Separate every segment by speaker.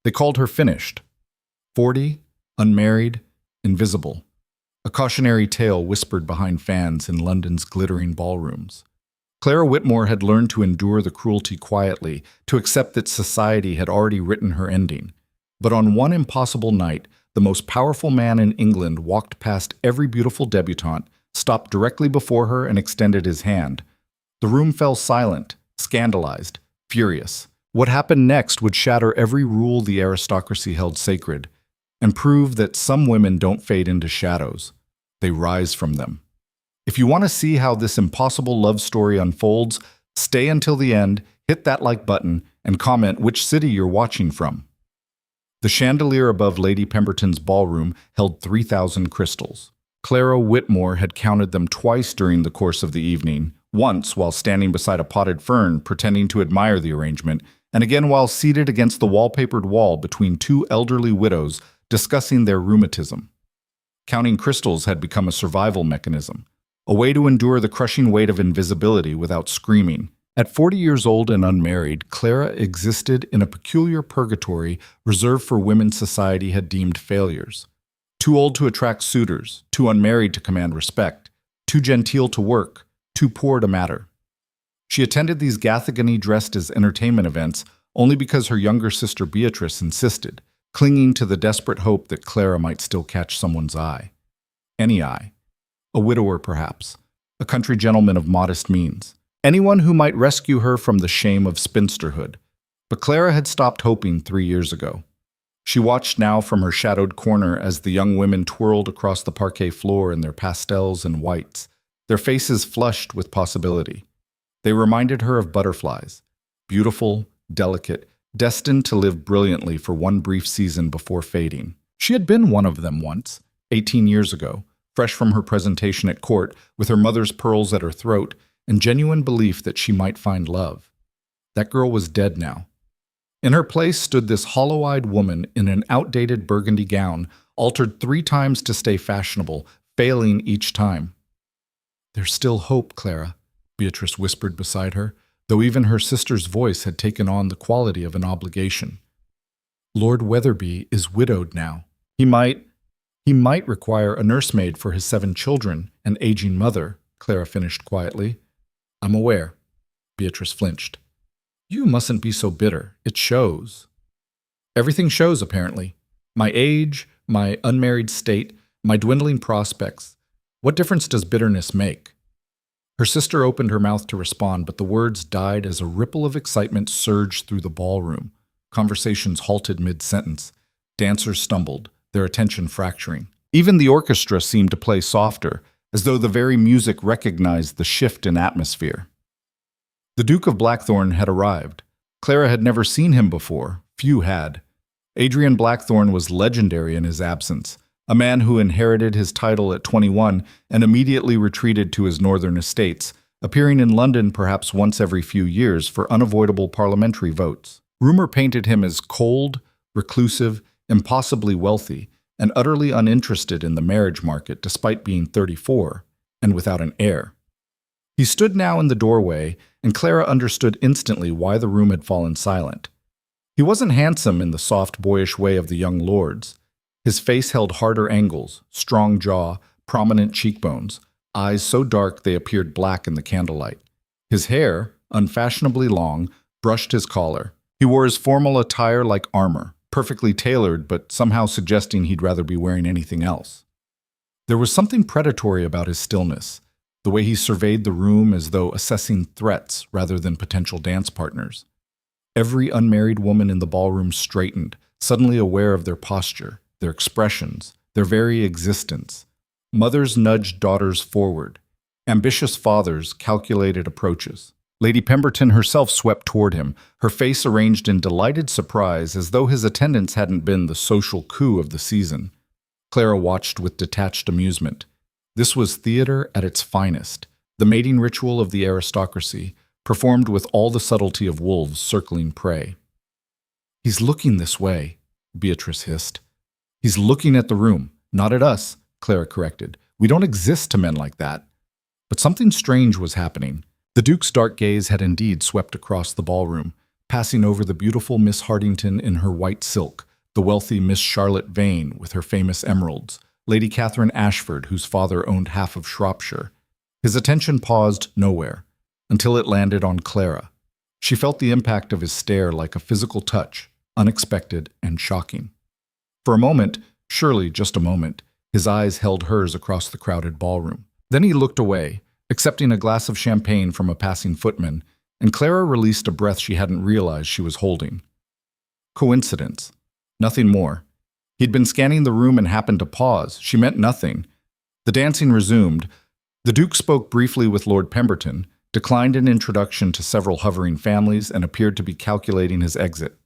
Speaker 1: They called her finished. 40, unmarried, invisible. A cautionary tale whispered behind fans in London's glittering ballrooms. Clara Whitmore had learned to endure the cruelty quietly, to accept that society had already written her ending. But on one impossible night, the most powerful man in England walked past every beautiful debutante, stopped directly before her, and extended his hand. The room fell silent, scandalized, furious. What happened next would shatter every rule the aristocracy held sacred, and prove that some women don't fade into shadows. They rise from them. If you want to see how this impossible love story unfolds, stay until the end, hit that like button, and comment which city you're watching from. The chandelier above Lady Pemberton's ballroom held 3,000 crystals. Clara Whitmore had counted them twice during the course of the evening, once while standing beside a potted fern pretending to admire the arrangement, and again while seated against the wallpapered wall between two elderly widows discussing their rheumatism. Counting crystals had become a survival mechanism, a way to endure the crushing weight of invisibility without screaming. At 40 years old and unmarried, Clara existed in a peculiar purgatory reserved for women society had deemed failures. Too old to attract suitors, too unmarried to command respect, too genteel to work, too poor to matter. She attended these Gathagony dressed as entertainment events only because her younger sister Beatrice insisted, clinging to the desperate hope that Clara might still catch someone's eye. Any eye. A widower, perhaps. A country gentleman of modest means. Anyone who might rescue her from the shame of spinsterhood. But Clara had stopped hoping 3 years ago. She watched now from her shadowed corner as the young women twirled across the parquet floor in their pastels and whites, their faces flushed with possibility. They reminded her of butterflies, beautiful, delicate, destined to live brilliantly for one brief season before fading. She had been one of them once, 18 years ago, fresh from her presentation at court, with her mother's pearls at her throat, and genuine belief that she might find love. That girl was dead now. In her place stood this hollow-eyed woman in an outdated burgundy gown, altered 3 times to stay fashionable, failing each time. "There's still hope, Clara," Beatrice whispered beside her, though even her sister's voice had taken on the quality of an obligation. "Lord Weatherby is widowed now. He might require a nursemaid for his 7 children, an aging mother," Clara finished quietly. "I'm aware." Beatrice flinched. "You mustn't be so bitter. It shows." "Everything shows, apparently. My age, my unmarried state, my dwindling prospects. What difference does bitterness make?" Her sister opened her mouth to respond, but the words died as a ripple of excitement surged through the ballroom. Conversations halted mid-sentence. Dancers stumbled, their attention fracturing. Even the orchestra seemed to play softer, as though the very music recognized the shift in atmosphere. The Duke of Blackthorn had arrived. Clara had never seen him before. Few had. Adrian Blackthorn was legendary in his absence, a man who inherited his title at 21 and immediately retreated to his northern estates, appearing in London perhaps once every few years for unavoidable parliamentary votes. Rumor painted him as cold, reclusive, impossibly wealthy, and utterly uninterested in the marriage market despite being 34 and without an heir. He stood now in the doorway, and Clara understood instantly why the room had fallen silent. He wasn't handsome in the soft, boyish way of the young lords. His face held harder angles, strong jaw, prominent cheekbones, eyes so dark they appeared black in the candlelight. His hair, unfashionably long, brushed his collar. He wore his formal attire like armor, perfectly tailored, but somehow suggesting he'd rather be wearing anything else. There was something predatory about his stillness, the way he surveyed the room as though assessing threats rather than potential dance partners. Every unmarried woman in the ballroom straightened, suddenly aware of their posture, their expressions, their very existence. Mothers nudged daughters forward. Ambitious fathers calculated approaches. Lady Pemberton herself swept toward him, her face arranged in delighted surprise as though his attendance hadn't been the social coup of the season. Clara watched with detached amusement. This was theater at its finest, the mating ritual of the aristocracy, performed with all the subtlety of wolves circling prey. "He's looking this way," Beatrice hissed. "He's looking at the room, not at us," Clara corrected. "We don't exist to men like that." But something strange was happening. The Duke's dark gaze had indeed swept across the ballroom, passing over the beautiful Miss Hardington in her white silk, the wealthy Miss Charlotte Vane with her famous emeralds, Lady Catherine Ashford, whose father owned half of Shropshire. His attention paused nowhere, until it landed on Clara. She felt the impact of his stare like a physical touch, unexpected and shocking. For a moment, surely just a moment, his eyes held hers across the crowded ballroom. Then he looked away, accepting a glass of champagne from a passing footman, and Clara released a breath she hadn't realized she was holding. Coincidence. Nothing more. He'd been scanning the room and happened to pause. She meant nothing. The dancing resumed. The Duke spoke briefly with Lord Pemberton, declined an introduction to several hovering families, and appeared to be calculating his exit.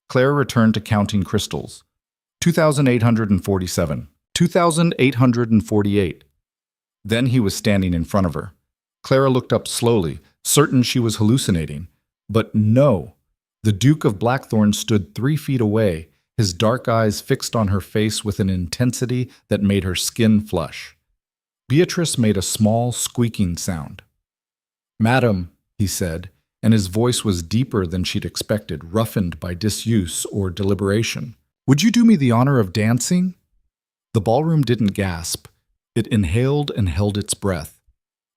Speaker 1: Clara returned to counting crystals. 2,847. 2,848. Then he was standing in front of her. Clara looked up slowly, certain she was hallucinating. But no. The Duke of Blackthorn stood 3 feet away, his dark eyes fixed on her face with an intensity that made her skin flush. Beatrice made a small, squeaking sound. "Madam," he said, and his voice was deeper than she'd expected, roughened by disuse or deliberation. "Would you do me the honor of dancing?" The ballroom didn't gasp. It inhaled and held its breath.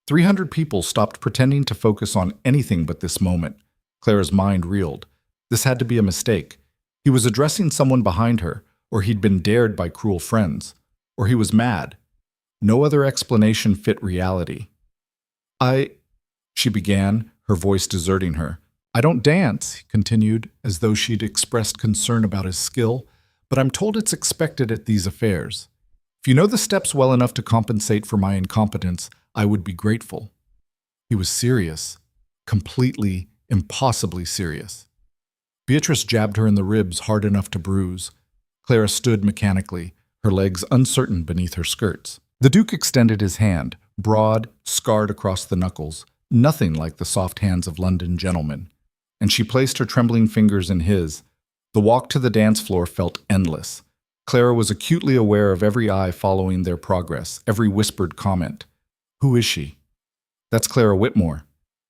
Speaker 1: 300 people stopped pretending to focus on anything but this moment. Clara's mind reeled. This had to be a mistake. He was addressing someone behind her, or he'd been dared by cruel friends, or he was mad. No other explanation fit reality. She began, her voice deserting her. "I don't dance," he continued, as though she'd expressed concern about his skill, "but I'm told it's expected at these affairs. If you know the steps well enough to compensate for my incompetence, I would be grateful." He was serious, completely, impossibly serious. Beatrice jabbed her in the ribs hard enough to bruise. Clara stood mechanically, her legs uncertain beneath her skirts. The Duke extended his hand, broad, scarred across the knuckles, nothing like the soft hands of London gentlemen, and she placed her trembling fingers in his. The walk to the dance floor felt endless. Clara was acutely aware of every eye following their progress, every whispered comment. "Who is she?" "That's Clara Whitmore.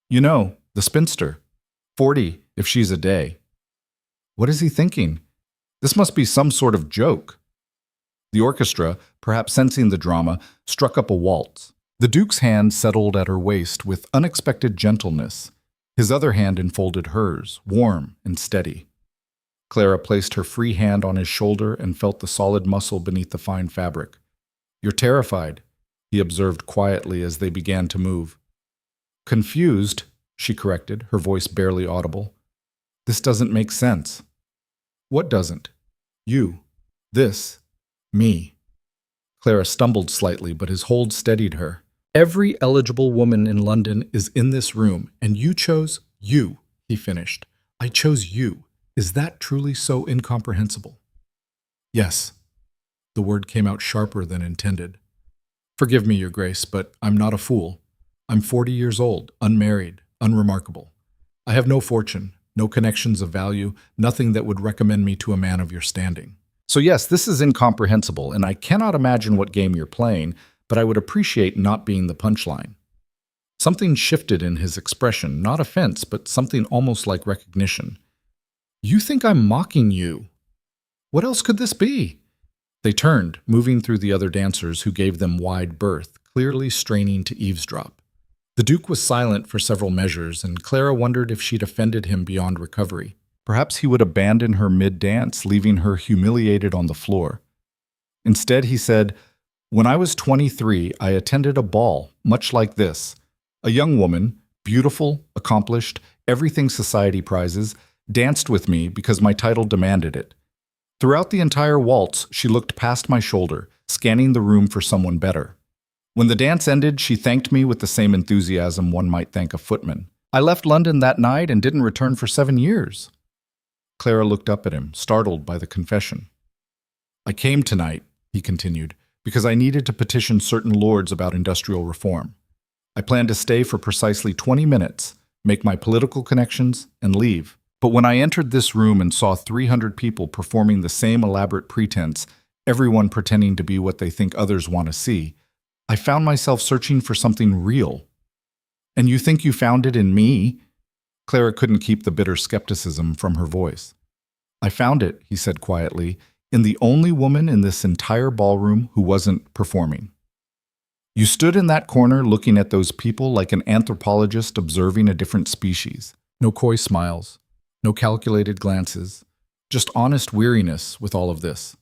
Speaker 1: You know, the spinster. 40, if she's a day." What is he thinking? This must be some sort of joke. The orchestra, perhaps sensing the drama, struck up a waltz. The Duke's hand settled at her waist with unexpected gentleness. His other hand enfolded hers, warm and steady. Clara placed her free hand on his shoulder and felt the solid muscle beneath the fine fabric. "You're terrified," he observed quietly as they began to move. "Confused," she corrected, her voice barely audible. "This doesn't make sense." "What doesn't?" "You. This. Me." Clara stumbled slightly, but his hold steadied her. "Every eligible woman in London is in this room, and you chose you," he finished. "I chose you. Is that truly so incomprehensible?" "Yes." The word came out sharper than intended. "Forgive me, Your Grace, but I'm not a fool. I'm 40 years old, unmarried, unremarkable. I have no fortune, no connections of value, nothing that would recommend me to a man of your standing. So yes, this is incomprehensible, and I cannot imagine what game you're playing, but I would appreciate not being the punchline." Something shifted in his expression, not offense, but something almost like recognition. "You think I'm mocking you? What else could this be?" They turned, moving through the other dancers who gave them wide berth, clearly straining to eavesdrop. The Duke was silent for several measures, and Clara wondered if she'd offended him beyond recovery. Perhaps he would abandon her mid-dance, leaving her humiliated on the floor. Instead, he said, "When I was 23, I attended a ball, much like this. A young woman, beautiful, accomplished, everything society prizes, danced with me because my title demanded it. Throughout the entire waltz, she looked past my shoulder, scanning the room for someone better. When the dance ended, she thanked me with the same enthusiasm one might thank a footman. I left London that night and didn't return for 7 years." Clara looked up at him, startled by the confession. "I came tonight," he continued, "because I needed to petition certain lords about industrial reform. I planned to stay for precisely 20 minutes, make my political connections, and leave. But when I entered this room and saw 300 people performing the same elaborate pretense, everyone pretending to be what they think others want to see, I found myself searching for something real." "And you think you found it in me?" Clara couldn't keep the bitter skepticism from her voice. I found it, he said quietly, in the only woman in this entire ballroom who wasn't performing. You stood in that corner looking at those people like an anthropologist observing a different species. No coy smiles, no calculated glances, just honest weariness with all of this.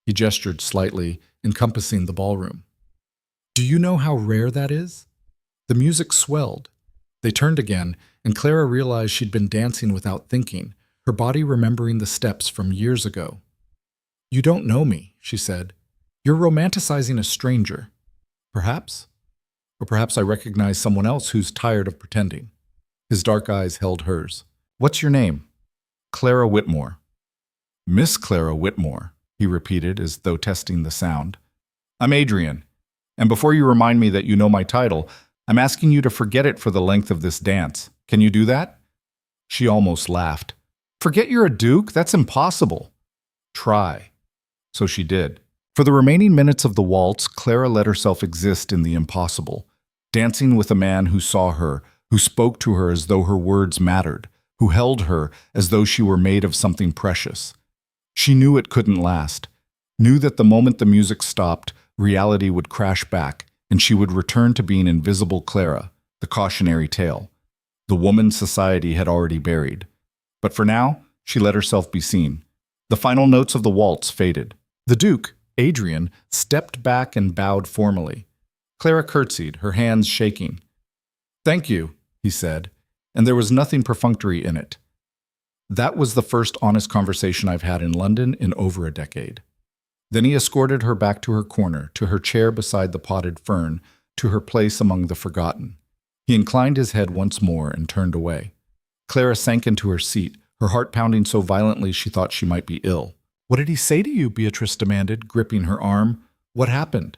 Speaker 1: He gestured slightly, encompassing the ballroom. Do you know how rare that is? The music swelled. They turned again, and Clara realized she'd been dancing without thinking, her body remembering the steps from years ago. You don't know me, she said. You're romanticizing a stranger. Perhaps? Or perhaps I recognize someone else who's tired of pretending. His dark eyes held hers. What's your name? Clara Whitmore. Miss Clara Whitmore, he repeated as though testing the sound. I'm Adrian, and before you remind me that you know my title, I'm asking you to forget it for the length of this dance. Can you do that? She almost laughed. Forget you're a duke? That's impossible. Try. So she did. For the remaining minutes of the waltz, Clara let herself exist in the impossible, dancing with a man who saw her, who spoke to her as though her words mattered, who held her as though she were made of something precious. She knew it couldn't last, knew that the moment the music stopped, reality would crash back, and she would return to being invisible Clara, the cautionary tale, the woman society had already buried. But for now, she let herself be seen. The final notes of the waltz faded. The Duke, Adrian, stepped back and bowed formally. Clara curtsied, her hands shaking. Thank you, he said, and there was nothing perfunctory in it. That was the first honest conversation I've had in London in over a decade. Then he escorted her back to her corner, to her chair beside the potted fern, to her place among the forgotten. He inclined his head once more and turned away. Clara sank into her seat, her heart pounding so violently she thought she might be ill. What did he say to you? Beatrice demanded, gripping her arm. What happened?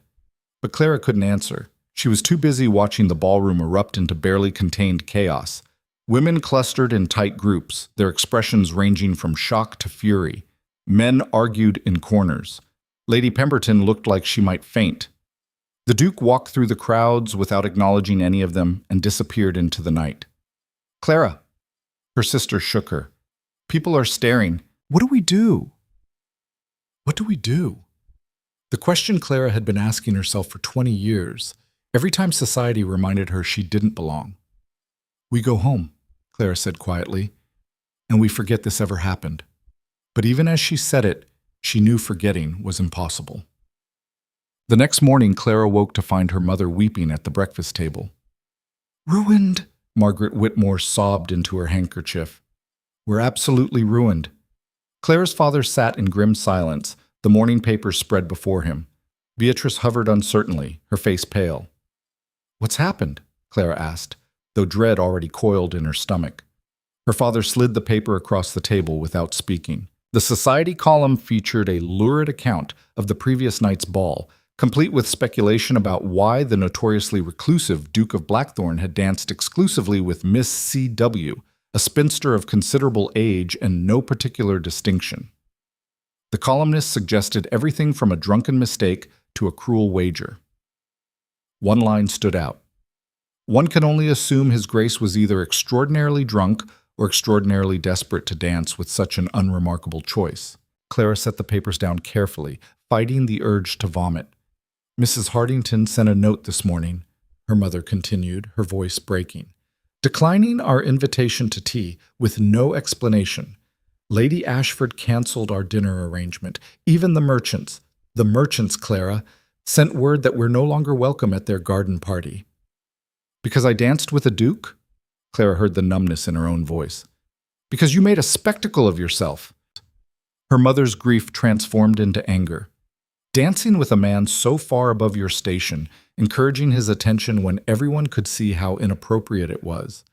Speaker 1: But Clara couldn't answer. She was too busy watching the ballroom erupt into barely contained chaos. Women clustered in tight groups, their expressions ranging from shock to fury. Men argued in corners. Lady Pemberton looked like she might faint. The Duke walked through the crowds without acknowledging any of them and disappeared into the night. Clara. Her sister shook her. People are staring. What do we do? What do we do? The question Clara had been asking herself for 20 years, every time society reminded her she didn't belong. We go home, Clara said quietly, and we forget this ever happened. But even as she said it, she knew forgetting was impossible. The next morning, Clara woke to find her mother weeping at the breakfast table. Ruined, Margaret Whitmore sobbed into her handkerchief. We're absolutely ruined. Clara's father sat in grim silence, the morning papers spread before him. Beatrice hovered uncertainly, her face pale. What's happened? Clara asked, though dread already coiled in her stomach. Her father slid the paper across the table without speaking. The society column featured a lurid account of the previous night's ball, complete with speculation about why the notoriously reclusive Duke of Blackthorn had danced exclusively with Miss C.W., a spinster of considerable age and no particular distinction. The columnist suggested everything from a drunken mistake to a cruel wager. One line stood out. One can only assume His Grace was either extraordinarily drunk or extraordinarily desperate to dance with such an unremarkable choice. Clara set the papers down carefully, fighting the urge to vomit. Mrs. Hardington sent a note this morning, her mother continued, her voice breaking, declining our invitation to tea with no explanation. Lady Ashford cancelled our dinner arrangement. Even the merchants, Clara, sent word that we're no longer welcome at their garden party. Because I danced with a duke? Clara heard the numbness in her own voice. Because you made a spectacle of yourself. Her mother's grief transformed into anger. Dancing with a man so far above your station, encouraging his attention when everyone could see how inappropriate it was.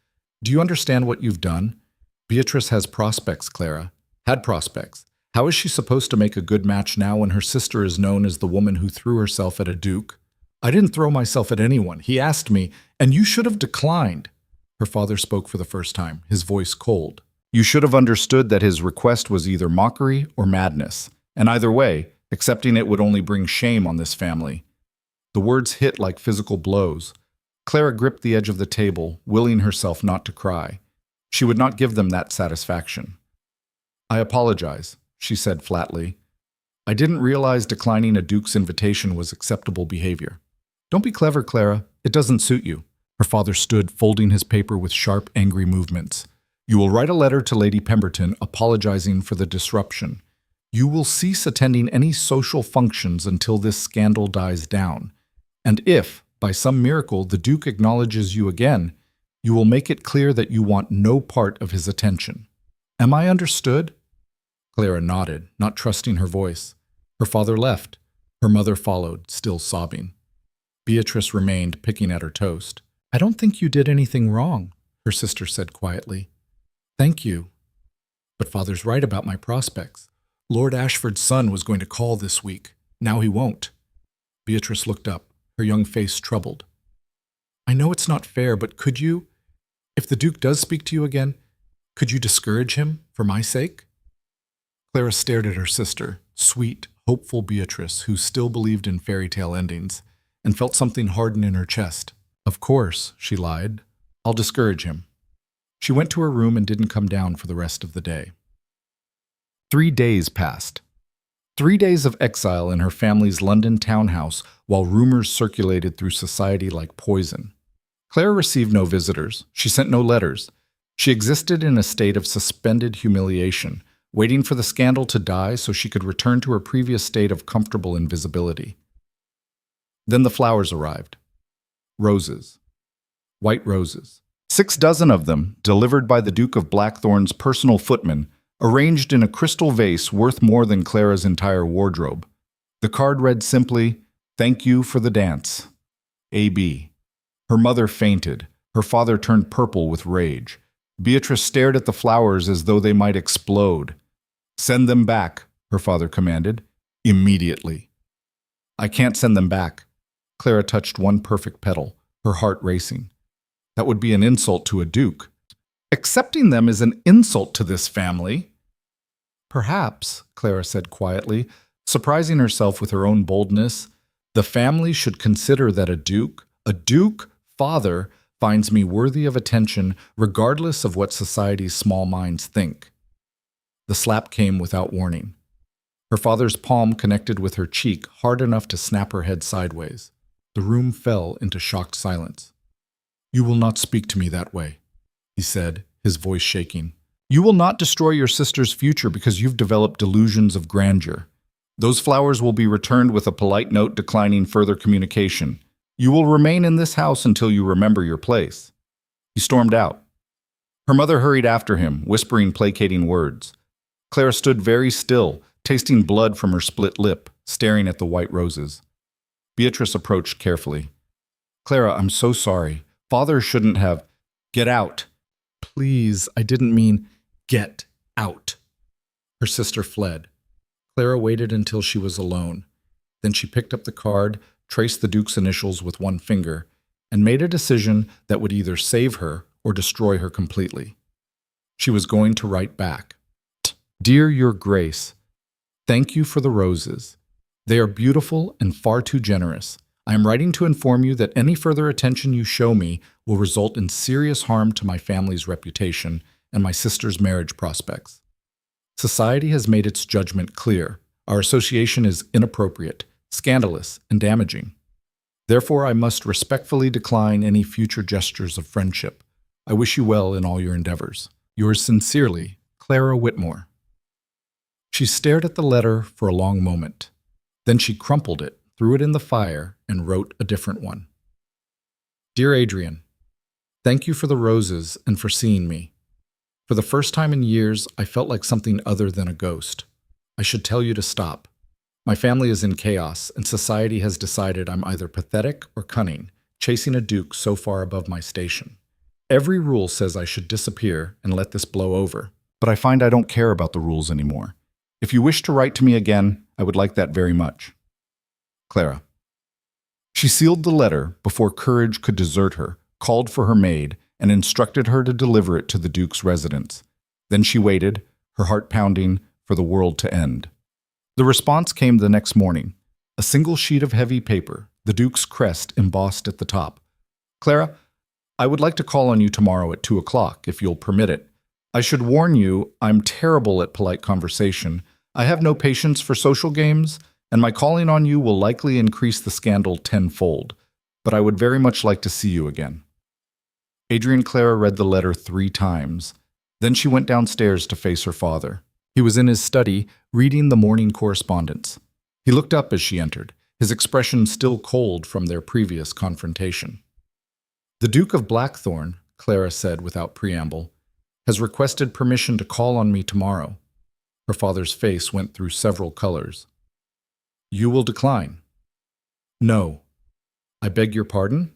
Speaker 1: Do you understand what you've done? Beatrice has prospects, Clara. Had prospects. How is she supposed to make a good match now when her sister is known as the woman who threw herself at a duke? I didn't throw myself at anyone. He asked me, and you should have declined. Her father spoke for the first time, his voice cold. You should have understood that his request was either mockery or madness, and either way, accepting it would only bring shame on this family. The words hit like physical blows. Clara gripped the edge of the table, willing herself not to cry. She would not give them that satisfaction. "I apologize," she said flatly. "I didn't realize declining a duke's invitation was acceptable behavior." "Don't be clever, Clara. It doesn't suit you." Her father stood, folding his paper with sharp, angry movements. "You will write a letter to Lady Pemberton apologizing for the disruption. You will cease attending any social functions until this scandal dies down. And if, by some miracle, the Duke acknowledges you again, you will make it clear that you want no part of his attention. Am I understood?" Clara nodded, not trusting her voice. Her father left. Her mother followed, still sobbing. Beatrice remained, picking at her toast. "I don't think you did anything wrong," her sister said quietly. "Thank you. But Father's right about my prospects. Lord Ashford's son was going to call this week. Now he won't." Beatrice looked up, her young face troubled. "I know it's not fair, but could you, if the Duke does speak to you again, could you discourage him for my sake?" Clara stared at her sister, sweet, hopeful Beatrice, who still believed in fairy tale endings, and felt something harden in her chest. "Of course," she lied. "I'll discourage him." She went to her room and didn't come down for the rest of the day. 3 days passed. 3 days of exile in her family's London townhouse while rumors circulated through society like poison. Clara received no visitors. She sent no letters. She existed in a state of suspended humiliation, waiting for the scandal to die so she could return to her previous state of comfortable invisibility. Then the flowers arrived. Roses. White roses. 6 dozen of them, delivered by the Duke of Blackthorn's personal footman, arranged in a crystal vase worth more than Clara's entire wardrobe. The card read simply, "Thank you for the dance. A.B." Her mother fainted. Her father turned purple with rage. Beatrice stared at the flowers as though they might explode. "Send them back," her father commanded. "Immediately." "I can't send them back." Clara touched one perfect petal, her heart racing. "That would be an insult to a duke." "Accepting them is an insult to this family." "Perhaps," Clara said quietly, surprising herself with her own boldness, "the family should consider that a duke, father, finds me worthy of attention regardless of what society's small minds think." The slap came without warning. Her father's palm connected with her cheek hard enough to snap her head sideways. The room fell into shocked silence. "You will not speak to me that way," he said, his voice shaking. "You will not destroy your sister's future because you've developed delusions of grandeur. Those flowers will be returned with a polite note declining further communication. You will remain in this house until you remember your place." He stormed out. Her mother hurried after him, whispering placating words. Clara stood very still, tasting blood from her split lip, staring at the white roses. Beatrice approached carefully. "Clara, I'm so sorry. Father shouldn't have—" "Get out." "Please, I didn't mean—" "Get out." Her sister fled. Clara waited until she was alone. Then she picked up the card, traced the Duke's initials with one finger, and made a decision that would either save her or destroy her completely. She was going to write back. "Dear Your Grace, thank you for the roses. They are beautiful and far too generous. I am writing to inform you that any further attention you show me will result in serious harm to my family's reputation and my sister's marriage prospects. Society has made its judgment clear. Our association is inappropriate, scandalous, and damaging. Therefore, I must respectfully decline any future gestures of friendship. I wish you well in all your endeavors. Yours sincerely, Clara Whitmore." She stared at the letter for a long moment. Then she crumpled it, threw it in the fire, and wrote a different one. "Dear Adrian, thank you for the roses and for seeing me. For the first time in years, I felt like something other than a ghost. I should tell you to stop. My family is in chaos, and society has decided I'm either pathetic or cunning, chasing a duke so far above my station. Every rule says I should disappear and let this blow over, but I find I don't care about the rules anymore. If you wish to write to me again, I would like that very much. Clara." She sealed the letter before courage could desert her, called for her maid, and instructed her to deliver it to the Duke's residence. Then she waited, her heart pounding, for the world to end. The response came the next morning. A single sheet of heavy paper, the Duke's crest embossed at the top. "Clara, I would like to call on you tomorrow at 2 o'clock, if you'll permit it. I should warn you, I'm terrible at polite conversation. I have no patience for social games, and my calling on you will likely increase the scandal tenfold. But I would very much like to see you again. Adrian Clara read the letter 3 times. Then she went downstairs to face her father. He was in his study, reading the morning correspondence. He looked up as she entered, his expression still cold from their previous confrontation. The Duke of Blackthorn, Clara said without preamble, has requested permission to call on me tomorrow. Her father's face went through several colors. You will decline. No. I beg your pardon?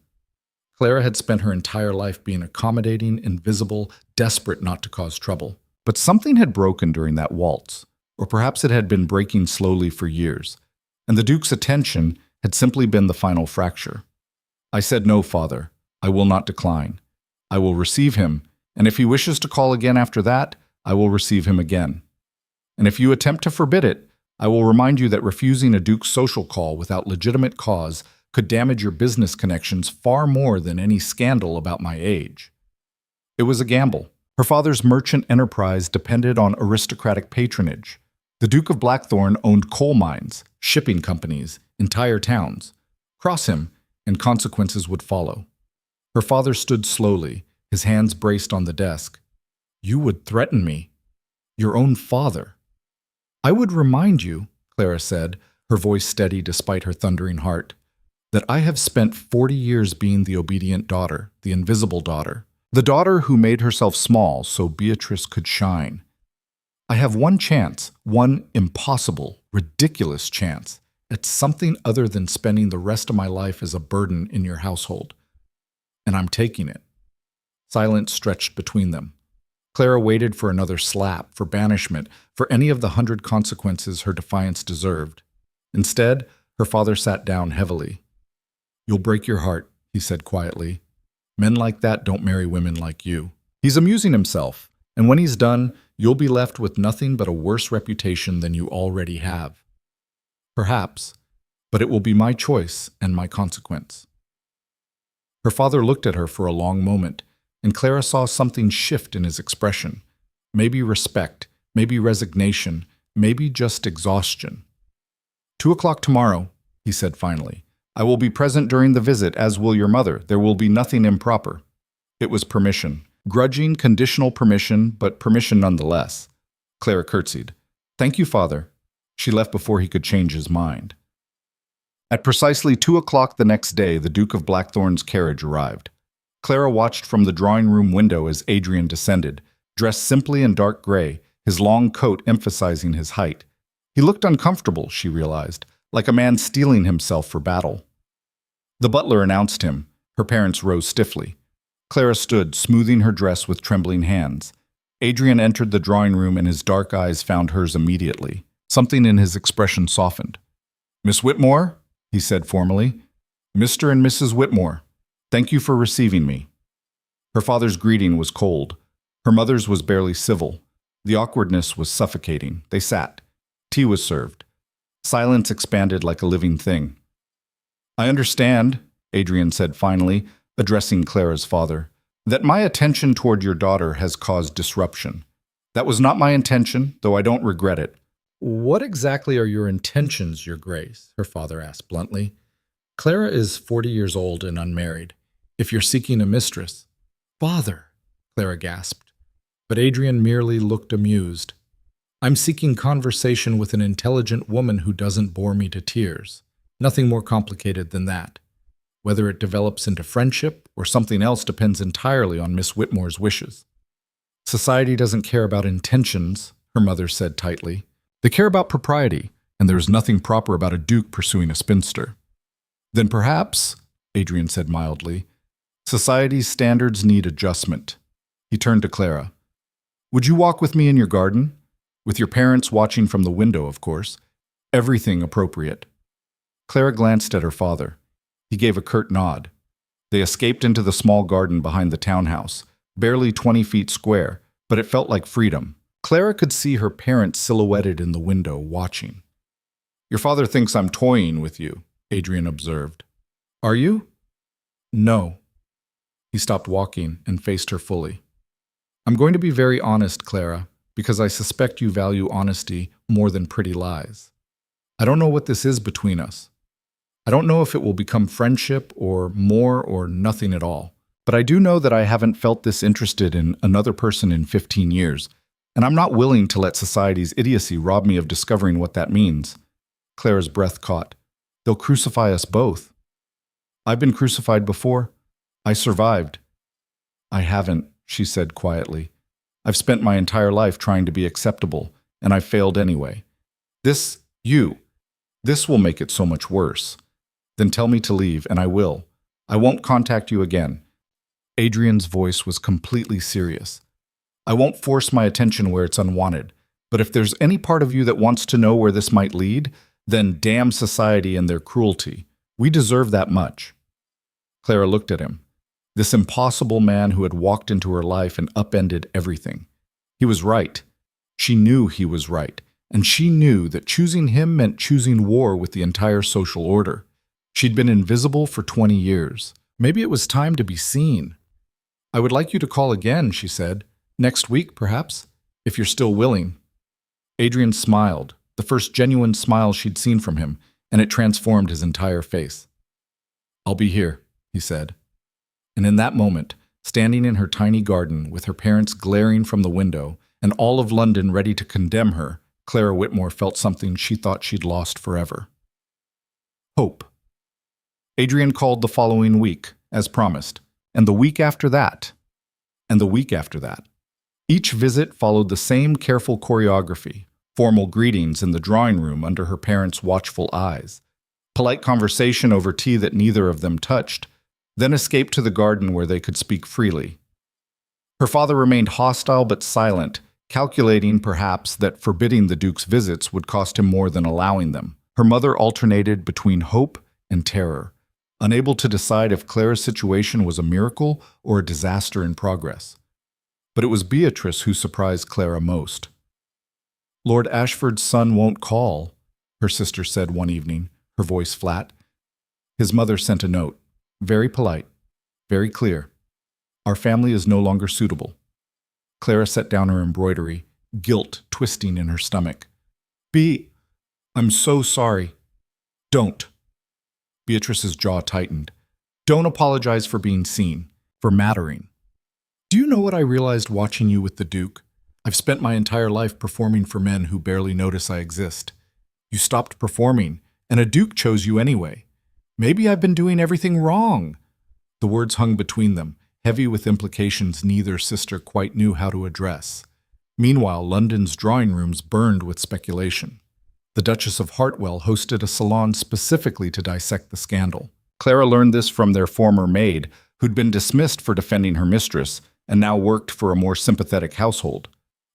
Speaker 1: Clara had spent her entire life being accommodating, invisible, desperate not to cause trouble. But something had broken during that waltz, or perhaps it had been breaking slowly for years, and the Duke's attention had simply been the final fracture. I said no, father. I will not decline. I will receive him, and if he wishes to call again after that, I will receive him again. And if you attempt to forbid it, I will remind you that refusing a Duke's social call without legitimate cause could damage your business connections far more than any scandal about my age. It was a gamble. Her father's merchant enterprise depended on aristocratic patronage. The Duke of Blackthorn owned coal mines, shipping companies, entire towns. Cross him, and consequences would follow. Her father stood slowly, his hands braced on the desk. You would threaten me. Your own father. I would remind you, Clara said, her voice steady despite her thundering heart, that I have spent 40 years being the obedient daughter, the invisible daughter, the daughter who made herself small so Beatrice could shine. I have one chance, one impossible, ridiculous chance, at something other than spending the rest of my life as a burden in your household. And I'm taking it. Silence stretched between them. Clara waited for another slap, for banishment, for any of the 100 consequences her defiance deserved. Instead, her father sat down heavily. You'll break your heart, he said quietly. Men like that don't marry women like you. He's amusing himself, and when he's done, you'll be left with nothing but a worse reputation than you already have. Perhaps, but it will be my choice and my consequence. Her father looked at her for a long moment, and Clara saw something shift in his expression. Maybe respect, maybe resignation, maybe just exhaustion. 2 o'clock tomorrow, he said finally. I will be present during the visit, as will your mother. There will be nothing improper. It was permission. Grudging, conditional permission, but permission nonetheless. Clara curtsied. Thank you, father. She left before he could change his mind. At precisely 2 o'clock the next day, the Duke of Blackthorn's carriage arrived. Clara watched from the drawing-room window as Adrian descended, dressed simply in dark gray, his long coat emphasizing his height. He looked uncomfortable, she realized, like a man steeling himself for battle. The butler announced him. Her parents rose stiffly. Clara stood, smoothing her dress with trembling hands. Adrian entered the drawing room and his dark eyes found hers immediately. Something in his expression softened. Miss Whitmore, he said formally. Mr. and Mrs. Whitmore, thank you for receiving me. Her father's greeting was cold. Her mother's was barely civil. The awkwardness was suffocating. They sat. Tea was served. Silence expanded like a living thing. I understand, Adrian said finally, addressing Clara's father, that my attention toward your daughter has caused disruption. That was not my intention, though I don't regret it. What exactly are your intentions, Your Grace? Her father asked bluntly. Clara is 40 years old and unmarried. If you're seeking a mistress... Father, Clara gasped. But Adrian merely looked amused. I'm seeking conversation with an intelligent woman who doesn't bore me to tears. Nothing more complicated than that. Whether it develops into friendship or something else depends entirely on Miss Whitmore's wishes. Society doesn't care about intentions, her mother said tightly. They care about propriety, and there is nothing proper about a duke pursuing a spinster. Then perhaps, Adrian said mildly, society's standards need adjustment. He turned to Clara. Would you walk with me in your garden? With your parents watching from the window, of course. Everything appropriate. Clara glanced at her father. He gave a curt nod. They escaped into the small garden behind the townhouse, barely 20 feet square, but it felt like freedom. Clara could see her parents silhouetted in the window, watching. Your father thinks I'm toying with you, Adrian observed. Are you? No. He stopped walking and faced her fully. I'm going to be very honest, Clara, because I suspect you value honesty more than pretty lies. I don't know what this is between us. I don't know if it will become friendship or more or nothing at all. But I do know that I haven't felt this interested in another person in 15 years, and I'm not willing to let society's idiocy rob me of discovering what that means. Clara's breath caught. They'll crucify us both. I've been crucified before. I survived. I haven't, she said quietly. I've spent my entire life trying to be acceptable, and I've failed anyway. This will make it so much worse. Then tell me to leave, and I will. I won't contact you again. Adrian's voice was completely serious. I won't force my attention where it's unwanted, but if there's any part of you that wants to know where this might lead, then damn society and their cruelty. We deserve that much. Clara looked at him. This impossible man who had walked into her life and upended everything. He was right. She knew he was right, and she knew that choosing him meant choosing war with the entire social order. She'd been invisible for 20 years. Maybe it was time to be seen. I would like you to call again, she said. Next week, perhaps, if you're still willing. Adrian smiled, the first genuine smile she'd seen from him, and it transformed his entire face. I'll be here, he said. And in that moment, standing in her tiny garden with her parents glaring from the window and all of London ready to condemn her, Clara Whitmore felt something she thought she'd lost forever. Hope. Adrian called the following week, as promised, and the week after that, and the week after that. Each visit followed the same careful choreography, formal greetings in the drawing room under her parents' watchful eyes, polite conversation over tea that neither of them touched, then escape to the garden where they could speak freely. Her father remained hostile but silent, calculating, perhaps, that forbidding the Duke's visits would cost him more than allowing them. Her mother alternated between hope and terror, unable to decide if Clara's situation was a miracle or a disaster in progress. But it was Beatrice who surprised Clara most. Lord Ashford's son won't call, her sister said one evening, her voice flat. His mother sent a note, very polite, very clear. Our family is no longer suitable. Clara set down her embroidery, guilt twisting in her stomach. I'm so sorry. Don't. Beatrice's jaw tightened. Don't apologize for being seen, for mattering. Do you know what I realized watching you with the Duke? I've spent my entire life performing for men who barely notice I exist. You stopped performing, and a Duke chose you anyway. Maybe I've been doing everything wrong. The words hung between them, heavy with implications neither sister quite knew how to address. Meanwhile, London's drawing rooms burned with speculation. The Duchess of Hartwell hosted a salon specifically to dissect the scandal. Clara learned this from their former maid, who'd been dismissed for defending her mistress and now worked for a more sympathetic household.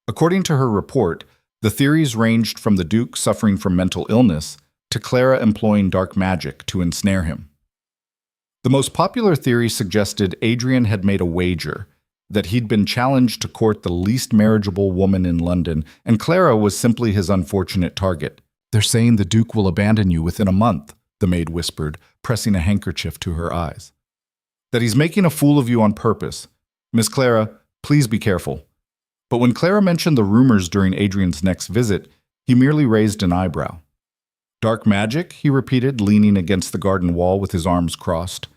Speaker 1: According to her report, the theories ranged from the Duke suffering from mental illness to Clara employing dark magic to ensnare him. The most popular theory suggested Adrian had made a wager, that he'd been challenged to court the least marriageable woman in London, and Clara was simply his unfortunate target. They're saying the Duke will abandon you within a month, the maid whispered, pressing a handkerchief to her eyes. That he's making a fool of you on purpose. Miss Clara, please be careful. But when Clara mentioned the rumors during Adrian's next visit, he merely raised an eyebrow. Dark magic, he repeated, leaning against the garden wall with his arms crossed.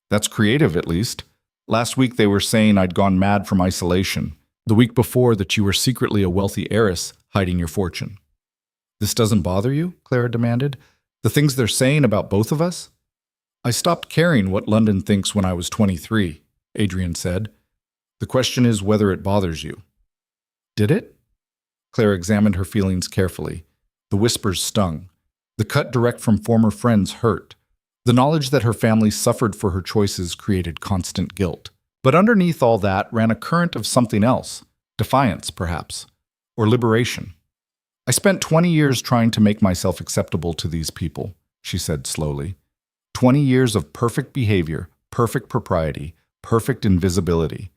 Speaker 1: That's creative, at least. Last week they were saying I'd gone mad from isolation. The week before that you were secretly a wealthy heiress hiding your fortune. This doesn't bother you? Clara demanded. The things they're saying about both of us? I stopped caring what London thinks when I was 23, Adrian said. The question is whether it bothers you. Did it? Clara examined her feelings carefully. The whispers stung. The cut direct from former friends hurt. The knowledge that her family suffered for her choices created constant guilt. But underneath all that ran a current of something else. Defiance, perhaps. Or liberation. I spent 20 years trying to make myself acceptable to these people, she said slowly. 20 years of perfect behavior, perfect propriety, perfect invisibility.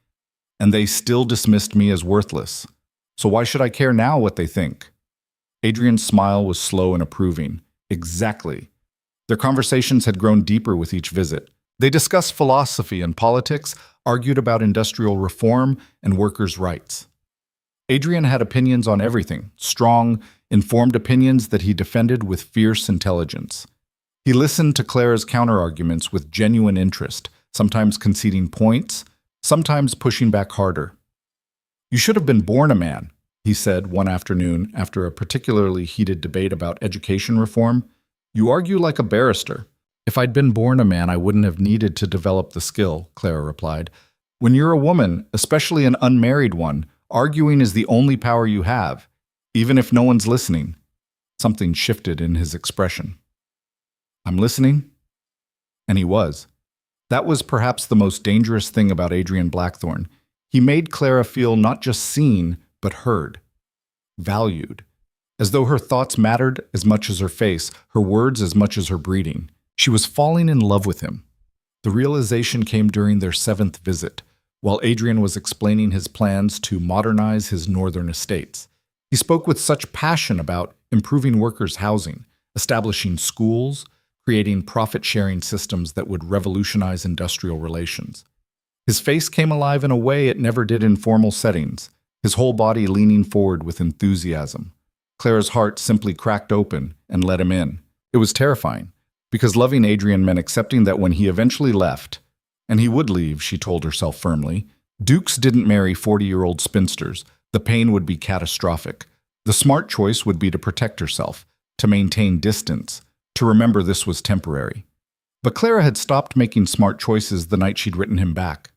Speaker 1: And they still dismissed me as worthless. So why should I care now what they think? Adrian's smile was slow and approving. Exactly. Their conversations had grown deeper with each visit. They discussed philosophy and politics, argued about industrial reform and workers' rights. Adrian had opinions on everything, strong, informed opinions that he defended with fierce intelligence. He listened to Clara's counterarguments with genuine interest, sometimes conceding points, sometimes pushing back harder. "You should have been born a man," he said one afternoon after a particularly heated debate about education reform. "You argue like a barrister." "If I'd been born a man, I wouldn't have needed to develop the skill," Clara replied. "When you're a woman, especially an unmarried one, arguing is the only power you have, even if no one's listening." Something shifted in his expression. "I'm listening?" And he was. That was perhaps the most dangerous thing about Adrian Blackthorne. He made Clara feel not just seen, but heard, valued, as though her thoughts mattered as much as her face, her words as much as her breeding. She was falling in love with him. The realization came during their 7th visit, while Adrian was explaining his plans to modernize his northern estates. He spoke with such passion about improving workers' housing, establishing schools, creating profit-sharing systems that would revolutionize industrial relations. His face came alive in a way it never did in formal settings, his whole body leaning forward with enthusiasm. Clara's heart simply cracked open and let him in. It was terrifying, because loving Adrian meant accepting that when he eventually left, and he would leave, she told herself firmly, dukes didn't marry 40-year-old spinsters. The pain would be catastrophic. The smart choice would be to protect herself, to maintain distance, to remember this was temporary. But Clara had stopped making smart choices the night she'd written him back.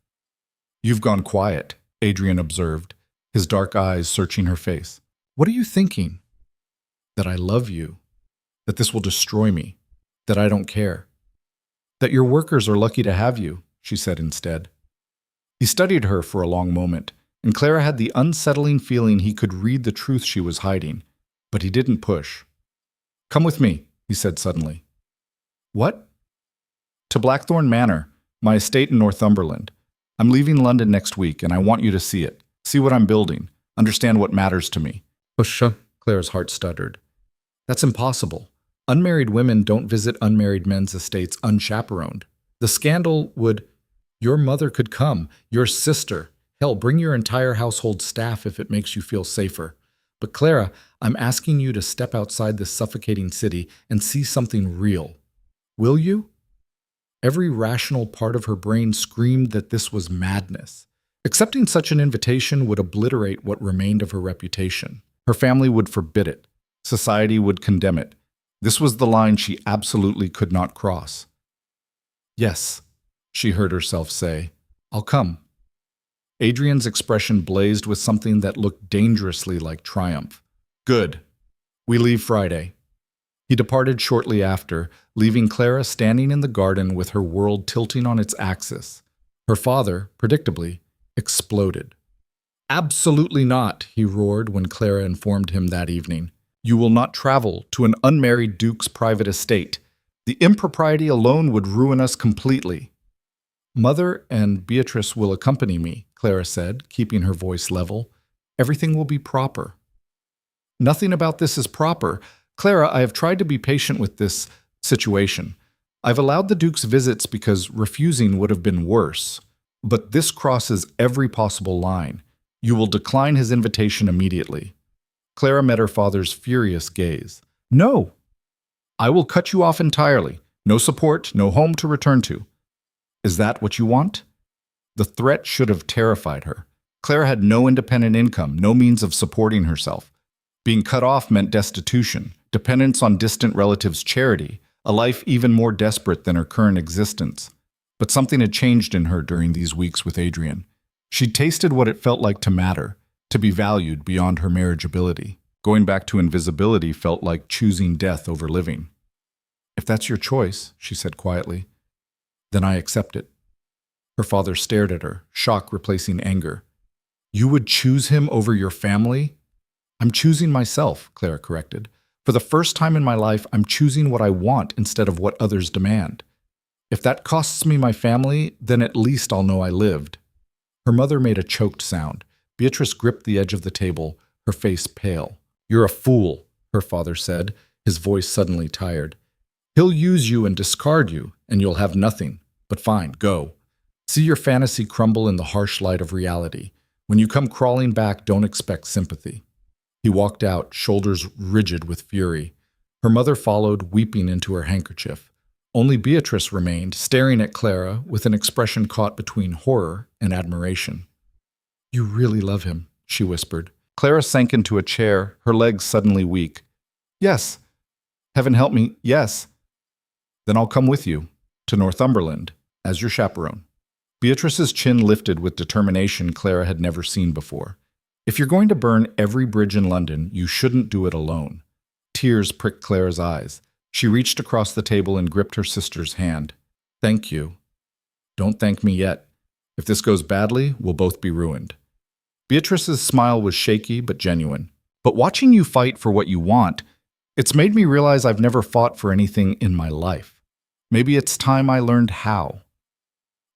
Speaker 1: "You've gone quiet," Adrian observed, his dark eyes searching her face. "What are you thinking?" "That I love you, that this will destroy me, that I don't care. That your workers are lucky to have you," she said instead. He studied her for a long moment, and Clara had the unsettling feeling he could read the truth she was hiding, but he didn't push. "Come with me," he said suddenly. "What?" "To Blackthorne Manor, my estate in Northumberland. I'm leaving London next week, and I want you to see it, see what I'm building, understand what matters to me." "Pusha," Clara's heart stuttered. "That's impossible. Unmarried women don't visit unmarried men's estates unchaperoned. The scandal would— Your mother could come, your sister. Hell, bring your entire household staff if it makes you feel safer. But Clara, I'm asking you to step outside this suffocating city and see something real. Will you?" Every rational part of her brain screamed that this was madness. Accepting such an invitation would obliterate what remained of her reputation. Her family would forbid it. Society would condemn it. This was the line she absolutely could not cross. "Yes," she heard herself say, "I'll come." Adrian's expression blazed with something that looked dangerously like triumph. "Good. We leave Friday." He departed shortly after, leaving Clara standing in the garden with her world tilting on its axis. Her father, predictably, exploded. "Absolutely not," he roared when Clara informed him that evening. "You will not travel to an unmarried duke's private estate. The impropriety alone would ruin us completely." "Mother and Beatrice will accompany me," Clara said, keeping her voice level. "Everything will be proper." "Nothing about this is proper. Clara, I have tried to be patient with this situation. I've allowed the Duke's visits because refusing would have been worse. But this crosses every possible line. You will decline his invitation immediately." Clara met her father's furious gaze. "No! I will cut you off entirely. No support, no home to return to." "Is that what you want?" The threat should have terrified her. Clara had no independent income, no means of supporting herself. Being cut off meant destitution, dependence on distant relatives' charity, a life even more desperate than her current existence. But something had changed in her during these weeks with Adrian. She'd tasted what it felt like to matter, to be valued beyond her marriageability. Going back to invisibility felt like choosing death over living. "If that's your choice," she said quietly, "then I accept it." Her father stared at her, shock replacing anger. "You would choose him over your family?" "I'm choosing myself," Clara corrected. "For the first time in my life, I'm choosing what I want instead of what others demand. If that costs me my family, then at least I'll know I lived." Her mother made a choked sound. Beatrice gripped the edge of the table, her face pale. "You're a fool," her father said, his voice suddenly tired. "He'll use you and discard you, and you'll have nothing. But fine, go. See your fantasy crumble in the harsh light of reality. When you come crawling back, don't expect sympathy. He walked out, shoulders rigid with fury. Her mother followed, weeping into her handkerchief. Only Beatrice remained, staring at Clara with an expression caught between horror and admiration. "You really love him," she whispered. Clara sank into a chair, her legs suddenly weak. "Yes. Heaven help me, yes." "Then I'll come with you, to Northumberland, as your chaperone." Beatrice's chin lifted with determination Clara had never seen before. "If you're going to burn every bridge in London, you shouldn't do it alone." Tears pricked Clara's eyes. She reached across the table and gripped her sister's hand. "Thank you." "Don't thank me yet. If this goes badly, we'll both be ruined." Beatrice's smile was shaky but genuine. "But watching you fight for what you want, it's made me realize I've never fought for anything in my life. Maybe it's time I learned how."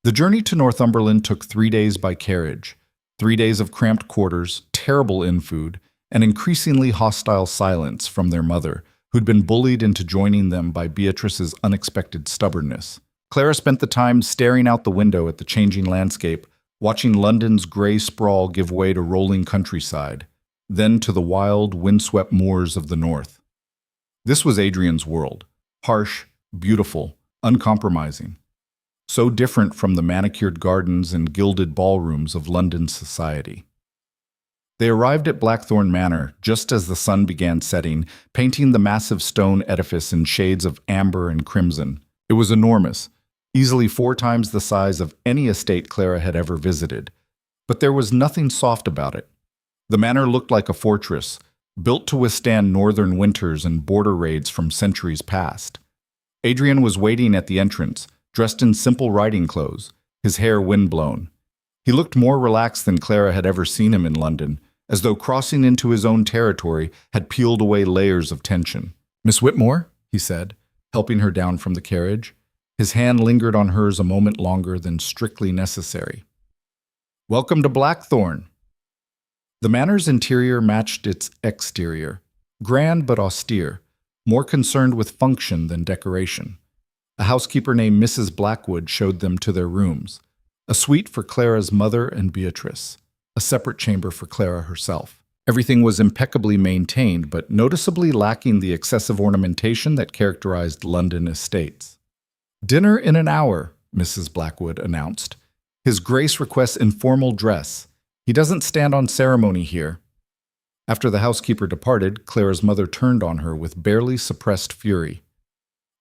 Speaker 1: The journey to Northumberland took 3 days by carriage. 3 days of cramped quarters, terrible inn-food, and increasingly hostile silence from their mother, who'd been bullied into joining them by Beatrice's unexpected stubbornness. Clara spent the time staring out the window at the changing landscape, watching London's grey sprawl give way to rolling countryside, then to the wild, windswept moors of the north. This was Adrian's world, harsh, beautiful, uncompromising. So different from the manicured gardens and gilded ballrooms of London society. They arrived at Blackthorn Manor just as the sun began setting, painting the massive stone edifice in shades of amber and crimson. It was enormous, easily 4 times the size of any estate Clara had ever visited. But there was nothing soft about it. The manor looked like a fortress, built to withstand northern winters and border raids from centuries past. Adrian was waiting at the entrance, dressed in simple riding clothes, his hair windblown. He looked more relaxed than Clara had ever seen him in London, as though crossing into his own territory had peeled away layers of tension. "Miss Whitmore," he said, helping her down from the carriage. His hand lingered on hers a moment longer than strictly necessary. "Welcome to Blackthorn." The manor's interior matched its exterior, grand but austere, more concerned with function than decoration. A housekeeper named Mrs. Blackwood showed them to their rooms, a suite for Clara's mother and Beatrice, a separate chamber for Clara herself. Everything was impeccably maintained, but noticeably lacking the excessive ornamentation that characterized London estates. "Dinner in an hour," Mrs. Blackwood announced. "His Grace requests informal dress. He doesn't stand on ceremony here." After the housekeeper departed, Clara's mother turned on her with barely suppressed fury.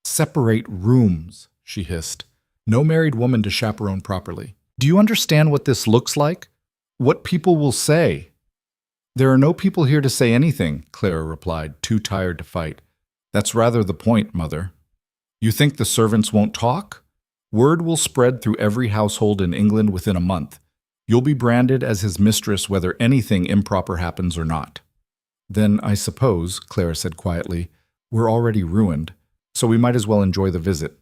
Speaker 1: "Separate rooms," she hissed. "No married woman to chaperone properly. Do you understand what this looks like? What people will say?" "There are no people here to say anything," Clara replied, too tired to fight. "That's rather the point, Mother." "You think the servants won't talk? Word will spread through every household in England within a month. You'll be branded as his mistress whether anything improper happens or not." "Then I suppose," Clara said quietly, "we're already ruined, so we might as well enjoy the visit."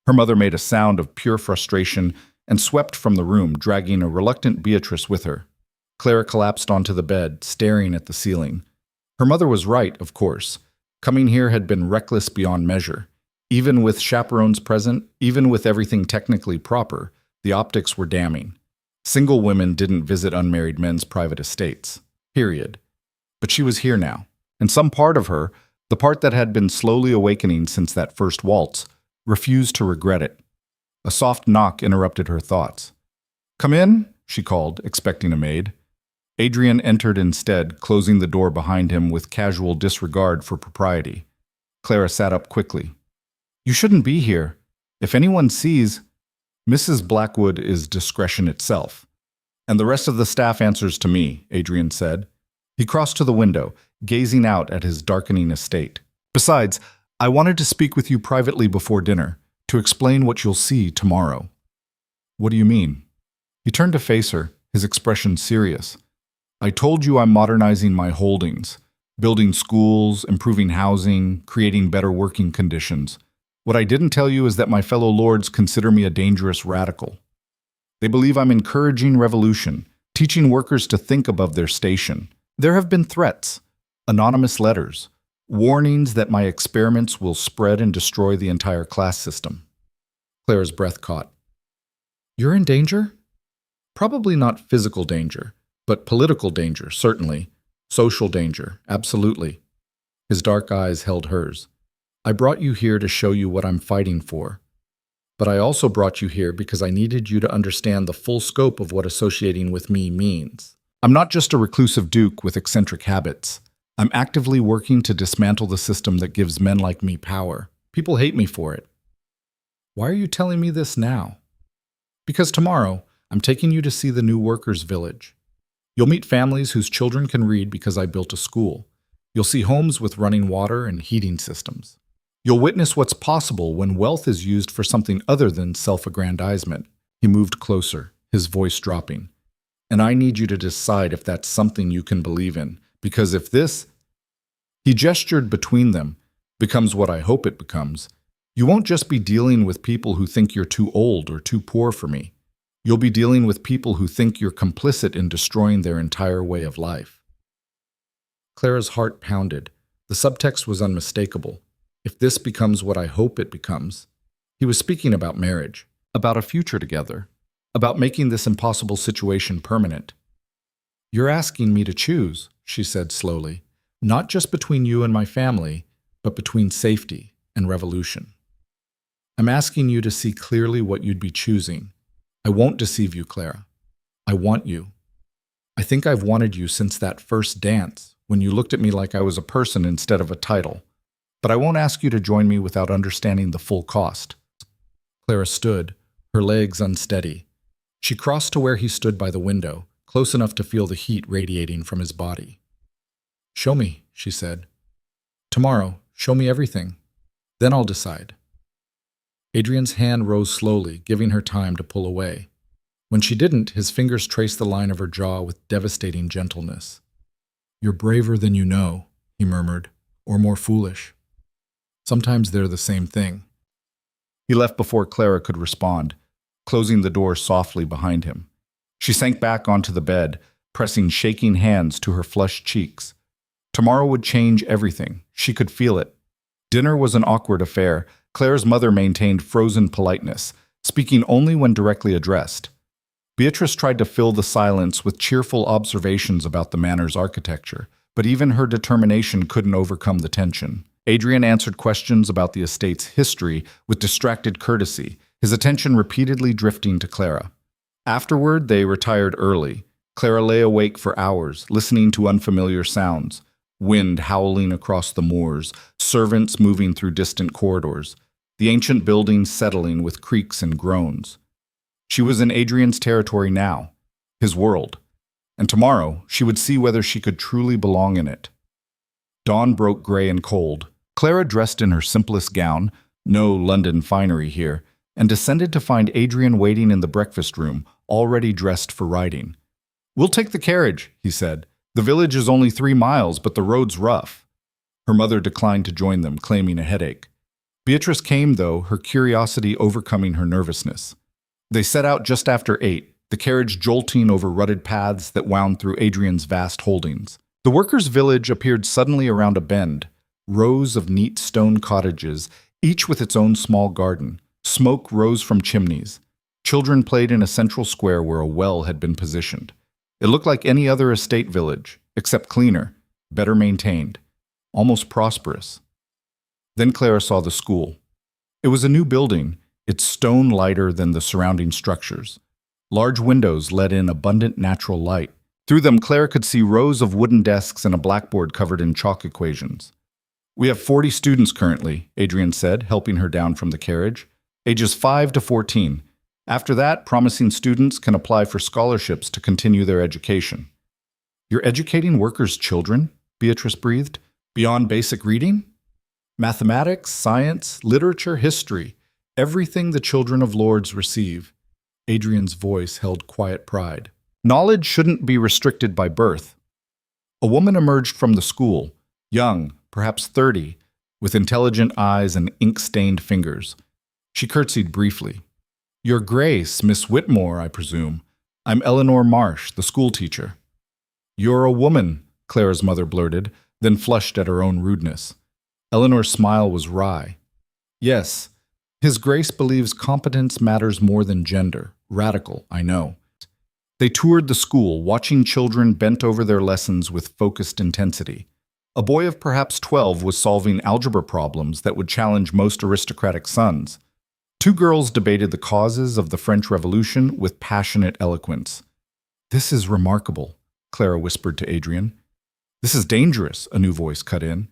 Speaker 1: Her mother made a sound of pure frustration and swept from the room, dragging a reluctant Beatrice with her. Clara collapsed onto the bed, staring at the ceiling. Her mother was right, of course. Coming here had been reckless beyond measure. Even with chaperones present, even with everything technically proper, the optics were damning. Single women didn't visit unmarried men's private estates. Period. But she was here now, and some part of her, the part that had been slowly awakening since that first waltz, refused to regret it. A soft knock interrupted her thoughts. "Come in," she called, expecting a maid. Adrian entered instead, closing the door behind him with casual disregard for propriety. Clara sat up quickly. "You shouldn't be here. If anyone sees—" "Mrs. Blackwood is discretion itself. And the rest of the staff answers to me," Adrian said. He crossed to the window, gazing out at his darkening estate. "Besides, I wanted to speak with you privately before dinner, to explain what you'll see tomorrow." "What do you mean?" He turned to face her, his expression serious. "I told you I'm modernizing my holdings, building schools, improving housing, creating better working conditions. What I didn't tell you is that my fellow lords consider me a dangerous radical. They believe I'm encouraging revolution, teaching workers to think above their station. There have been threats, anonymous letters, warnings that my experiments will spread and destroy the entire class system." Clara's breath caught. You're in danger? Probably not physical danger, but political danger, certainly. Social danger, absolutely. His dark eyes held hers. I brought you here to show you what I'm fighting for. But I also brought you here because I needed you to understand the full scope of what associating with me means. I'm not just a reclusive duke with eccentric habits. I'm actively working to dismantle the system that gives men like me power. People hate me for it. Why are you telling me this now? Because tomorrow, I'm taking you to see the new workers' village. You'll meet families whose children can read because I built a school. You'll see homes with running water and heating systems. You'll witness what's possible when wealth is used for something other than self-aggrandizement. He moved closer, his voice dropping. And I need you to decide if that's something you can believe in, because if this, he gestured between them, becomes what I hope it becomes, you won't just be dealing with people who think you're too old or too poor for me. You'll be dealing with people who think you're complicit in destroying their entire way of life. Clara's heart pounded. The subtext was unmistakable. If this becomes what I hope it becomes, he was speaking about marriage, about a future together, about making this impossible situation permanent. You're asking me to choose, she said slowly, not just between you and my family, but between safety and revolution. I'm asking you to see clearly what you'd be choosing. I won't deceive you, Clara. I want you. I think I've wanted you since that first dance, when you looked at me like I was a person instead of a title. But I won't ask you to join me without understanding the full cost. Clara stood, her legs unsteady. She crossed to where he stood by the window, close enough to feel the heat radiating from his body. Show me, she said. Tomorrow, show me everything. Then I'll decide. Adrian's hand rose slowly, giving her time to pull away. When she didn't, his fingers traced the line of her jaw with devastating gentleness. You're braver than you know, he murmured, or more foolish. Sometimes they're the same thing. He left before Clara could respond, closing the door softly behind him. She sank back onto the bed, pressing shaking hands to her flushed cheeks. Tomorrow would change everything. She could feel it. Dinner was an awkward affair. Clara's mother maintained frozen politeness, speaking only when directly addressed. Beatrice tried to fill the silence with cheerful observations about the manor's architecture, but even her determination couldn't overcome the tension. Adrian answered questions about the estate's history with distracted courtesy, his attention repeatedly drifting to Clara. Afterward, they retired early. Clara lay awake for hours, listening to unfamiliar sounds. Wind howling across the moors, servants moving through distant corridors, the ancient buildings settling with creaks and groans. She was in Adrian's territory now, his world, and tomorrow she would see whether she could truly belong in it. Dawn broke gray and cold. Clara dressed in her simplest gown, no London finery here, and descended to find Adrian waiting in the breakfast room, already dressed for riding. We'll take the carriage, he said. The village is only 3 miles, but the road's rough. Her mother declined to join them, claiming a headache. Beatrice came, though, her curiosity overcoming her nervousness. They set out just after 8, the carriage jolting over rutted paths that wound through Adrian's vast holdings. The workers' village appeared suddenly around a bend, rows of neat stone cottages, each with its own small garden. Smoke rose from chimneys. Children played in a central square where a well had been positioned. It looked like any other estate village, except cleaner, better maintained, almost prosperous. Then Clara saw the school. It was a new building, its stone lighter than the surrounding structures. Large windows let in abundant natural light. Through them, Clara could see rows of wooden desks and a blackboard covered in chalk equations. We have 40 students currently, Adrian said, helping her down from the carriage, ages 5 to 14. After that, promising students can apply for scholarships to continue their education. You're educating workers' children? Beatrice breathed. Beyond basic reading? Mathematics, science, literature, history. Everything the children of lords receive. Adrian's voice held quiet pride. Knowledge shouldn't be restricted by birth. A woman emerged from the school, young, perhaps 30, with intelligent eyes and ink-stained fingers. She curtsied briefly. Your Grace, Miss Whitmore, I presume. I'm Eleanor Marsh, the schoolteacher. You're a woman, Clara's mother blurted, then flushed at her own rudeness. Eleanor's smile was wry. Yes, His Grace believes competence matters more than gender. Radical, I know. They toured the school, watching children bent over their lessons with focused intensity. A boy of perhaps 12 was solving algebra problems that would challenge most aristocratic sons. Two girls debated the causes of the French Revolution with passionate eloquence. "This is remarkable," Clara whispered to Adrian. "This is dangerous," a new voice cut in.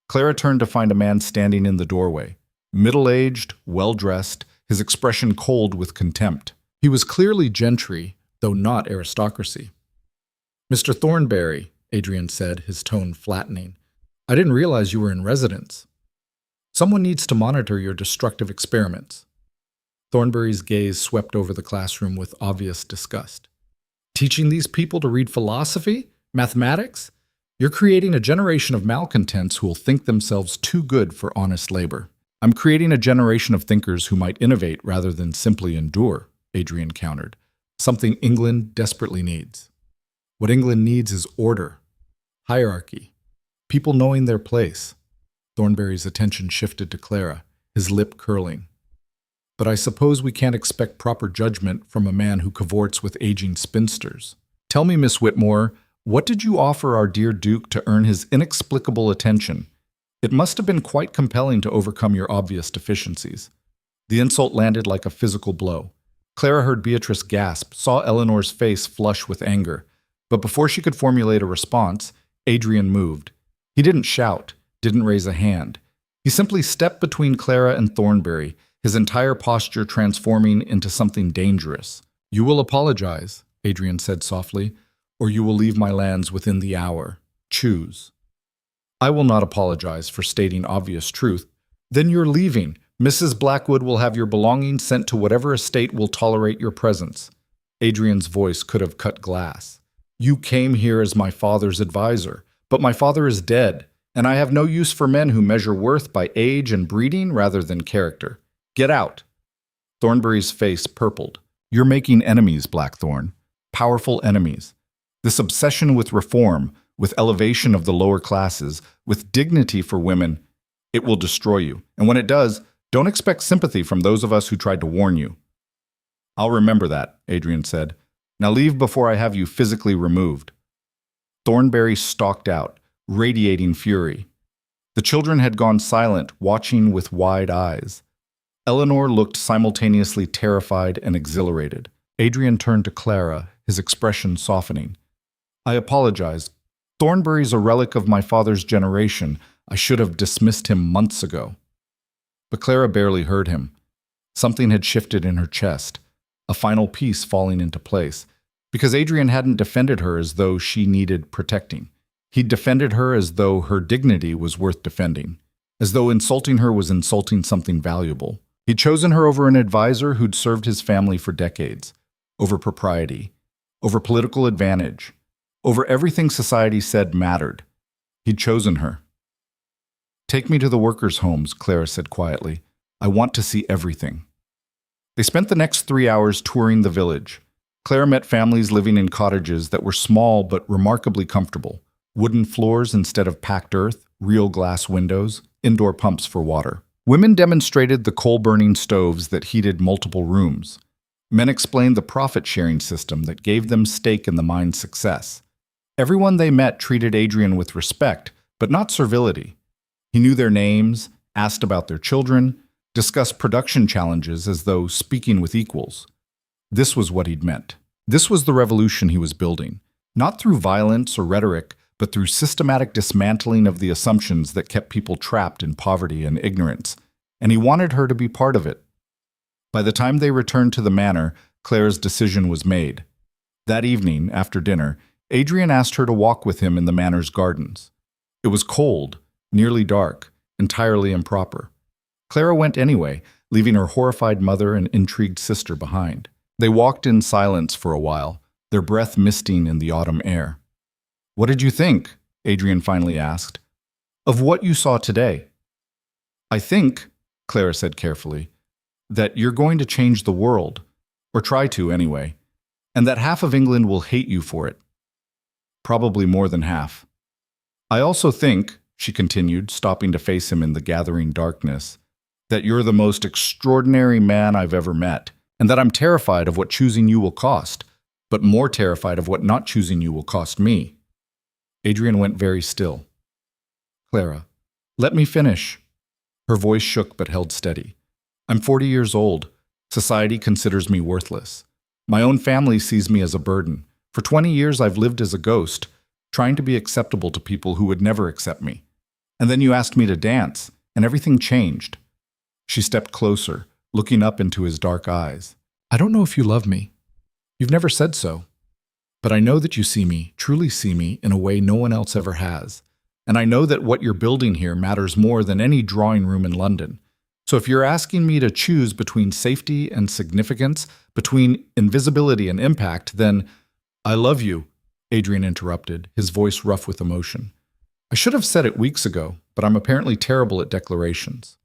Speaker 1: Clara turned to find a man standing in the doorway. Middle-aged, well-dressed, his expression cold with contempt. He was clearly gentry, though not aristocracy. "Mr. Thornberry," Adrian said, his tone flattening, "I didn't realize you were in residence. Someone needs to monitor your destructive experiments." Thornberry's gaze swept over the classroom with obvious disgust. "Teaching these people to read philosophy? Mathematics? You're creating a generation of malcontents who will think themselves too good for honest labor." "I'm creating a generation of thinkers who might innovate rather than simply endure," Adrian countered. "Something England desperately needs. What England needs is order, hierarchy, people knowing their place." Thornberry's attention shifted to Clara, his lip curling. "But I suppose we can't expect proper judgment from a man who cavorts with aging spinsters. Tell me, Miss Whitmore, what did you offer our dear Duke to earn his inexplicable attention? It must have been quite compelling to overcome your obvious deficiencies." The insult landed like a physical blow. Clara heard Beatrice gasp, saw Eleanor's face flush with anger. But before she could formulate a response, Adrian moved. He didn't shout, didn't raise a hand. He simply stepped between Clara and Thornberry, his entire posture transforming into something dangerous. "You will apologize," Adrian said softly, "or you will leave my lands within the hour. Choose." "I will not apologize for stating obvious truth." "Then you're leaving. Mrs. Blackwood will have your belongings sent to whatever estate will tolerate your presence." Adrian's voice could have cut glass. "You came here as my father's advisor, but my father is dead, and I have no use for men who measure worth by age and breeding rather than character. Get out." Thornberry's face purpled. "You're making enemies, Blackthorn. Powerful enemies. This obsession with reform, with elevation of the lower classes, with dignity for women, it will destroy you. And when it does, don't expect sympathy from those of us who tried to warn you." "I'll remember that," Adrian said. "Now leave before I have you physically removed." Thornberry stalked out, radiating fury. The children had gone silent, watching with wide eyes. Eleanor looked simultaneously terrified and exhilarated. Adrian turned to Clara, his expression softening. "I apologize. Thornberry's a relic of my father's generation. I should have dismissed him months ago." But Clara barely heard him. Something had shifted in her chest, a final piece falling into place, because Adrian hadn't defended her as though she needed protecting. He'd defended her as though her dignity was worth defending, as though insulting her was insulting something valuable. He'd chosen her over an advisor who'd served his family for decades, over propriety, over political advantage, over everything society said mattered. He'd chosen her. "Take me to the workers' homes," Clara said quietly. "I want to see everything." They spent the next 3 hours touring the village. Clara met families living in cottages that were small but remarkably comfortable. Wooden floors instead of packed earth, real glass windows, indoor pumps for water. Women demonstrated the coal-burning stoves that heated multiple rooms. Men explained the profit-sharing system that gave them stake in the mine's success. Everyone they met treated Adrian with respect, but not servility. He knew their names, asked about their children, discussed production challenges as though speaking with equals. This was what he'd meant. This was the revolution he was building, not through violence or rhetoric, but through systematic dismantling of the assumptions that kept people trapped in poverty and ignorance, and he wanted her to be part of it. By the time they returned to the manor, Clara's decision was made. That evening, after dinner, Adrian asked her to walk with him in the manor's gardens. It was cold, nearly dark, entirely improper. Clara went anyway, leaving her horrified mother and intrigued sister behind. They walked in silence for a while, their breath misting in the autumn air. "What did you think?" Adrian finally asked. "Of what you saw today." "I think," Clara said carefully, "that you're going to change the world, or try to anyway, and that half of England will hate you for it. Probably more than half. I also think," she continued, stopping to face him in the gathering darkness, that you're the most extraordinary man I've ever met, and that I'm terrified of what choosing you will cost, but more terrified of what not choosing you will cost me. Adrian went very still. Clara, let me finish. Her voice shook but held steady. I'm 40 years old. Society considers me worthless. My own family sees me as a burden. For 20 years I've lived as a ghost, trying to be acceptable to people who would never accept me. And then you asked me to dance, and everything changed. She stepped closer, looking up into his dark eyes. I don't know if you love me. You've never said so. But I know that you see me, truly see me, in a way no one else ever has. And I know that what you're building here matters more than any drawing room in London. So if you're asking me to choose between safety and significance, between invisibility and impact, then I love you, Adrian interrupted, his voice rough with emotion. I should have said it weeks ago, but I'm apparently terrible at declarations.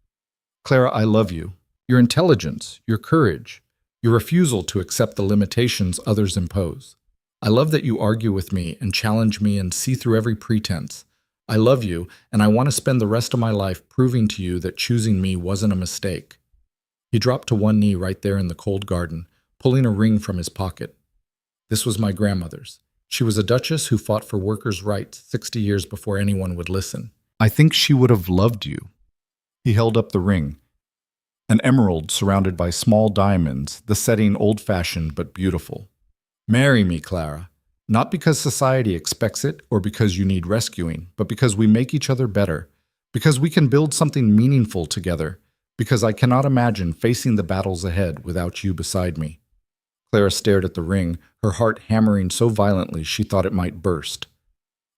Speaker 1: Clara, I love you. Your intelligence, your courage, your refusal to accept the limitations others impose. I love that you argue with me and challenge me and see through every pretense. I love you, and I want to spend the rest of my life proving to you that choosing me wasn't a mistake. He dropped to one knee right there in the cold garden, pulling a ring from his pocket. This was my grandmother's. She was a duchess who fought for workers' rights 60 years before anyone would listen. I think she would have loved you. He held up the ring. An emerald surrounded by small diamonds, the setting old-fashioned but beautiful. Marry me, Clara. Not because society expects it or because you need rescuing, but because we make each other better, because we can build something meaningful together, because I cannot imagine facing the battles ahead without you beside me. Clara stared at the ring, her heart hammering so violently she thought it might burst.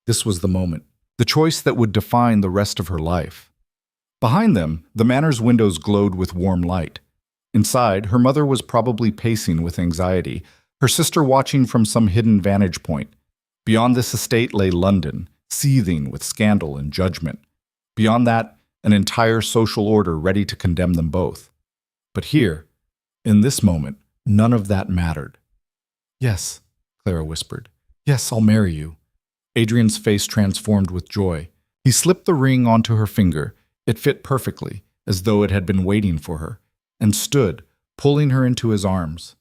Speaker 1: This was the moment, the choice that would define the rest of her life. Behind them, the manor's windows glowed with warm light. Inside, her mother was probably pacing with anxiety, her sister watching from some hidden vantage point. Beyond this estate lay London, seething with scandal and judgment. Beyond that, an entire social order ready to condemn them both. But here, in this moment, none of that mattered. Yes, Clara whispered. Yes, I'll marry you. Adrian's face transformed with joy. He slipped the ring onto her finger. It fit perfectly, as though it had been waiting for her, and stood, pulling her into his arms.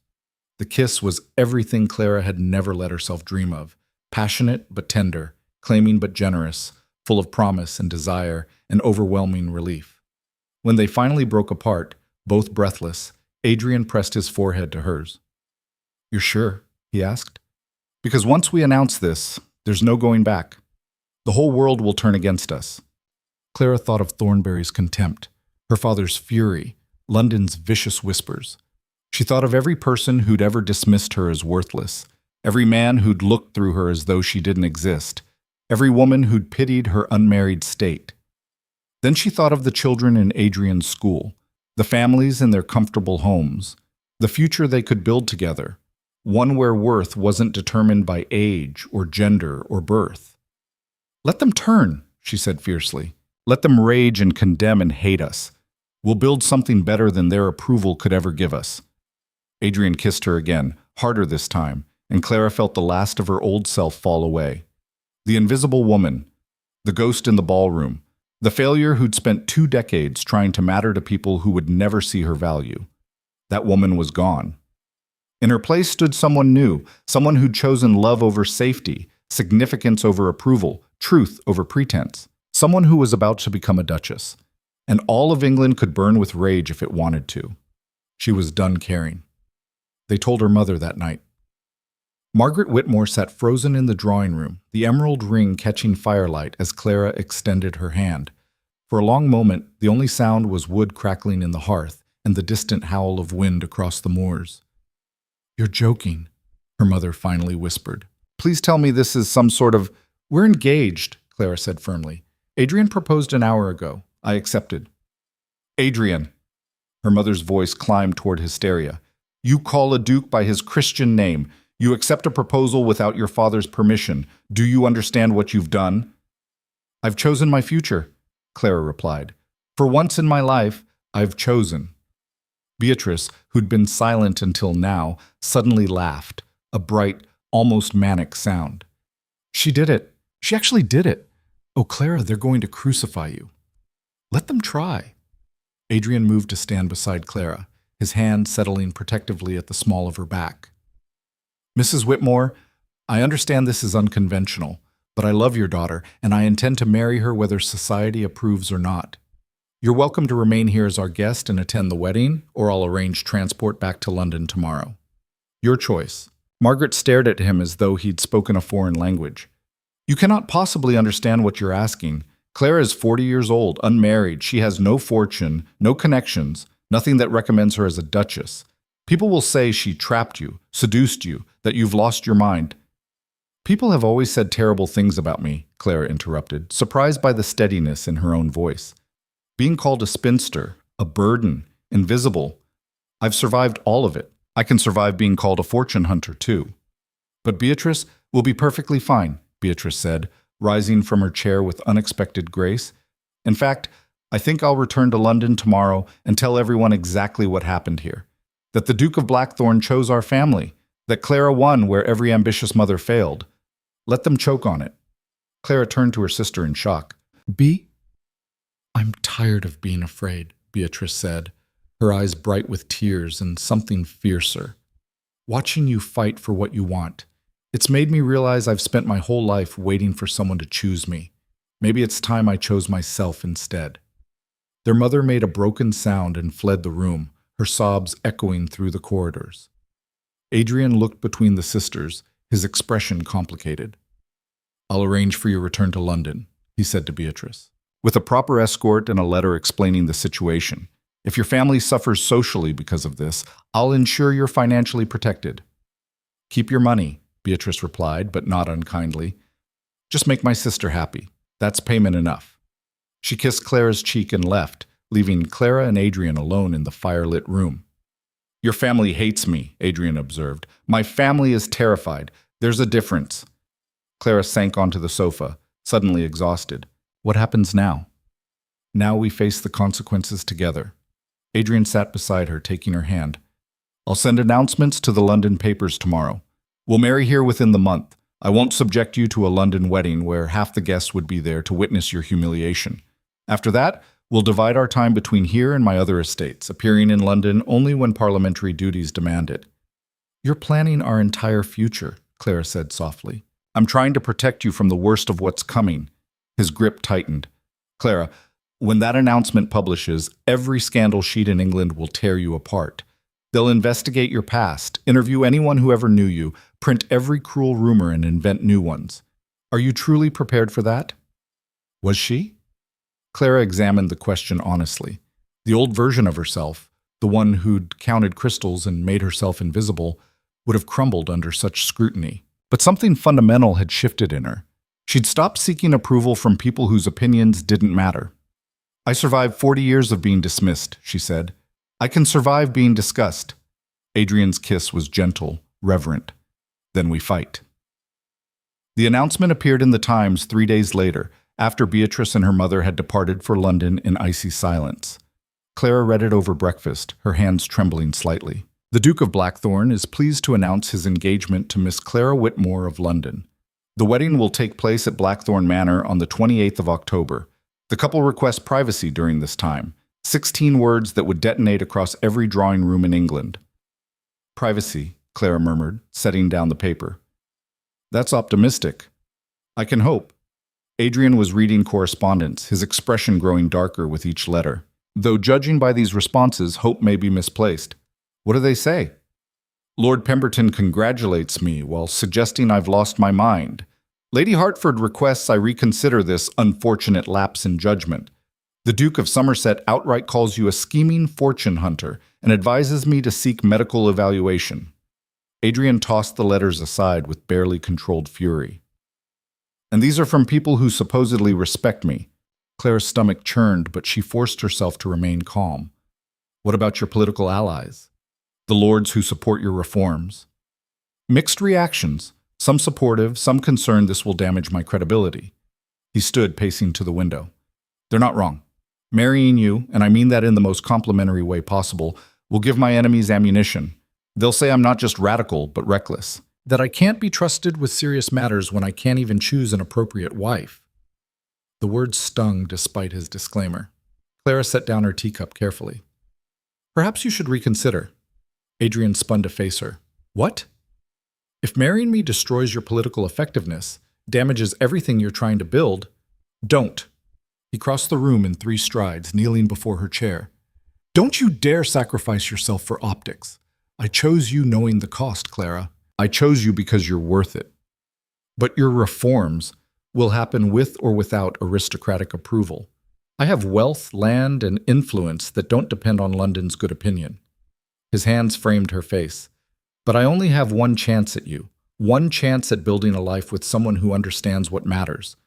Speaker 1: The kiss was everything Clara had never let herself dream of, passionate but tender, claiming but generous, full of promise and desire and overwhelming relief. When they finally broke apart, both breathless, Adrian pressed his forehead to hers. You're sure? He asked. Because once we announce this, there's no going back. The whole world will turn against us. Clara thought of Thornberry's contempt, her father's fury, London's vicious whispers. She thought of every person who'd ever dismissed her as worthless, every man who'd looked through her as though she didn't exist, every woman who'd pitied her unmarried state. Then she thought of the children in Adrian's school, the families in their comfortable homes, the future they could build together, one where worth wasn't determined by age or gender or birth. Let them turn, she said fiercely. Let them rage and condemn and hate us. We'll build something better than their approval could ever give us. Adrian kissed her again, harder this time, and Clara felt the last of her old self fall away. The invisible woman, the ghost in the ballroom, the failure who'd spent 2 decades trying to matter to people who would never see her value. That woman was gone. In her place stood someone new, someone who'd chosen love over safety, significance over approval, truth over pretense. Someone who was about to become a duchess, and all of England could burn with rage if it wanted to. She was done caring. They told her mother that night. Margaret Whitmore sat frozen in the drawing room, the emerald ring catching firelight as Clara extended her hand. For a long moment, the only sound was wood crackling in the hearth and the distant howl of wind across the moors. You're joking, her mother finally whispered. Please tell me this is some sort of... We're engaged, Clara said firmly. Adrian proposed an hour ago. I accepted. Adrian. Her mother's voice climbed toward hysteria. You call a duke by his Christian name. You accept a proposal without your father's permission. Do you understand what you've done? I've chosen my future, Clara replied. For once in my life, I've chosen. Beatrice, who'd been silent until now, suddenly laughed, a bright, almost manic sound. She did it. She actually did it. Oh, Clara, they're going to crucify you. Let them try. Adrian moved to stand beside Clara, his hand settling protectively at the small of her back. Mrs. Whitmore, I understand this is unconventional, but I love your daughter, and I intend to marry her whether society approves or not. You're welcome to remain here as our guest and attend the wedding, or I'll arrange transport back to London tomorrow. Your choice. Margaret stared at him as though he'd spoken a foreign language. You cannot possibly understand what you're asking. Clara is 40 years old, unmarried. She has no fortune, no connections, nothing that recommends her as a duchess. People will say she trapped you, seduced you, that you've lost your mind. People have always said terrible things about me, Clara interrupted, surprised by the steadiness in her own voice. Being called a spinster, a burden, invisible. I've survived all of it. I can survive being called a fortune hunter, too. But Beatrice will be perfectly fine, Beatrice said, rising from her chair with unexpected grace. In fact, I think I'll return to London tomorrow and tell everyone exactly what happened here. That the Duke of Blackthorn chose our family. That Clara won where every ambitious mother failed. Let them choke on it. Clara turned to her sister in shock. I'm tired of being afraid, Beatrice said, her eyes bright with tears and something fiercer. Watching you fight for what you want. It's made me realize I've spent my whole life waiting for someone to choose me. Maybe it's time I chose myself instead. Their mother made a broken sound and fled the room, her sobs echoing through the corridors. Adrian looked between the sisters, his expression complicated. I'll arrange for your return to London, he said to Beatrice, with a proper escort and a letter explaining the situation. If your family suffers socially because of this, I'll ensure you're financially protected. Keep your money, Beatrice replied, but not unkindly. Just make my sister happy. That's payment enough. She kissed Clara's cheek and left, leaving Clara and Adrian alone in the firelit room. Your family hates me, Adrian observed. My family is terrified. There's a difference. Clara sank onto the sofa, suddenly exhausted. What happens now? Now we face the consequences together. Adrian sat beside her, taking her hand. I'll send announcements to the London papers tomorrow. We'll marry here within the month. I won't subject you to a London wedding where half the guests would be there to witness your humiliation. After that, we'll divide our time between here and my other estates, appearing in London only when parliamentary duties demand it. You're planning our entire future, Clara said softly. I'm trying to protect you from the worst of what's coming. His grip tightened. Clara, when that announcement publishes, every scandal sheet in England will tear you apart. They'll investigate your past, interview anyone who ever knew you, print every cruel rumor and invent new ones. Are you truly prepared for that? Was she? Clara examined the question honestly. The old version of herself, the one who'd counted crystals and made herself invisible, would have crumbled under such scrutiny. But something fundamental had shifted in her. She'd stopped seeking approval from people whose opinions didn't matter. I survived 40 years of being dismissed, she said. I can survive being discussed. Adrian's kiss was gentle, reverent. Then we fight. The announcement appeared in the Times 3 days later, after Beatrice and her mother had departed for London in icy silence. Clara read it over breakfast, her hands trembling slightly. The Duke of Blackthorn is pleased to announce his engagement to Miss Clara Whitmore of London. The wedding will take place at Blackthorn Manor on the 28th of October. The couple requests privacy during this time. 16 words that would detonate across every drawing room in England. Privacy, Clara murmured, setting down the paper. That's optimistic. I can hope. Adrian was reading correspondence, his expression growing darker with each letter. Though judging by these responses, hope may be misplaced. What do they say? Lord Pemberton congratulates me while suggesting I've lost my mind. Lady Hertford requests I reconsider this unfortunate lapse in judgment. The Duke of Somerset outright calls you a scheming fortune hunter and advises me to seek medical evaluation. Adrian tossed the letters aside with barely controlled fury. And these are from people who supposedly respect me. Clara's stomach churned, but she forced herself to remain calm. What about your political allies? The lords who support your reforms? Mixed reactions, some supportive, some concerned this will damage my credibility. He stood pacing to the window. They're not wrong. Marrying you, and I mean that in the most complimentary way possible, will give my enemies ammunition. They'll say I'm not just radical, but reckless. That I can't be trusted with serious matters when I can't even choose an appropriate wife. The words stung despite his disclaimer. Clara set down her teacup carefully. Perhaps you should reconsider. Adrian spun to face her. What? If marrying me destroys your political effectiveness, damages everything you're trying to build, don't. He crossed the room in 3 strides, kneeling before her chair. Don't you dare sacrifice yourself for optics. I chose you knowing the cost, Clara. I chose you because you're worth it. But your reforms will happen with or without aristocratic approval. I have wealth, land, and influence that don't depend on London's good opinion. His hands framed her face. But I only have one chance at you. One chance at building a life with someone who understands what matters.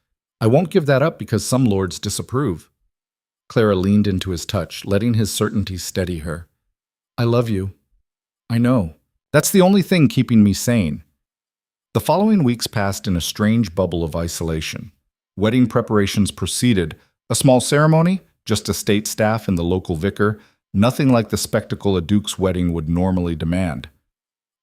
Speaker 1: I won't give that up because some lords disapprove. Clara leaned into his touch, letting his certainty steady her. I love you. I know. That's the only thing keeping me sane. The following weeks passed in a strange bubble of isolation. Wedding preparations proceeded. A small ceremony, just estate staff and the local vicar, nothing like the spectacle a duke's wedding would normally demand.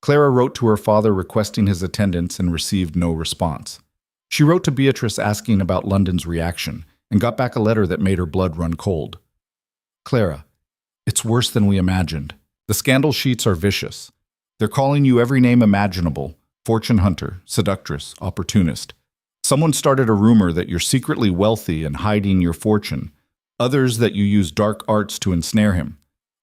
Speaker 1: Clara wrote to her father requesting his attendance and received no response. She wrote to Beatrice asking about London's reaction and got back a letter that made her blood run cold. Clara, it's worse than we imagined. The scandal sheets are vicious. They're calling you every name imaginable: fortune hunter, seductress, opportunist. Someone started a rumor that you're secretly wealthy and hiding your fortune. Others that you use dark arts to ensnare him.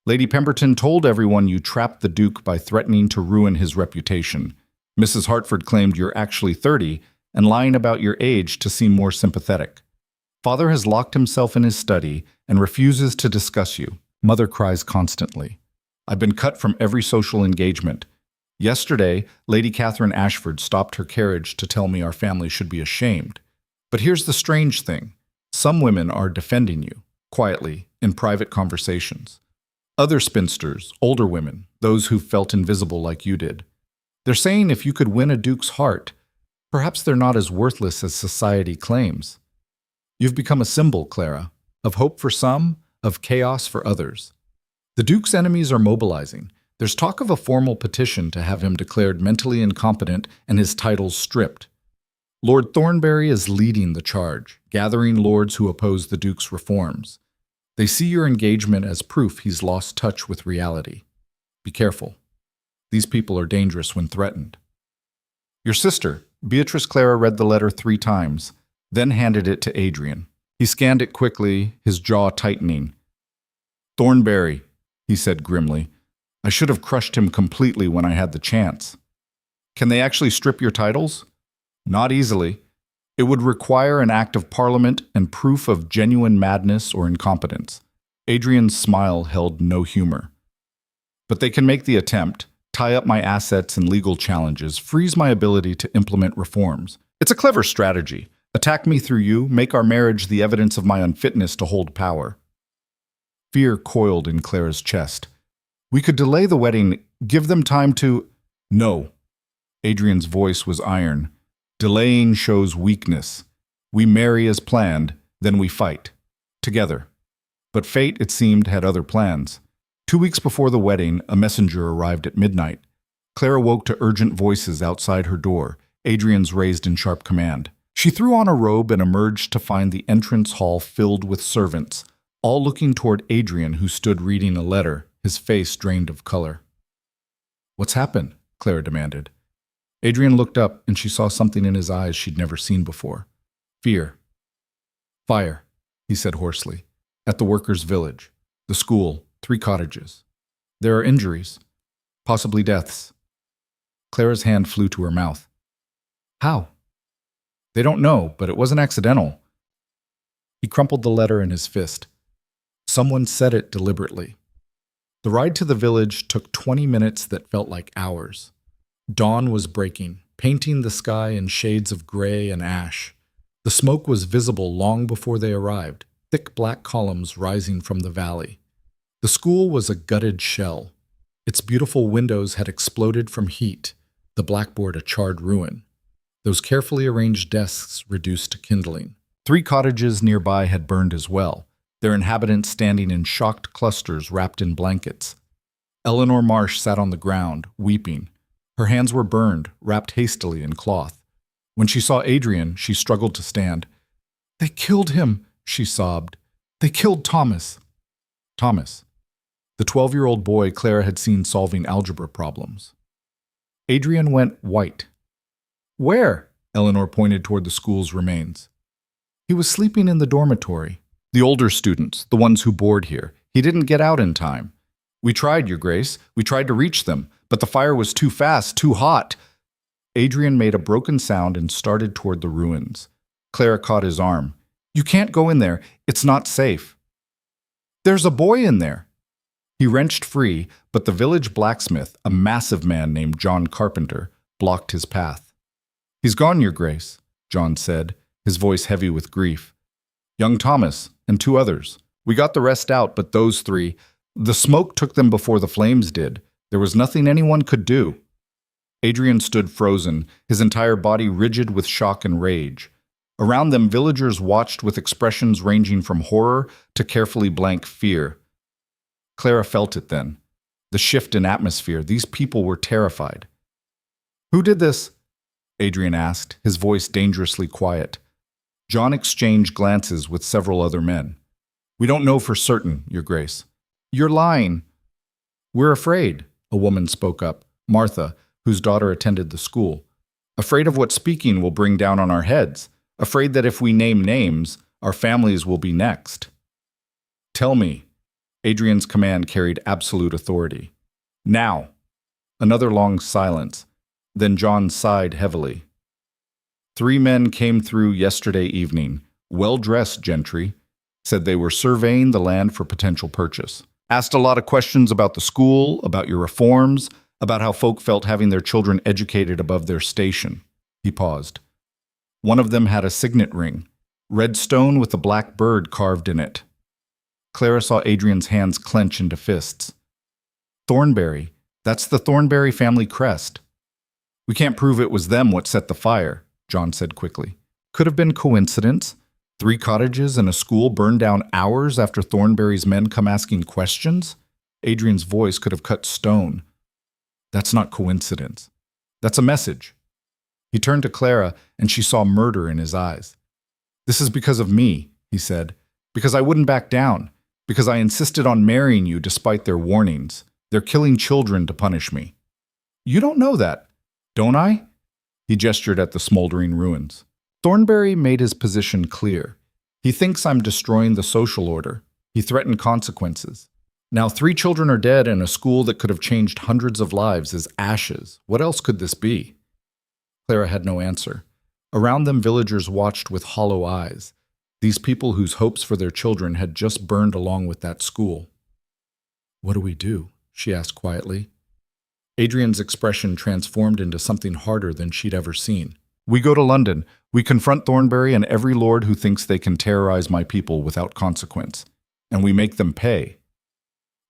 Speaker 1: Lady Pemberton told everyone you trapped the Duke by threatening to ruin his reputation. Mrs. Hartford claimed you're actually 30 and lying about your age to seem more sympathetic. Father has locked himself in his study and refuses to discuss you. Mother cries constantly. I've been cut from every social engagement. Yesterday, Lady Catherine Ashford stopped her carriage to tell me our family should be ashamed. But here's the strange thing. Some women are defending you, quietly, in private conversations. Other spinsters, older women, those who felt invisible like you did. They're saying if you could win a duke's heart, perhaps they're not as worthless as society claims. You've become a symbol, Clara, of hope for some, of chaos for others. The Duke's enemies are mobilizing. There's talk of a formal petition to have him declared mentally incompetent and his titles stripped. Lord Thornbury is leading the charge, gathering lords who oppose the Duke's reforms. They see your engagement as proof he's lost touch with reality. Be careful. These people are dangerous when threatened. Your sister, Beatrice Clara, read the letter 3 times, then handed it to Adrian. He scanned it quickly, his jaw tightening. Thornbury, he said grimly. I should have crushed him completely when I had the chance. Can they actually strip your titles? Not easily. It would require an act of Parliament and proof of genuine madness or incompetence. Adrian's smile held no humor. But they can make the attempt, tie up my assets and legal challenges, freeze my ability to implement reforms. It's a clever strategy. Attack me through you, make our marriage the evidence of my unfitness to hold power. Fear coiled in Clara's chest. We could delay the wedding, give them time to— No. Adrian's voice was iron. Delaying shows weakness. We marry as planned, then we fight. Together. But fate, it seemed, had other plans. 2 weeks before the wedding, a messenger arrived at midnight. Clara woke to urgent voices outside her door, Adrian's raised in sharp command. She threw on a robe and emerged to find the entrance hall filled with servants, all looking toward Adrian, who stood reading a letter, his face drained of color. What's happened? Clara demanded. Adrian looked up, and she saw something in his eyes she'd never seen before. Fear. Fire, he said hoarsely. At the workers' village. The school. 3 cottages. There are injuries. Possibly deaths. Clara's hand flew to her mouth. How? They don't know, but it wasn't accidental. He crumpled the letter in his fist. Someone said it deliberately. The ride to the village took 20 minutes that felt like hours. Dawn was breaking, painting the sky in shades of gray and ash. The smoke was visible long before they arrived, thick black columns rising from the valley. The school was a gutted shell. Its beautiful windows had exploded from heat, the blackboard a charred ruin. Those carefully arranged desks reduced to kindling. 3 cottages nearby had burned as well, their inhabitants standing in shocked clusters wrapped in blankets. Eleanor Marsh sat on the ground, weeping. Her hands were burned, wrapped hastily in cloth. When she saw Adrian, she struggled to stand. They killed him, she sobbed. They killed Thomas. Thomas, the 12-year-old boy Clara had seen solving algebra problems. Adrian went white. Where? Eleanor pointed toward the school's remains. He was sleeping in the dormitory. The older students, the ones who board here. He didn't get out in time. We tried, Your Grace. We tried to reach them, but the fire was too fast, too hot. Adrian made a broken sound and started toward the ruins. Clara caught his arm. You can't go in there. It's not safe. There's a boy in there. He wrenched free, but the village blacksmith, a massive man named John Carpenter, blocked his path. He's gone, Your Grace, John said, his voice heavy with grief. Young Thomas and 2 others. We got the rest out, but those 3, the smoke took them before the flames did. There was nothing anyone could do. Adrian stood frozen, his entire body rigid with shock and rage. Around them, villagers watched with expressions ranging from horror to carefully blank fear. Clara felt it then. The shift in atmosphere. These people were terrified. Who did this? Adrian asked, his voice dangerously quiet. John exchanged glances with several other men. We don't know for certain, Your Grace. You're lying. We're afraid, a woman spoke up, Martha, whose daughter attended the school. Afraid of what speaking will bring down on our heads. Afraid that if we name names, our families will be next. Tell me. Adrian's command carried absolute authority. Now. Another long silence. Then John sighed heavily. 3 men came through yesterday evening, well-dressed gentry, said they were surveying the land for potential purchase. Asked a lot of questions about the school, about your reforms, about how folk felt having their children educated above their station. He paused. One of them had a signet ring, red stone with a black bird carved in it. Clara saw Adrian's hands clench into fists. Thornberry, that's the Thornberry family crest. We can't prove it was them what set the fire, John said quickly. Could have been coincidence. 3 cottages and a school burned down hours after Thornberry's men come asking questions? Adrian's voice could have cut stone. That's not coincidence. That's a message. He turned to Clara, and she saw murder in his eyes. This is because of me, he said. Because I wouldn't back down. Because I insisted on marrying you despite their warnings. They're killing children to punish me. You don't know that, don't I? He gestured at the smoldering ruins. Thornberry made his position clear. He thinks I'm destroying the social order. He threatened consequences. Now 3 children are dead and a school that could have changed hundreds of lives is ashes. What else could this be? Clara had no answer. Around them, villagers watched with hollow eyes. These people whose hopes for their children had just burned along with that school. What do we do? She asked quietly. Adrian's expression transformed into something harder than she'd ever seen. We go to London. We confront Thornberry and every lord who thinks they can terrorize my people without consequence. And we make them pay.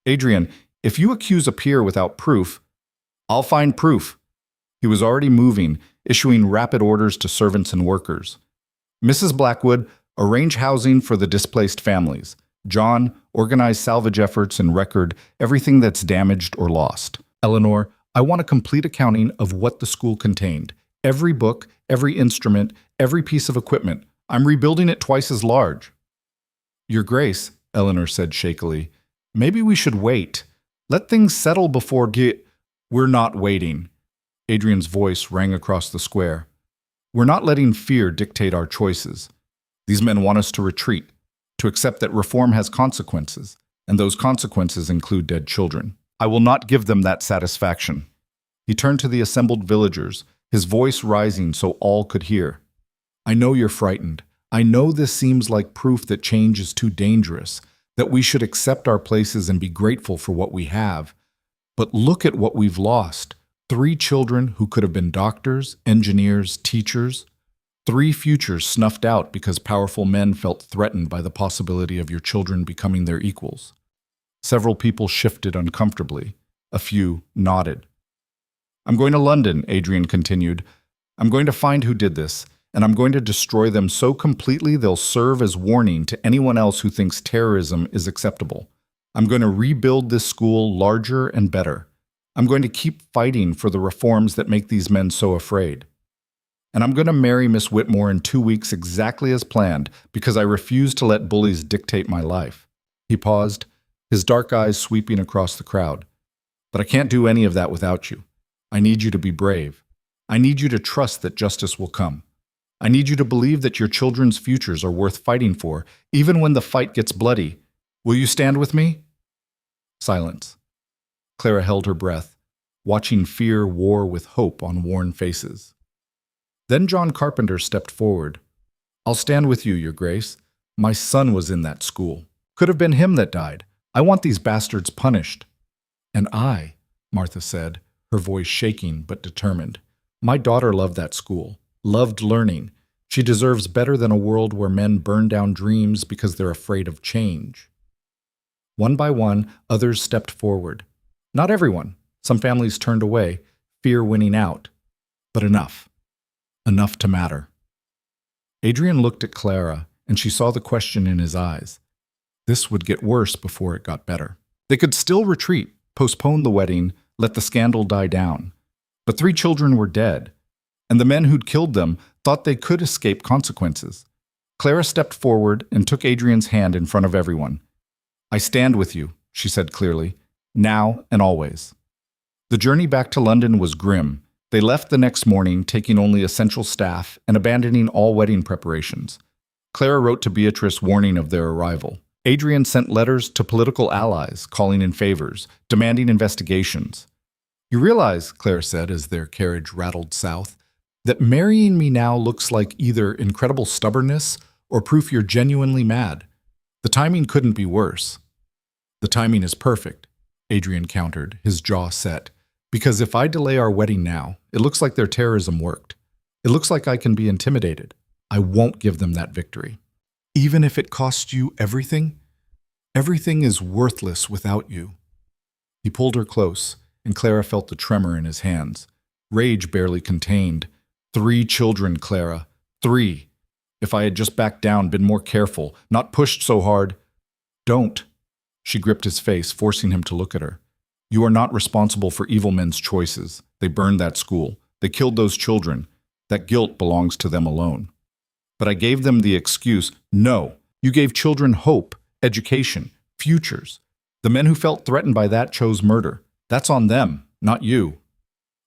Speaker 1: Adrian, if you accuse a peer without proof, I'll find proof. He was already moving, issuing rapid orders to servants and workers. Mrs. Blackwood, arrange housing for the displaced families. John, organize salvage efforts and record everything that's damaged or lost. Eleanor, I want a complete accounting of what the school contained. Every book, every instrument, every piece of equipment. I'm rebuilding it twice as large. Your Grace, Eleanor said shakily, maybe we should wait. Let things settle before We're not waiting. Adrian's voice rang across the square. We're not letting fear dictate our choices. These men want us to retreat, to accept that reform has consequences, and those consequences include dead children. I will not give them that satisfaction. He turned to the assembled villagers, his voice rising so all could hear. I know you're frightened. I know this seems like proof that change is too dangerous, that we should accept our places and be grateful for what we have. But look at what we've lost. 3 children who could have been doctors, engineers, teachers. 3 futures snuffed out because powerful men felt threatened by the possibility of your children becoming their equals. Several people shifted uncomfortably. A few nodded. I'm going to London, Adrian continued. I'm going to find who did this, and I'm going to destroy them so completely they'll serve as warning to anyone else who thinks terrorism is acceptable. I'm going to rebuild this school larger and better. I'm going to keep fighting for the reforms that make these men so afraid. And I'm going to marry Miss Whitmore in 2 weeks exactly as planned because I refuse to let bullies dictate my life. He paused, his dark eyes sweeping across the crowd. But I can't do any of that without you. I need you to be brave. I need you to trust that justice will come. I need you to believe that your children's futures are worth fighting for, even when the fight gets bloody. Will you stand with me? Silence. Clara held her breath, watching fear war with hope on worn faces. Then John Carpenter stepped forward. I'll stand with you, Your Grace. My son was in that school. Could have been him that died. I want these bastards punished. And I, Martha said, her voice shaking but determined. My daughter loved that school, loved learning. She deserves better than a world where men burn down dreams because they're afraid of change. One by one, others stepped forward. Not everyone. Some families turned away, fear winning out. But enough. Enough to matter. Adrian looked at Clara, and she saw the question in his eyes. This would get worse before it got better. They could still retreat, postpone the wedding, let the scandal die down. But 3 children were dead, and the men who'd killed them thought they could escape consequences. Clara stepped forward and took Adrian's hand in front of everyone. I stand with you, she said clearly, now and always. The journey back to London was grim. They left the next morning, taking only essential staff and abandoning all wedding preparations. Clara wrote to Beatrice warning of their arrival. Adrian sent letters to political allies, calling in favors, demanding investigations. You realize, Clara said as their carriage rattled south, that marrying me now looks like either incredible stubbornness or proof you're genuinely mad. The timing couldn't be worse. The timing is perfect, Adrian countered, his jaw set. Because if I delay our wedding now, it looks like their terrorism worked. It looks like I can be intimidated. I won't give them that victory. Even if it costs you everything? Everything is worthless without you. He pulled her close, and Clara felt the tremor in his hands. Rage barely contained. 3 children, Clara. 3. If I had just backed down, been more careful, not pushed so hard. Don't. She gripped his face, forcing him to look at her. You are not responsible for evil men's choices. They burned that school. They killed those children. That guilt belongs to them alone. But I gave them the excuse. No, you gave children hope, education, futures. The men who felt threatened by that chose murder. That's on them, not you.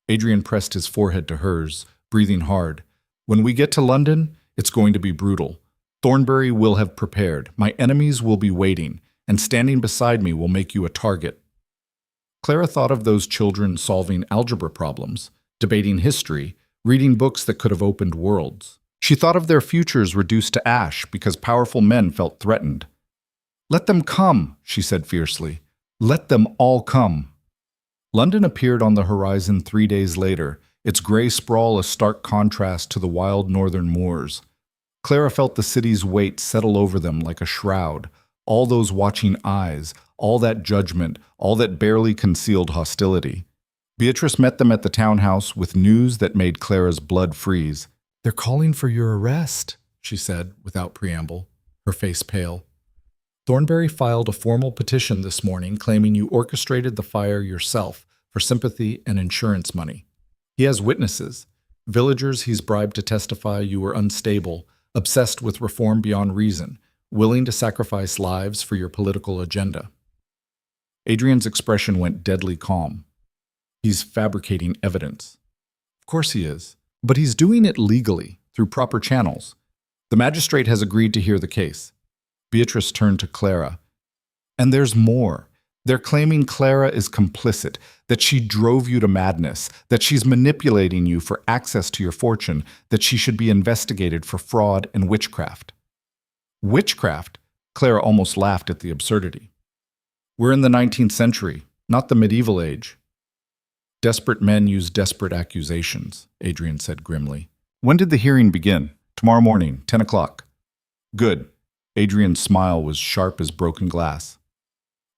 Speaker 1: Adrian pressed his forehead to hers, breathing hard. When we get to London, it's going to be brutal. Thornbury will have prepared. My enemies will be waiting, and standing beside me will make you a target. Clara thought of those children solving algebra problems, debating history, reading books that could have opened worlds. She thought of their futures reduced to ash because powerful men felt threatened. Let them come, she said fiercely. Let them all come. London appeared on the horizon 3 days later, its gray sprawl a stark contrast to the wild northern moors. Clara felt the city's weight settle over them like a shroud, all those watching eyes, all that judgment, all that barely concealed hostility. Beatrice met them at the townhouse with news that made Clara's blood freeze. They're calling for your arrest, she said without preamble, her face pale. Thornbury filed a formal petition this morning claiming you orchestrated the fire yourself for sympathy and insurance money. He has witnesses, villagers he's bribed to testify you were unstable, obsessed with reform beyond reason, willing to sacrifice lives for your political agenda. Adrian's expression went deadly calm. He's fabricating evidence. Of course he is, but he's doing it legally, through proper channels. The magistrate has agreed to hear the case. Beatrice turned to Clara. And there's more. They're claiming Clara is complicit, that she drove you to madness, that she's manipulating you for access to your fortune, that she should be investigated for fraud and witchcraft. Witchcraft? Clara almost laughed at the absurdity. We're in the 19th century, not the medieval age. Desperate men use desperate accusations, Adrian said grimly. When did the hearing begin? Tomorrow morning, 10 o'clock. Good. Adrian's smile was sharp as broken glass.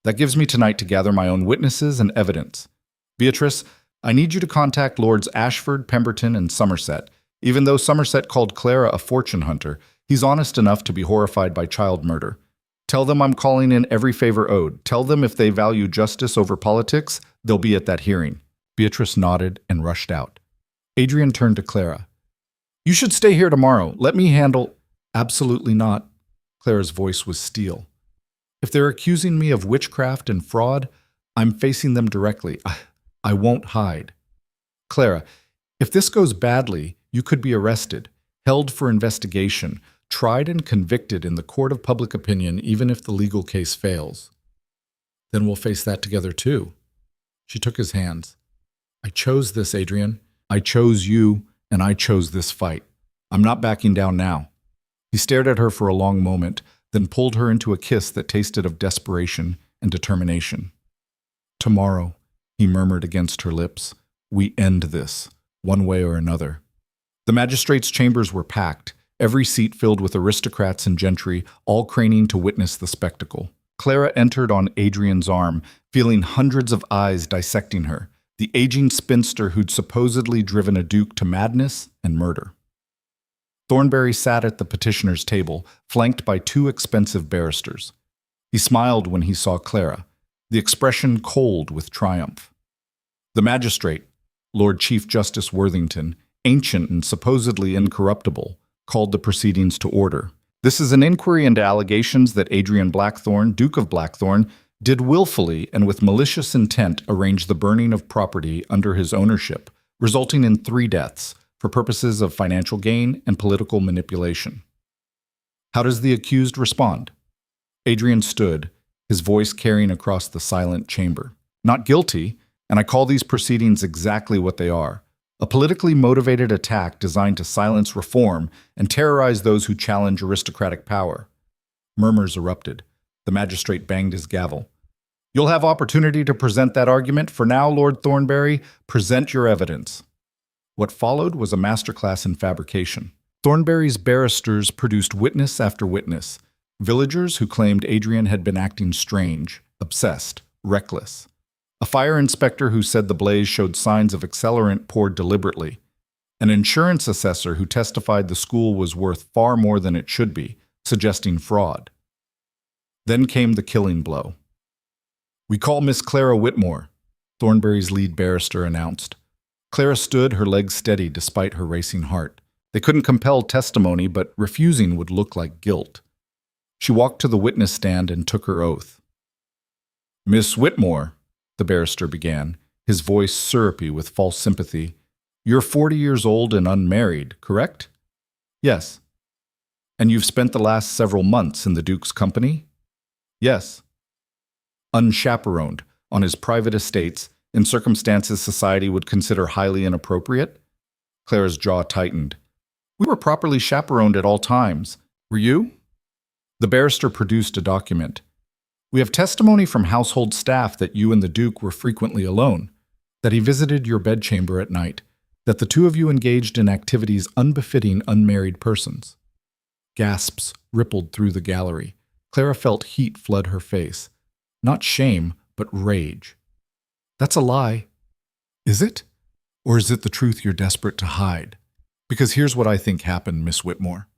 Speaker 1: That gives me tonight to gather my own witnesses and evidence. Beatrice, I need you to contact Lords Ashford, Pemberton, and Somerset. Even though Somerset called Clara a fortune hunter, he's honest enough to be horrified by child murder. Tell them I'm calling in every favor owed. Tell them if they value justice over politics, they'll be at that hearing. Beatrice nodded and rushed out. Adrian turned to Clara. You should stay here tomorrow. Let me handle. Absolutely not. Clara's voice was steel. If they're accusing me of witchcraft and fraud, I'm facing them directly. I won't hide. Clara, if this goes badly, you could be arrested, held for investigation, tried and convicted in the court of public opinion, even if the legal case fails. Then we'll face that together too. She took his hands. I chose this, Adrian. I chose you, and I chose this fight. I'm not backing down now. He stared at her for a long moment, then pulled her into a kiss that tasted of desperation and determination. Tomorrow, he murmured against her lips, we end this, one way or another. The magistrates' chambers were packed, every seat filled with aristocrats and gentry, all craning to witness the spectacle. Clara entered on Adrian's arm, feeling hundreds of eyes dissecting her, the aging spinster who'd supposedly driven a duke to madness and murder. Thornberry sat at the petitioner's table, flanked by two expensive barristers. He smiled when he saw Clara, the expression cold with triumph. The magistrate, Lord Chief Justice Worthington, ancient and supposedly incorruptible, called the proceedings to order. This is an inquiry into allegations that Adrian Blackthorne, Duke of Blackthorne, did willfully and with malicious intent arrange the burning of property under his ownership, resulting in 3 deaths, for purposes of financial gain and political manipulation. How does the accused respond? Adrian stood, his voice carrying across the silent chamber. Not guilty, and I call these proceedings exactly what they are. A politically motivated attack designed to silence reform and terrorize those who challenge aristocratic power. Murmurs erupted. The magistrate banged his gavel. You'll have opportunity to present that argument. For now, Lord Thornberry, present your evidence. What followed was a masterclass in fabrication. Thornberry's barristers produced witness after witness, villagers who claimed Adrian had been acting strange, obsessed, reckless. A fire inspector who said the blaze showed signs of accelerant poured deliberately. An insurance assessor who testified the school was worth far more than it should be, suggesting fraud. Then came the killing blow. We call Miss Clara Whitmore, Thornberry's lead barrister announced. Clara stood, her legs steady despite her racing heart. They couldn't compel testimony, but refusing would look like guilt. She walked to the witness stand and took her oath. Miss Whitmore, the barrister began, his voice syrupy with false sympathy. You're 40 years old and unmarried, correct? Yes. And you've spent the last several months in the Duke's company? Yes. Unchaperoned, on his private estates, in circumstances society would consider highly inappropriate? Clara's jaw tightened. We were properly chaperoned at all times. Were you? The barrister produced a document. We have testimony from household staff that you and the Duke were frequently alone, that he visited your bedchamber at night, that the two of you engaged in activities unbefitting unmarried persons. Gasps rippled through the gallery. Clara felt heat flood her face. Not shame, but rage. That's a lie. Is it? Or is it the truth you're desperate to hide? Because here's what I think happened, Miss Whitmore.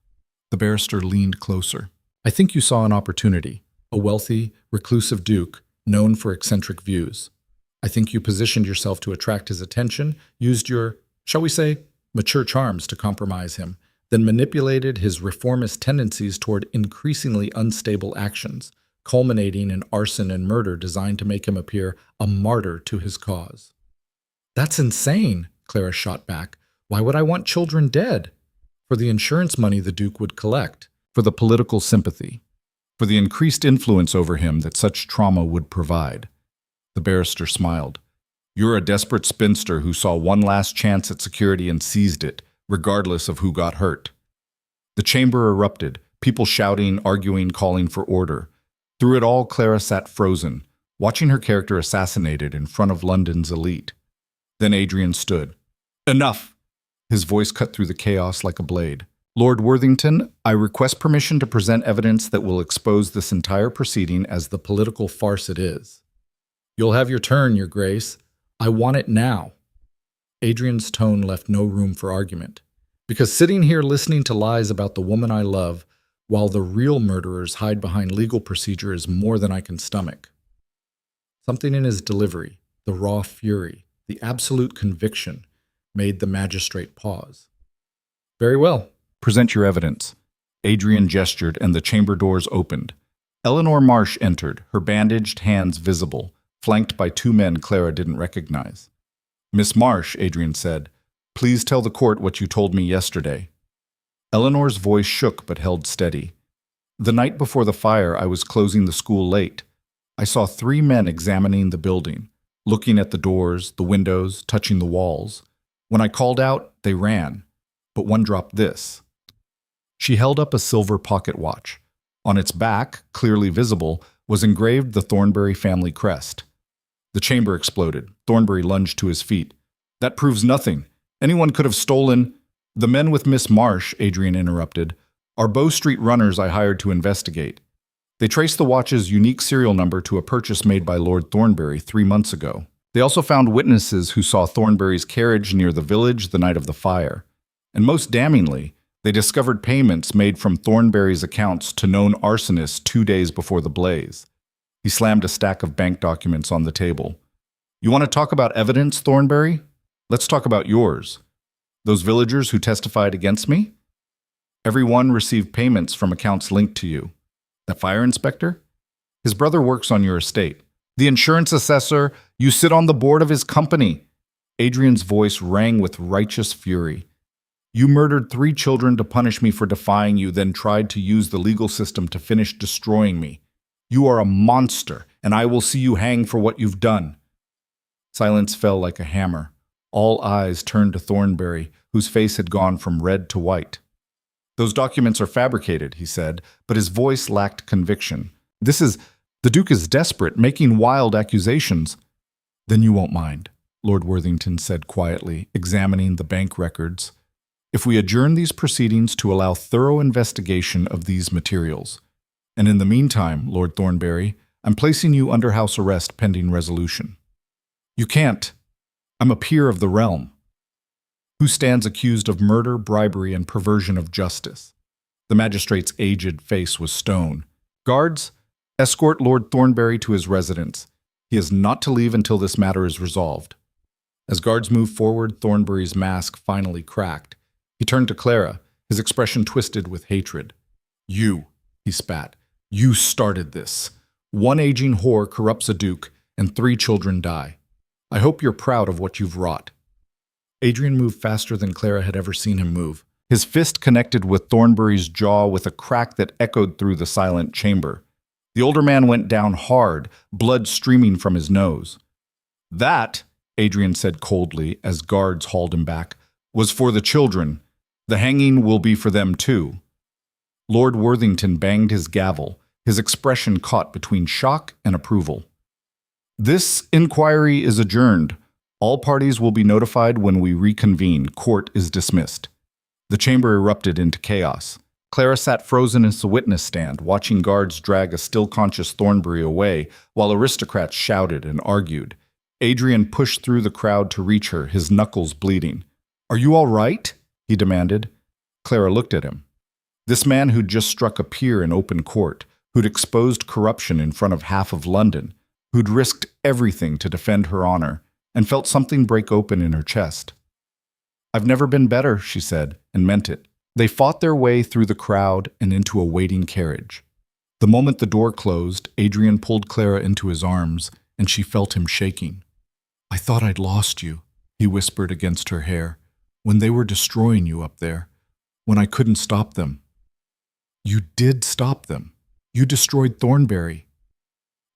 Speaker 1: The barrister leaned closer. I think you saw an opportunity. A wealthy, reclusive duke, known for eccentric views. I think you positioned yourself to attract his attention, used your, shall we say, mature charms to compromise him, then manipulated his reformist tendencies toward increasingly unstable actions, culminating in arson and murder designed to make him appear a martyr to his cause. That's insane, Clara shot back. Why would I want children dead? For the insurance money the Duke would collect, for the political sympathy, for the increased influence over him that such trauma would provide. The barrister smiled. You're a desperate spinster who saw one last chance at security and seized it, regardless of who got hurt. The chamber erupted, people shouting, arguing, calling for order. Through it all, Clara sat frozen, watching her character assassinated in front of London's elite. Then Adrian stood. Enough! His voice cut through the chaos like a blade. Lord Worthington, I request permission to present evidence that will expose this entire proceeding as the political farce it is. You'll have your turn, Your Grace. I want it now. Adrian's tone left no room for argument. Because sitting here listening to lies about the woman I love, while the real murderers hide behind legal procedure, is more than I can stomach. Something in his delivery, the raw fury, the absolute conviction, made the magistrate pause. Very well. Present your evidence. Adrian gestured, and the chamber doors opened. Eleanor Marsh entered, her bandaged hands visible, flanked by two men Clara didn't recognize. Miss Marsh, Adrian said, please tell the court what you told me yesterday. Eleanor's voice shook but held steady. The night before the fire, I was closing the school late. I saw three men examining the building, looking at the doors, the windows, touching the walls. When I called out, they ran, but one dropped this. She held up a silver pocket watch. On its back, clearly visible, was engraved the Thornbury family crest. The chamber exploded. Thornbury lunged to his feet. That proves nothing. Anyone could have stolen. The men with Miss Marsh, Adrian interrupted, are Bow Street runners I hired to investigate. They traced the watch's unique serial number to a purchase made by Lord Thornbury 3 months ago. They also found witnesses who saw Thornbury's carriage near the village the night of the fire. And most damningly, they discovered payments made from Thornbury's accounts to known arsonists 2 days before the blaze. He slammed a stack of bank documents on the table. You want to talk about evidence, Thornbury? Let's talk about yours. Those villagers who testified against me? Every one received payments from accounts linked to you. That fire inspector? His brother works on your estate. The insurance assessor, you sit on the board of his company. Adrian's voice rang with righteous fury. You murdered 3 children to punish me for defying you, then tried to use the legal system to finish destroying me. You are a monster, and I will see you hang for what you've done. Silence fell like a hammer. All eyes turned to Thornbury, whose face had gone from red to white. Those documents are fabricated, he said, but his voice lacked conviction. The Duke is desperate, making wild accusations. Then you won't mind, Lord Worthington said quietly, examining the bank records. If we adjourn these proceedings to allow thorough investigation of these materials. And in the meantime, Lord Thornbury, I'm placing you under house arrest pending resolution. You can't. I'm a peer of the realm. Who stands accused of murder, bribery, and perversion of justice? The magistrate's aged face was stone. Guards, escort Lord Thornbury to his residence. He is not to leave until this matter is resolved. As guards moved forward, Thornbury's mask finally cracked. He turned to Clara, his expression twisted with hatred. You, he spat. You started this. 1 aging whore corrupts a duke, and 3 children die. I hope you're proud of what you've wrought. Adrian moved faster than Clara had ever seen him move. His fist connected with Thornbury's jaw with a crack that echoed through the silent chamber. The older man went down hard, blood streaming from his nose. That, Adrian said coldly as guards hauled him back, was for the children. The hanging will be for them too. Lord Worthington banged his gavel, his expression caught between shock and approval. This inquiry is adjourned. All parties will be notified when we reconvene. Court is dismissed. The chamber erupted into chaos. Clara sat frozen in the witness stand, watching guards drag a still-conscious Thornbury away, while aristocrats shouted and argued. Adrian pushed through the crowd to reach her, his knuckles bleeding. Are you all right? He demanded. Clara looked at him. This man who'd just struck a peer in open court, who'd exposed corruption in front of half of London, who'd risked everything to defend her honor, and felt something break open in her chest. I've never been better, she said, and meant it. They fought their way through the crowd and into a waiting carriage. The moment the door closed, Adrian pulled Clara into his arms, and she felt him shaking. I thought I'd lost you, he whispered against her hair, when they were destroying you up there, when I couldn't stop them. You did stop them. You destroyed Thornbury.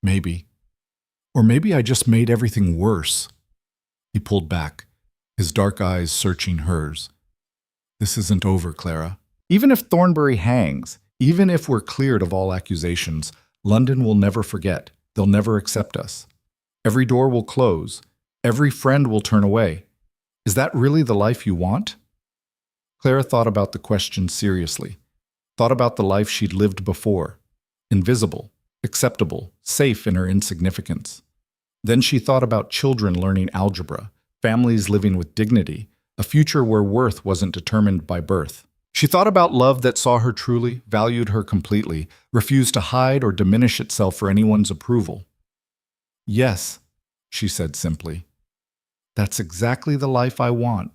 Speaker 1: Maybe. Or maybe I just made everything worse. He pulled back, his dark eyes searching hers. This isn't over, Clara. Even if Thornbury hangs, even if we're cleared of all accusations, London will never forget. They'll never accept us. Every door will close. Every friend will turn away. Is that really the life you want? Clara thought about the question seriously. Thought about the life she'd lived before. Invisible, acceptable, safe in her insignificance. Then she thought about children learning algebra, families living with dignity, a future where worth wasn't determined by birth. She thought about love that saw her truly, valued her completely, refused to hide or diminish itself for anyone's approval. Yes, she said simply. That's exactly the life I want.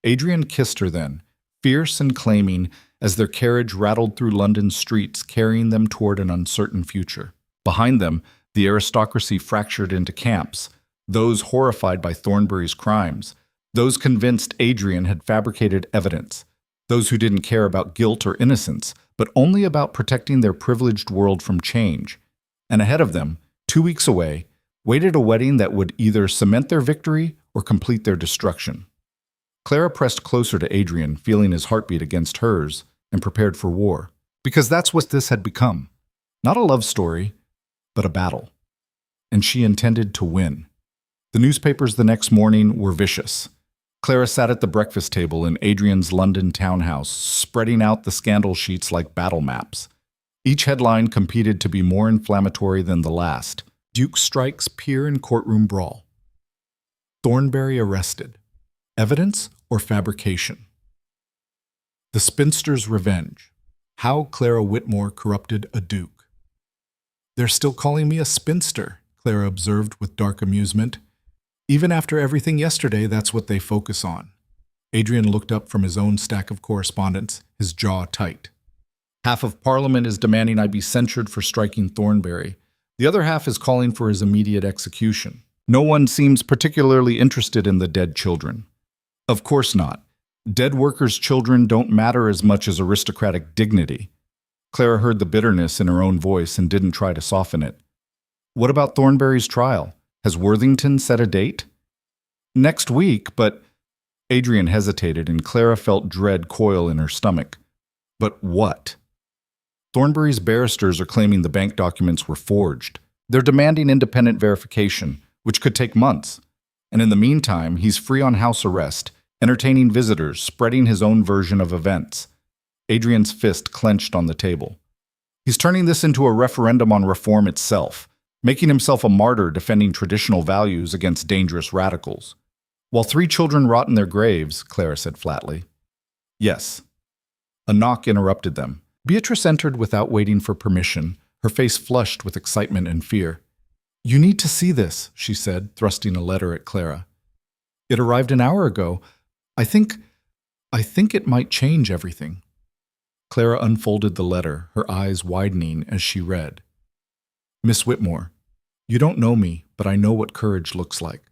Speaker 1: Adrian kissed her then, fierce and claiming, as their carriage rattled through London's streets, carrying them toward an uncertain future. Behind them, the aristocracy fractured into camps, those horrified by Thornbury's crimes, those convinced Adrian had fabricated evidence, those who didn't care about guilt or innocence, but only about protecting their privileged world from change. And ahead of them, 2 weeks away, waited a wedding that would either cement their victory or complete their destruction. Clara pressed closer to Adrian, feeling his heartbeat against hers, and prepared for war. Because that's what this had become. Not a love story, but a battle. And she intended to win. The newspapers the next morning were vicious. Clara sat at the breakfast table in Adrian's London townhouse, spreading out the scandal sheets like battle maps. Each headline competed to be more inflammatory than the last. Duke strikes peer in courtroom brawl. Thornbury arrested. Evidence or fabrication? The spinster's revenge. How Clara Whitmore corrupted a duke. They're still calling me a spinster, Clara observed with dark amusement. Even after everything yesterday, that's what they focus on. Adrian looked up from his own stack of correspondence, his jaw tight. Half of Parliament is demanding I be censured for striking Thornbury. The other half is calling for his immediate execution. No one seems particularly interested in the dead children. Of course not. Dead workers' children don't matter as much as aristocratic dignity. Clara heard the bitterness in her own voice and didn't try to soften it. What about Thornbury's trial? Has Worthington set a date? Next week, but... Adrian hesitated and Clara felt dread coil in her stomach. But what? Thornbury's barristers are claiming the bank documents were forged. They're demanding independent verification, which could take months. And in the meantime, he's free on house arrest, entertaining visitors, spreading his own version of events. Adrian's fist clenched on the table. He's turning this into a referendum on reform itself, making himself a martyr defending traditional values against dangerous radicals. While 3 children rot in their graves, Clara said flatly. Yes. A knock interrupted them. Beatrice entered without waiting for permission, her face flushed with excitement and fear. You need to see this, she said, thrusting a letter at Clara. It arrived an hour ago. I think it might change everything. Clara unfolded the letter, her eyes widening as she read. Miss Whitmore, you don't know me, but I know what courage looks like.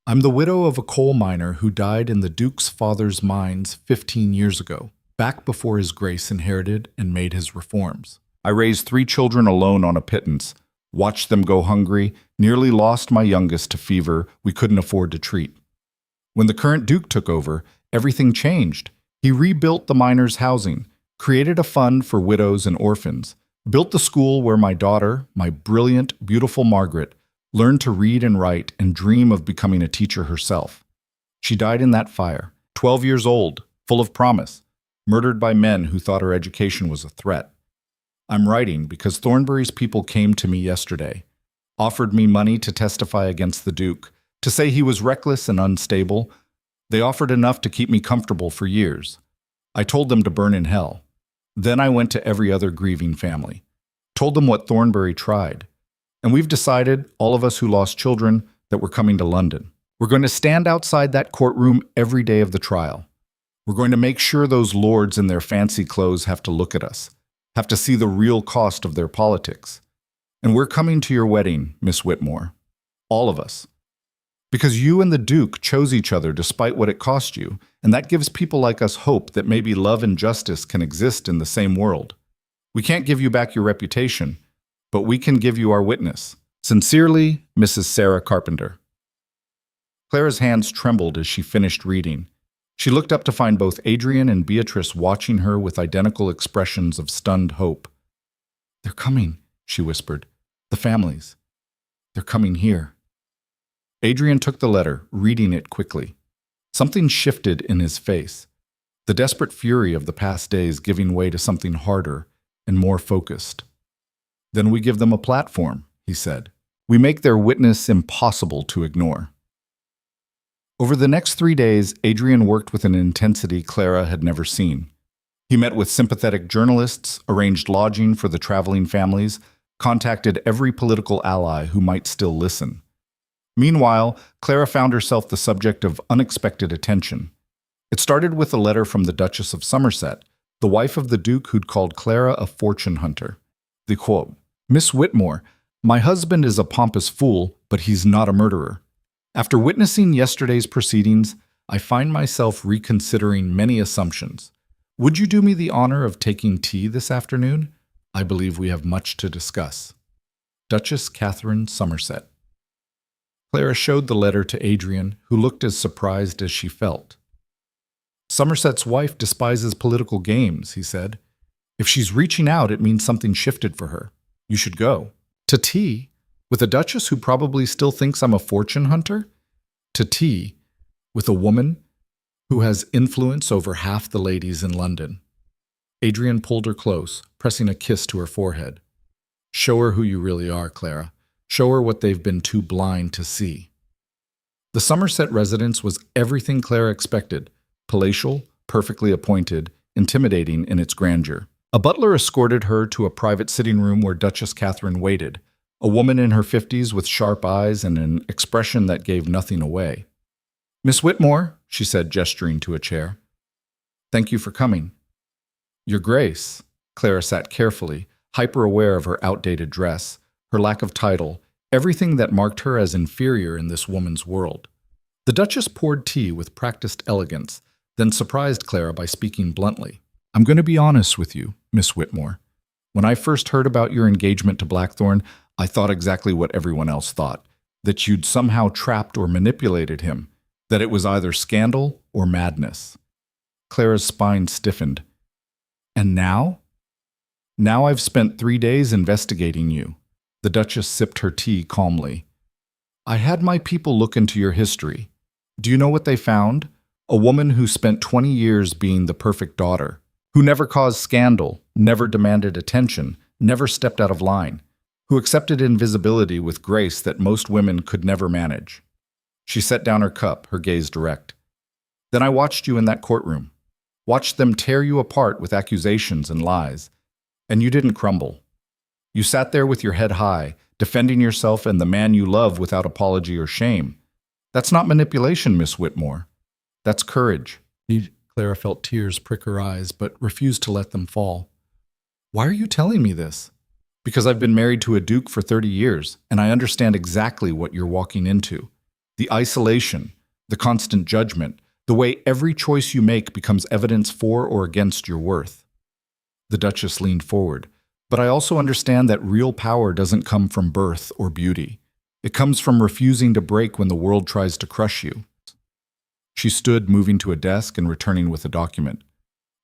Speaker 1: I'm the widow of a coal miner who died in the Duke's father's mines 15 years ago, back before His Grace inherited and made his reforms. I raised 3 children alone on a pittance, watched them go hungry, nearly lost my youngest to fever we couldn't afford to treat. When the current Duke took over, everything changed. He rebuilt the miners' housing, created a fund for widows and orphans, built the school where my daughter, my brilliant, beautiful Margaret, learned to read and write and dream of becoming a teacher herself. She died in that fire, 12 years old, full of promise, murdered by men who thought her education was a threat. I'm writing because Thornbury's people came to me yesterday, offered me money to testify against the Duke, to say he was reckless and unstable. They offered enough to keep me comfortable for years. I told them to burn in hell. Then I went to every other grieving family, told them what Thornbury tried. And we've decided, all of us who lost children, that we're coming to London. We're going to stand outside that courtroom every day of the trial. We're going to make sure those lords in their fancy clothes have to look at us, have to see the real cost of their politics. And we're coming to your wedding, Miss Whitmore. All of us. Because you and the Duke chose each other despite what it cost you, and that gives people like us hope that maybe love and justice can exist in the same world. We can't give you back your reputation, but we can give you our witness. Sincerely, Mrs. Sarah Carpenter. Clara's hands trembled as she finished reading. She looked up to find both Adrian and Beatrice watching her with identical expressions of stunned hope. They're coming, she whispered. The families. They're coming here. Adrian took the letter, reading it quickly. Something shifted in his face, the desperate fury of the past days giving way to something harder and more focused. Then we give them a platform, he said. We make their witness impossible to ignore. Over the next 3 days, Adrian worked with an intensity Clara had never seen. He met with sympathetic journalists, arranged lodging for the traveling families, contacted every political ally who might still listen. Meanwhile, Clara found herself the subject of unexpected attention. It started with a letter from the Duchess of Somerset, the wife of the Duke who'd called Clara a fortune hunter. The quote, "Miss Whitmore, my husband is a pompous fool, but he's not a murderer. After witnessing yesterday's proceedings, I find myself reconsidering many assumptions. Would you do me the honor of taking tea this afternoon? I believe we have much to discuss. Duchess Catherine Somerset." Clara showed the letter to Adrian, who looked as surprised as she felt. "Somerset's wife despises political games," he said. "If she's reaching out, it means something shifted for her. You should go." "To tea? With a duchess who probably still thinks I'm a fortune hunter? To tea with a woman who has influence over half the ladies in London." Adrian pulled her close, pressing a kiss to her forehead. "Show her who you really are, Clara. Show her what they've been too blind to see." The Somerset residence was everything Clara expected: palatial, perfectly appointed, intimidating in its grandeur. A butler escorted her to a private sitting room where Duchess Catherine waited, a woman in her 50s with sharp eyes and an expression that gave nothing away. "Miss Whitmore," she said, gesturing to a chair. "Thank you for coming." "Your Grace." Clara sat carefully, hyper-aware of her outdated dress, her lack of title, everything that marked her as inferior in this woman's world. The Duchess poured tea with practiced elegance, then surprised Clara by speaking bluntly. "I'm going to be honest with you, Miss Whitmore. When I first heard about your engagement to Blackthorne, I thought exactly what everyone else thought, that you'd somehow trapped or manipulated him, that it was either scandal or madness." Clara's spine stiffened. "And now? Now I've spent 3 days investigating you." The Duchess sipped her tea calmly. "I had my people look into your history. Do you know what they found? A woman who spent 20 years being the perfect daughter, who never caused scandal, never demanded attention, never stepped out of line, who accepted invisibility with grace that most women could never manage." She set down her cup, her gaze direct. "Then I watched you in that courtroom, watched them tear you apart with accusations and lies, and you didn't crumble. You sat there with your head high, defending yourself and the man you love without apology or shame. That's not manipulation, Miss Whitmore. That's courage." Clara felt tears prick her eyes, but refused to let them fall. "Why are you telling me this?" "Because I've been married to a duke for 30 years, and I understand exactly what you're walking into. The isolation, the constant judgment, the way every choice you make becomes evidence for or against your worth." The Duchess leaned forward. "But I also understand that real power doesn't come from birth or beauty. It comes from refusing to break when the world tries to crush you." She stood, moving to a desk and returning with a document.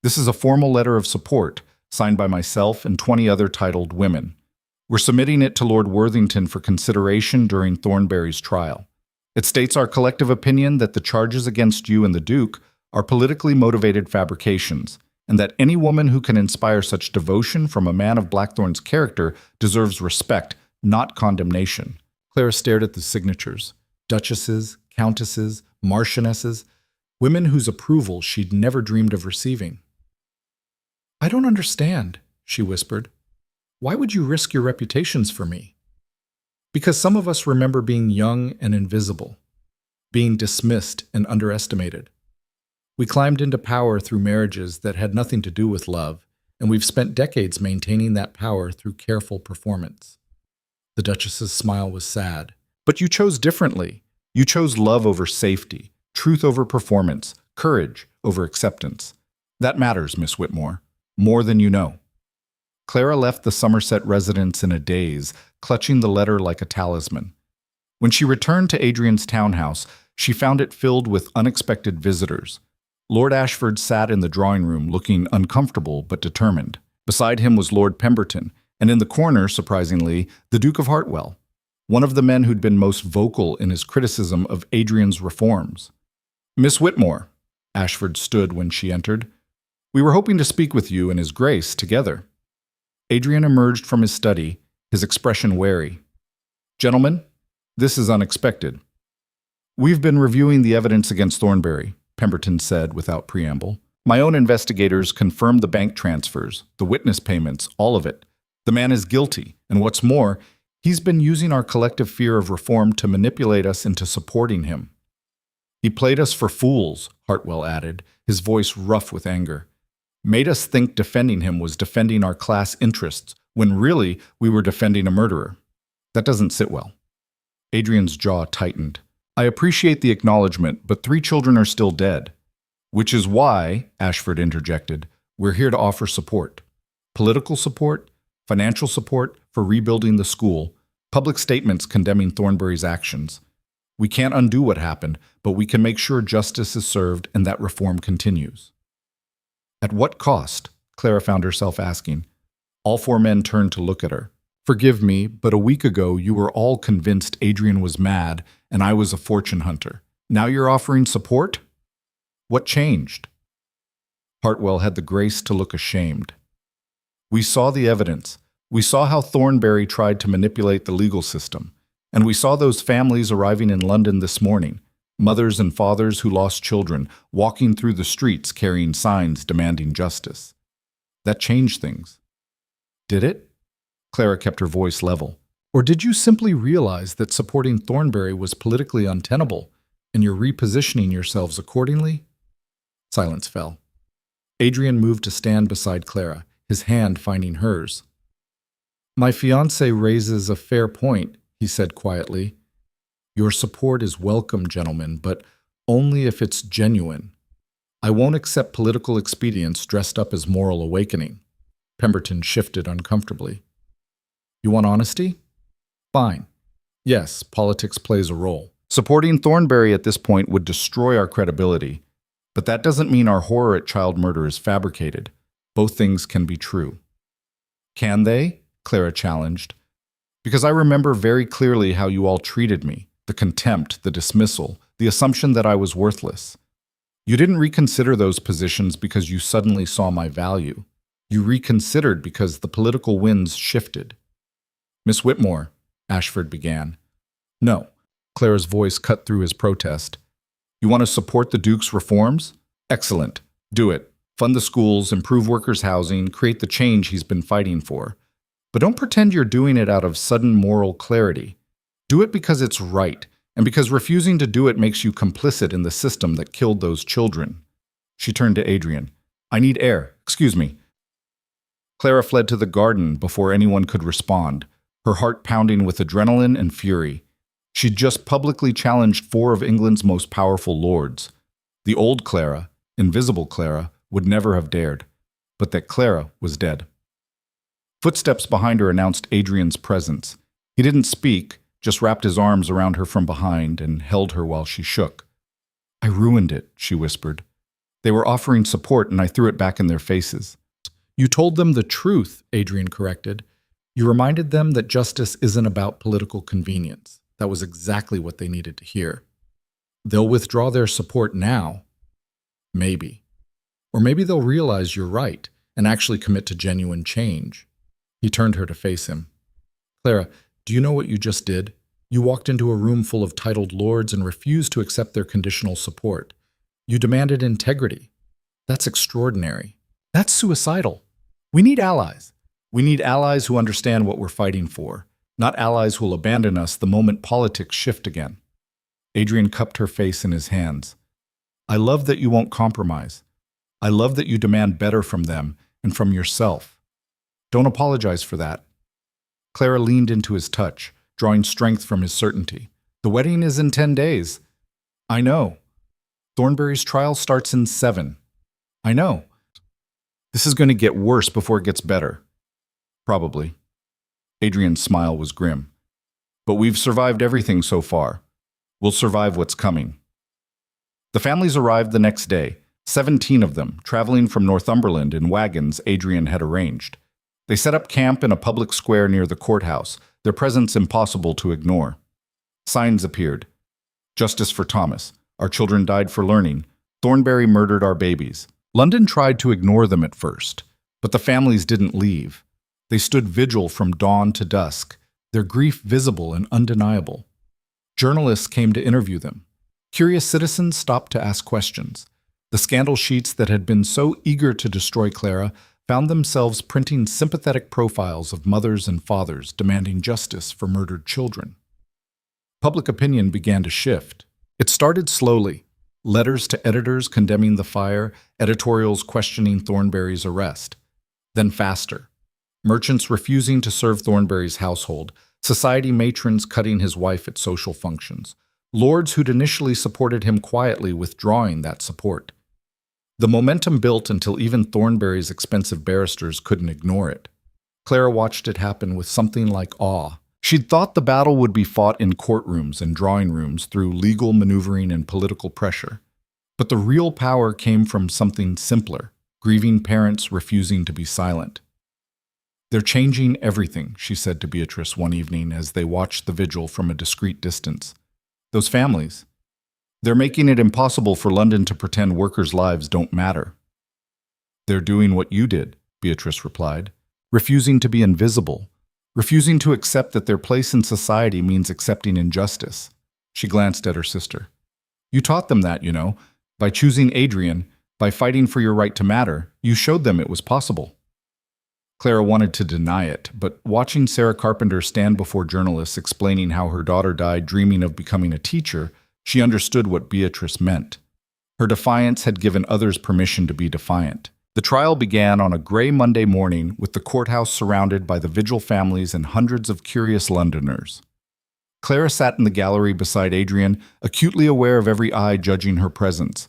Speaker 1: "This is a formal letter of support, signed by myself and 20 other titled women. We're submitting it to Lord Worthington for consideration during Thornbury's trial. It states our collective opinion that the charges against you and the Duke are politically motivated fabrications, and that any woman who can inspire such devotion from a man of Blackthorne's character deserves respect, not condemnation." Clara stared at the signatures. Duchesses, countesses, marchionesses, women whose approval she'd never dreamed of receiving. "I don't understand," she whispered. "Why would you risk your reputations for me?" "Because some of us remember being young and invisible, being dismissed and underestimated. We climbed into power through marriages that had nothing to do with love, and we've spent decades maintaining that power through careful performance." The Duchess's smile was sad. "But you chose differently. You chose love over safety, truth over performance, courage over acceptance. That matters, Miss Whitmore, more than you know." Clara left the Somerset residence in a daze, clutching the letter like a talisman. When she returned to Adrian's townhouse, she found it filled with unexpected visitors. Lord Ashford sat in the drawing room, looking uncomfortable but determined. Beside him was Lord Pemberton, and in the corner, surprisingly, the Duke of Hartwell, one of the men who'd been most vocal in his criticism of Adrian's reforms. "Miss Whitmore," Ashford stood when she entered. "We were hoping to speak with you and His Grace together." Adrian emerged from his study, his expression wary. "Gentlemen, this is unexpected." "We've been reviewing the evidence against Thornbury," Pemberton said without preamble. "My own investigators confirmed the bank transfers, the witness payments, all of it. The man is guilty, and what's more, he's been using our collective fear of reform to manipulate us into supporting him." He played us for fools, Hartwell added, his voice rough with anger. Made us think defending him was defending our class interests, when really we were defending a murderer. That doesn't sit well. Adrian's jaw tightened. I appreciate the acknowledgement, but 3 children are still dead. Which is why, Ashford interjected, we're here to offer support. Political support, financial support for rebuilding the school, public statements condemning Thornbury's actions. We can't undo what happened, but we can make sure justice is served and that reform continues. At what cost? Clara found herself asking. All 4 men turned to look at her. Forgive me, but a week ago you were all convinced Adrian was mad and I was a fortune hunter. Now you're offering support? What changed? Hartwell had the grace to look ashamed. We saw the evidence. We saw how Thornbury tried to manipulate the legal system. And we saw those families arriving in London this morning, mothers and fathers who lost children, walking through the streets carrying signs demanding justice. That changed things. Did it? Clara kept her voice level. Or did you simply realize that supporting Thornbury was politically untenable, and you're repositioning yourselves accordingly? Silence fell. Adrian moved to stand beside Clara, his hand finding hers. My fiancé raises a fair point, he said quietly. Your support is welcome, gentlemen, but only if it's genuine. I won't accept political expedience dressed up as moral awakening. Pemberton shifted uncomfortably. You want honesty? Fine. Yes, politics plays a role. Supporting Thornbury at this point would destroy our credibility. But that doesn't mean our horror at child murder is fabricated. Both things can be true. Can they? Clara challenged. Because I remember very clearly how you all treated me, the contempt, the dismissal, the assumption that I was worthless. You didn't reconsider those positions because you suddenly saw my value. You reconsidered because the political winds shifted. Miss Whitmore, Ashford began. No, Clara's voice cut through his protest. You want to support the Duke's reforms? Excellent. Do it. Fund the schools, improve workers' housing, create the change he's been fighting for. But don't pretend you're doing it out of sudden moral clarity. Do it because it's right, and because refusing to do it makes you complicit in the system that killed those children. She turned to Adrian. I need air. Excuse me. Clara fled to the garden before anyone could respond, her heart pounding with adrenaline and fury. She'd just publicly challenged 4 of England's most powerful lords. The old Clara, invisible Clara, would never have dared, but that Clara was dead. Footsteps behind her announced Adrian's presence. He didn't speak, just wrapped his arms around her from behind and held her while she shook. I ruined it, she whispered. They were offering support and I threw it back in their faces. You told them the truth, Adrian corrected. You reminded them that justice isn't about political convenience. That was exactly what they needed to hear. They'll withdraw their support now. Maybe. Or maybe they'll realize you're right and actually commit to genuine change. He turned her to face him. Clara, do you know what you just did? You walked into a room full of titled lords and refused to accept their conditional support. You demanded integrity. That's extraordinary. That's suicidal. We need allies. We need allies who understand what we're fighting for, not allies who will abandon us the moment politics shift again. Adrian cupped her face in his hands. I love that you won't compromise. I love that you demand better from them and from yourself. Don't apologize for that. Clara leaned into his touch, drawing strength from his certainty. The wedding is in 10 days. I know. Thornbury's trial starts in 7. I know. This is going to get worse before it gets better. Probably. Adrian's smile was grim. But we've survived everything so far. We'll survive what's coming. The families arrived the next day, 17 of them, traveling from Northumberland in wagons Adrian had arranged. They set up camp in a public square near the courthouse, their presence impossible to ignore. Signs appeared. Justice for Thomas. Our children died for learning. Thornbury murdered our babies. London tried to ignore them at first, but the families didn't leave. They stood vigil from dawn to dusk, their grief visible and undeniable. Journalists came to interview them. Curious citizens stopped to ask questions. The scandal sheets that had been so eager to destroy Clara found themselves printing sympathetic profiles of mothers and fathers demanding justice for murdered children. Public opinion began to shift. It started slowly. Letters to editors condemning the fire, editorials questioning Thornberry's arrest. Then faster. Merchants refusing to serve Thornberry's household, society matrons cutting his wife at social functions, lords who'd initially supported him quietly withdrawing that support. The momentum built until even Thornberry's expensive barristers couldn't ignore it. Clara watched it happen with something like awe. She'd thought the battle would be fought in courtrooms and drawing rooms through legal maneuvering and political pressure. But the real power came from something simpler, grieving parents refusing to be silent. "They're changing everything," she said to Beatrice one evening as they watched the vigil from a discreet distance. "Those families. They're making it impossible for London to pretend workers' lives don't matter." "They're doing what you did," Beatrice replied, "refusing to be invisible, refusing to accept that their place in society means accepting injustice." She glanced at her sister. "You taught them that, you know. By choosing Adrian, by fighting for your right to matter, you showed them it was possible." Clara wanted to deny it, but watching Sarah Carpenter stand before journalists explaining how her daughter died dreaming of becoming a teacher, she understood what Beatrice meant. Her defiance had given others permission to be defiant. The trial began on a gray Monday morning with the courthouse surrounded by the vigil families and hundreds of curious Londoners. Clara sat in the gallery beside Adrian, acutely aware of every eye judging her presence,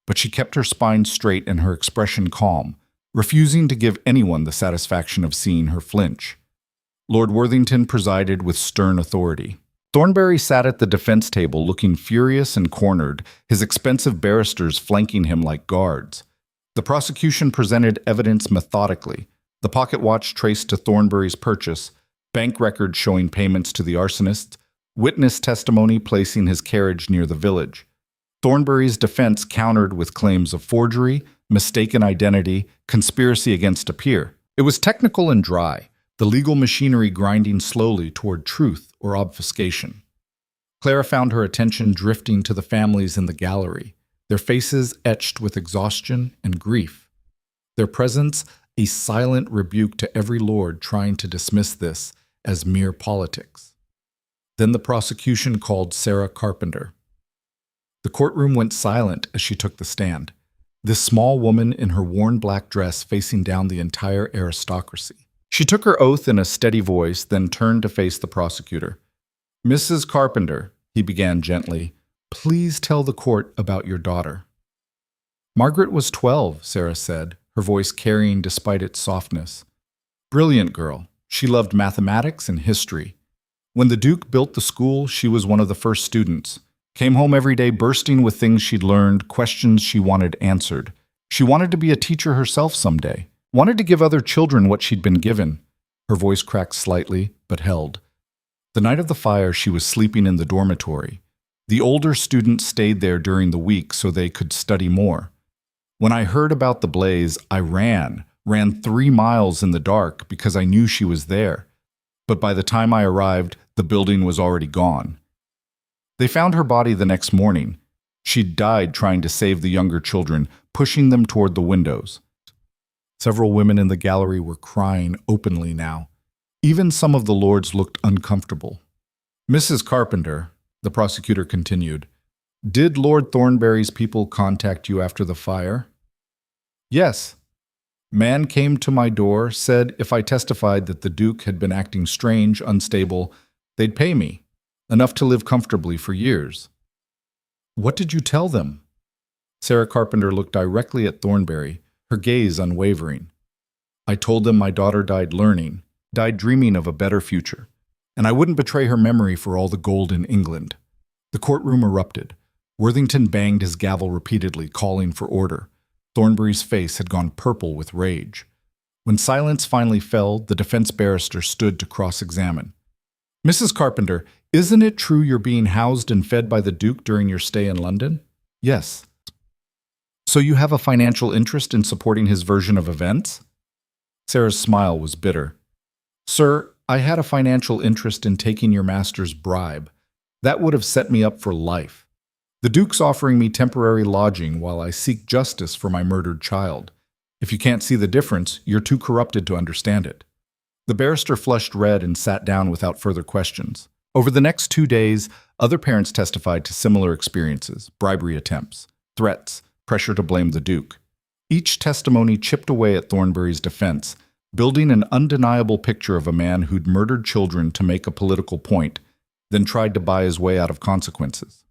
Speaker 1: but she kept her spine straight and her expression calm, refusing to give anyone the satisfaction of seeing her flinch. Lord Worthington presided with stern authority. Thornberry sat at the defense table looking furious and cornered, his expensive barristers flanking him like guards. The prosecution presented evidence methodically, the pocket watch traced to Thornberry's purchase, bank records showing payments to the arsonists, witness testimony placing his carriage near the village. Thornberry's defense countered with claims of forgery, mistaken identity, conspiracy against a peer. It was technical and dry, the legal machinery grinding slowly toward truth or obfuscation. Clara found her attention drifting to the families in the gallery, their faces etched with exhaustion and grief. Their presence a silent rebuke to every lord trying to dismiss this as mere politics. Then the prosecution called Sarah Carpenter. The courtroom went silent as she took the stand, this small woman in her worn black dress facing down the entire aristocracy. She took her oath in a steady voice, then turned to face the prosecutor. "Mrs. Carpenter," he began gently, "please tell the court about your daughter." "Margaret was 12, Sarah said, her voice carrying despite its softness. "Brilliant girl. She loved mathematics and history. When the Duke built the school, she was one of the first students. Came home every day bursting with things she'd learned, questions she wanted answered. She wanted to be a teacher herself someday, wanted to give other children what she'd been given." Her voice cracked slightly, but held. "The night of the fire, she was sleeping in the dormitory. The older students stayed there during the week so they could study more. When I heard about the blaze, I ran 3 miles in the dark because I knew she was there. But by the time I arrived, the building was already gone. They found her body the next morning. She'd died trying to save the younger children, pushing them toward the windows." Several women in the gallery were crying openly now. Even some of the lords looked uncomfortable. "Mrs. Carpenter," the prosecutor continued, "did Lord Thornberry's people contact you after the fire?" "Yes. Man came to my door, said if I testified that the Duke had been acting strange, unstable, they'd pay me. Enough to live comfortably for years." "What did you tell them?" Sarah Carpenter looked directly at Thornberry, her gaze unwavering. "I told them my daughter died learning, died dreaming of a better future, and I wouldn't betray her memory for all the gold in England." The courtroom erupted. Worthington banged his gavel repeatedly, calling for order. Thornberry's face had gone purple with rage. When silence finally fell, the defense barrister stood to cross-examine. "Mrs. Carpenter, isn't it true you're being housed and fed by the Duke during your stay in London?" "Yes." "So you have a financial interest in supporting his version of events?" Sarah's smile was bitter. "Sir, I had a financial interest in taking your master's bribe. That would have set me up for life. The Duke's offering me temporary lodging while I seek justice for my murdered child. If you can't see the difference, you're too corrupted to understand it." The barrister flushed red and sat down without further questions. Over the next 2 days, other parents testified to similar experiences, bribery attempts. threats, pressure to blame the Duke. Each testimony chipped away at Thornbury's defense, building an undeniable picture of a man who'd murdered children to make a political point, then tried to buy his way out of consequences.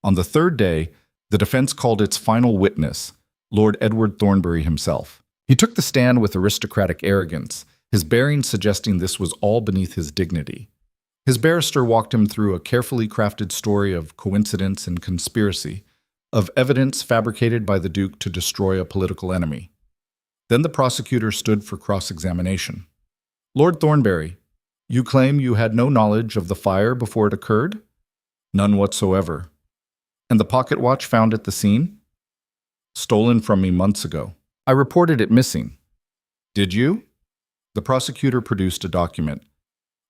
Speaker 1: On the third day, the defense called its final witness, Lord Edward Thornbury himself. He took the stand with aristocratic arrogance, his bearing suggesting this was all beneath his dignity. His barrister walked him through a carefully crafted story of coincidence and conspiracy, of evidence fabricated by the Duke to destroy a political enemy. Then the prosecutor stood for cross-examination. Lord Thornbury, you claim you had no knowledge of the fire before it occurred? None whatsoever. And the pocket watch found at the scene? Stolen from me months ago. I reported it missing. Did you? The prosecutor produced a document.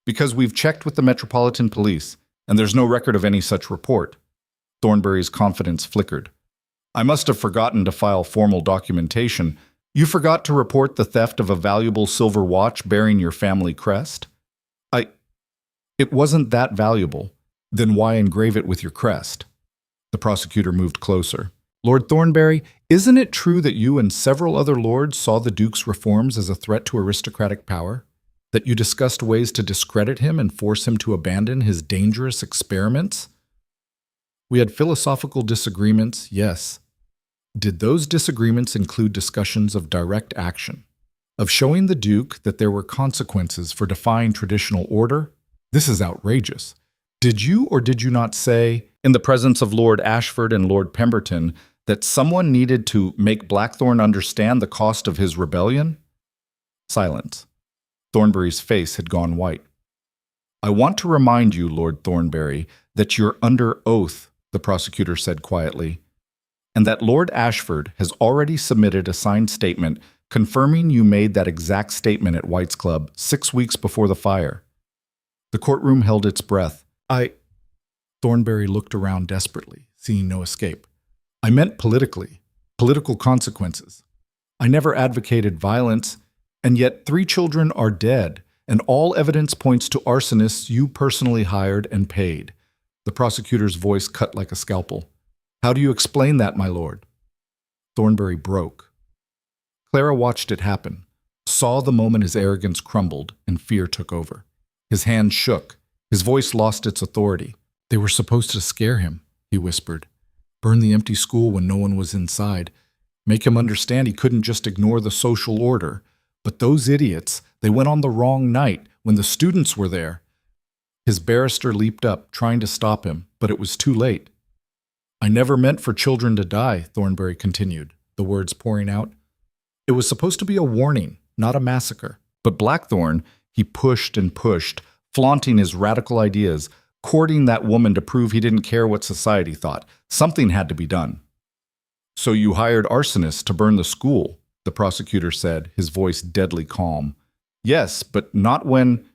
Speaker 1: Because we've checked with the Metropolitan Police, and there's no record of any such report. Thornbury's confidence flickered. I must have forgotten to file formal documentation. You forgot to report the theft of a valuable silver watch bearing your family crest? It wasn't that valuable. Then why engrave it with your crest? The prosecutor moved closer. Lord Thornbury, isn't it true that you and several other lords saw the Duke's reforms as a threat to aristocratic power? That you discussed ways to discredit him and force him to abandon his dangerous experiments? We had philosophical disagreements, yes. Did those disagreements include discussions of direct action? Of showing the Duke that there were consequences for defying traditional order? This is outrageous. Did you or did you not say, in the presence of Lord Ashford and Lord Pemberton, that someone needed to make Blackthorn understand the cost of his rebellion? Silence. Thornbury's face had gone white. I want to remind you, Lord Thornbury, that you're under oath, the prosecutor said quietly, and that Lord Ashford has already submitted a signed statement confirming you made that exact statement at White's Club 6 weeks before the fire. The courtroom held its breath. Thornbury looked around desperately, seeing no escape. I meant politically, political consequences. I never advocated violence, and yet 3 children are dead, and all evidence points to arsonists you personally hired and paid. The prosecutor's voice cut like a scalpel. How do you explain that, my lord? Thornbury broke. Clara watched it happen, saw the moment his arrogance crumbled and fear took over. His hands shook. His voice lost its authority. They were supposed to scare him, he whispered. Burn the empty school when no one was inside. Make him understand he couldn't just ignore the social order. But those idiots, they went on the wrong night when the students were there. His barrister leaped up, trying to stop him, but it was too late. I never meant for children to die, Thornbury continued, the words pouring out. It was supposed to be a warning, not a massacre. But Blackthorn, he pushed and pushed, flaunting his radical ideas, courting that woman to prove he didn't care what society thought. Something had to be done. So you hired arsonists to burn the school, the prosecutor said, his voice deadly calm. Yes, but not when...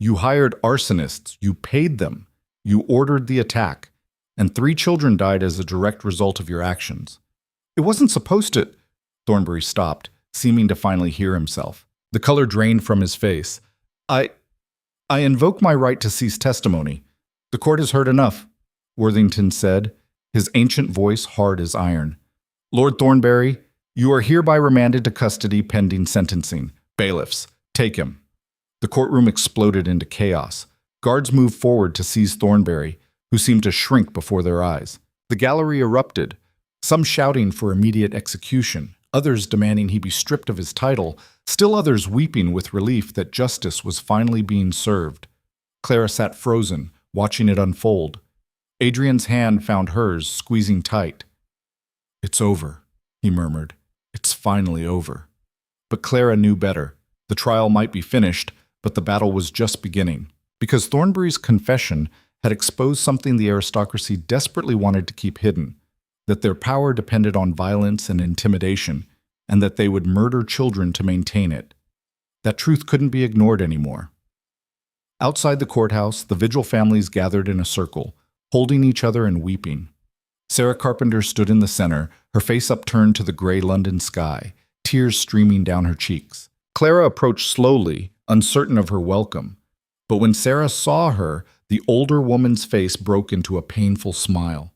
Speaker 1: You hired arsonists. You paid them. You ordered the attack. And 3 children died as a direct result of your actions. It wasn't supposed to... Thornbury stopped, seeming to finally hear himself. The color drained from his face. I invoke my right to cease testimony. The court has heard enough, Worthington said, his ancient voice hard as iron. Lord Thornbury, you are hereby remanded to custody pending sentencing. Bailiffs, take him. The courtroom exploded into chaos. Guards moved forward to seize Thornbury, who seemed to shrink before their eyes. The gallery erupted, some shouting for immediate execution, others demanding he be stripped of his title, still others weeping with relief that justice was finally being served. Clara sat frozen, watching it unfold. Adrian's hand found hers, squeezing tight. It's over, he murmured. It's finally over. But Clara knew better. The trial might be finished, but the battle was just beginning. Because Thornbury's confession had exposed something the aristocracy desperately wanted to keep hidden, that their power depended on violence and intimidation, and that they would murder children to maintain it. That truth couldn't be ignored anymore. Outside the courthouse, the Vigil families gathered in a circle, holding each other and weeping. Sarah Carpenter stood in the center, her face upturned to the gray London sky, tears streaming down her cheeks. Clara approached slowly, uncertain of her welcome. But when Sarah saw her, the older woman's face broke into a painful smile.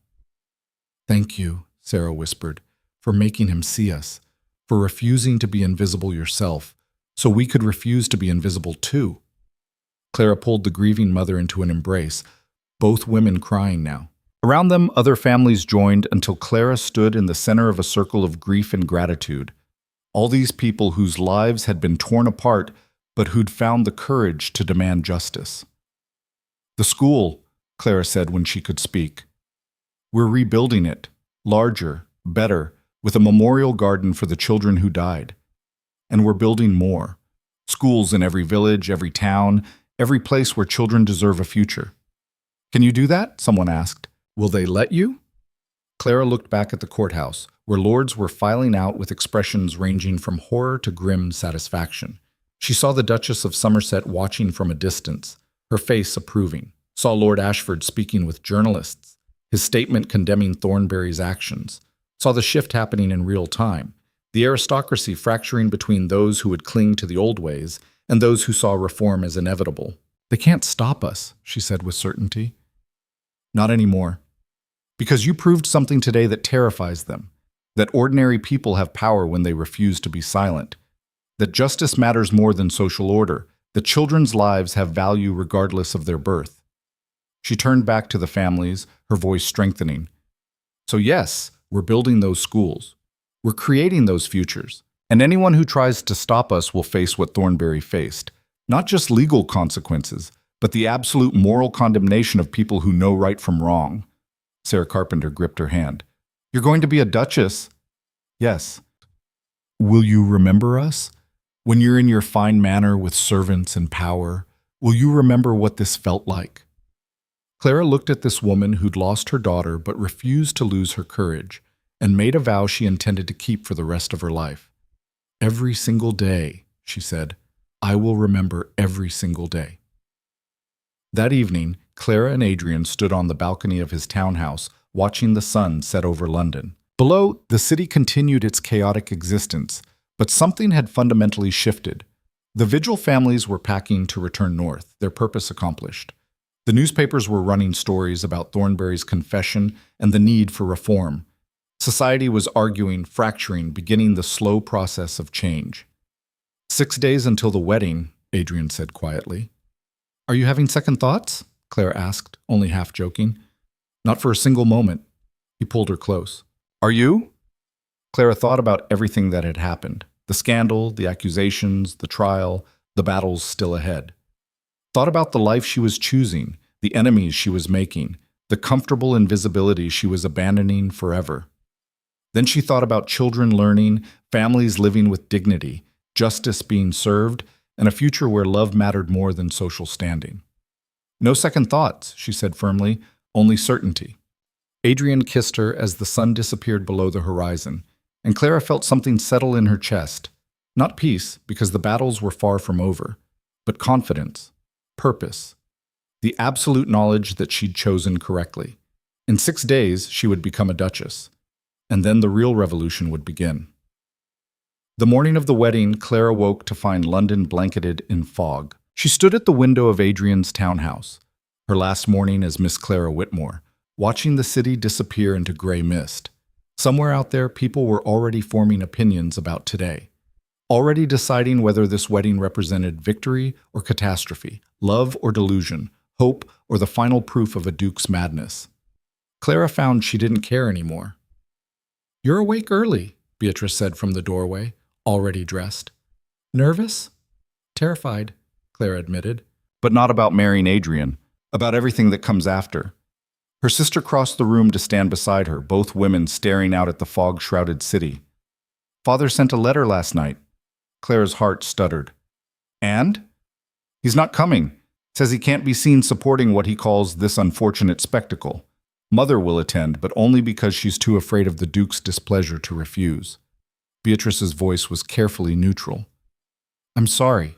Speaker 1: Thank you, Sarah whispered, "for making him see us, for refusing to be invisible yourself, so we could refuse to be invisible too." Clara pulled the grieving mother into an embrace, both women crying now. Around them, other families joined until Clara stood in the center of a circle of grief and gratitude. All these people whose lives had been torn apart, but who'd found the courage to demand justice. "The school," Clara said when she could speak. "We're rebuilding it, larger, better, with a memorial garden for the children who died. And we're building more. Schools in every village, every town, every place where children deserve a future." "Can you do that?" someone asked. "Will they let you?" Clara looked back at the courthouse, where lords were filing out with expressions ranging from horror to grim satisfaction. She saw the Duchess of Somerset watching from a distance, her face approving. Saw Lord Ashford speaking with journalists, his statement condemning Thornbury's actions. Saw the shift happening in real time, the aristocracy fracturing between those who would cling to the old ways and those who saw reform as inevitable. "They can't stop us," she said with certainty. "Not anymore. Because you proved something today that terrifies them, that ordinary people have power when they refuse to be silent, that justice matters more than social order, that children's lives have value regardless of their birth." She turned back to the families, her voice strengthening. "So yes, we're building those schools. We're creating those futures. And anyone who tries to stop us will face what Thornbury faced. Not just legal consequences, but the absolute moral condemnation of people who know right from wrong." Sarah Carpenter gripped her hand. "You're going to be a duchess?" "Yes." "Will you remember us? When you're in your fine manor with servants and power, will you remember what this felt like?" Clara looked at this woman who'd lost her daughter but refused to lose her courage, and made a vow she intended to keep for the rest of her life. "Every single day," she said, "I will remember every single day." That evening, Clara and Adrian stood on the balcony of his townhouse, watching the sun set over London. Below, the city continued its chaotic existence, but something had fundamentally shifted. The Vigil families were packing to return north, their purpose accomplished. The newspapers were running stories about Thornbury's confession and the need for reform. Society was arguing, fracturing, beginning the slow process of change. 6 days until the wedding, Adrian said quietly. "Are you having second thoughts?" Clara asked, only half joking. "Not for a single moment." He pulled her close. "Are you?" Clara thought about everything that had happened. The scandal, the accusations, the trial, the battles still ahead. Thought about the life she was choosing, the enemies she was making, the comfortable invisibility she was abandoning forever. Then she thought about children learning, families living with dignity, justice being served, and a future where love mattered more than social standing. "No second thoughts," she said firmly, "only certainty." Adrian kissed her as the sun disappeared below the horizon, and Clara felt something settle in her chest. Not peace, because the battles were far from over, but confidence, purpose, the absolute knowledge that she'd chosen correctly. In 6 days, she would become a duchess, and then the real revolution would begin. The morning of the wedding, Clara woke to find London blanketed in fog. She stood at the window of Adrian's townhouse, her last morning as Miss Clara Whitmore, watching the city disappear into gray mist. Somewhere out there, people were already forming opinions about today, already deciding whether this wedding represented victory or catastrophe, love or delusion, hope or the final proof of a duke's madness. Clara found she didn't care anymore. "You're awake early," Beatrice said from the doorway, already dressed. "Nervous?" "Terrified," Clara admitted. "But not about marrying Adrian, about everything that comes after." Her sister crossed the room to stand beside her, both women staring out at the fog-shrouded city. "Father sent a letter last night." Clara's heart stuttered. "And?" "He's not coming. Says he can't be seen supporting what he calls this unfortunate spectacle. Mother will attend, but only because she's too afraid of the Duke's displeasure to refuse." Beatrice's voice was carefully neutral. "I'm sorry."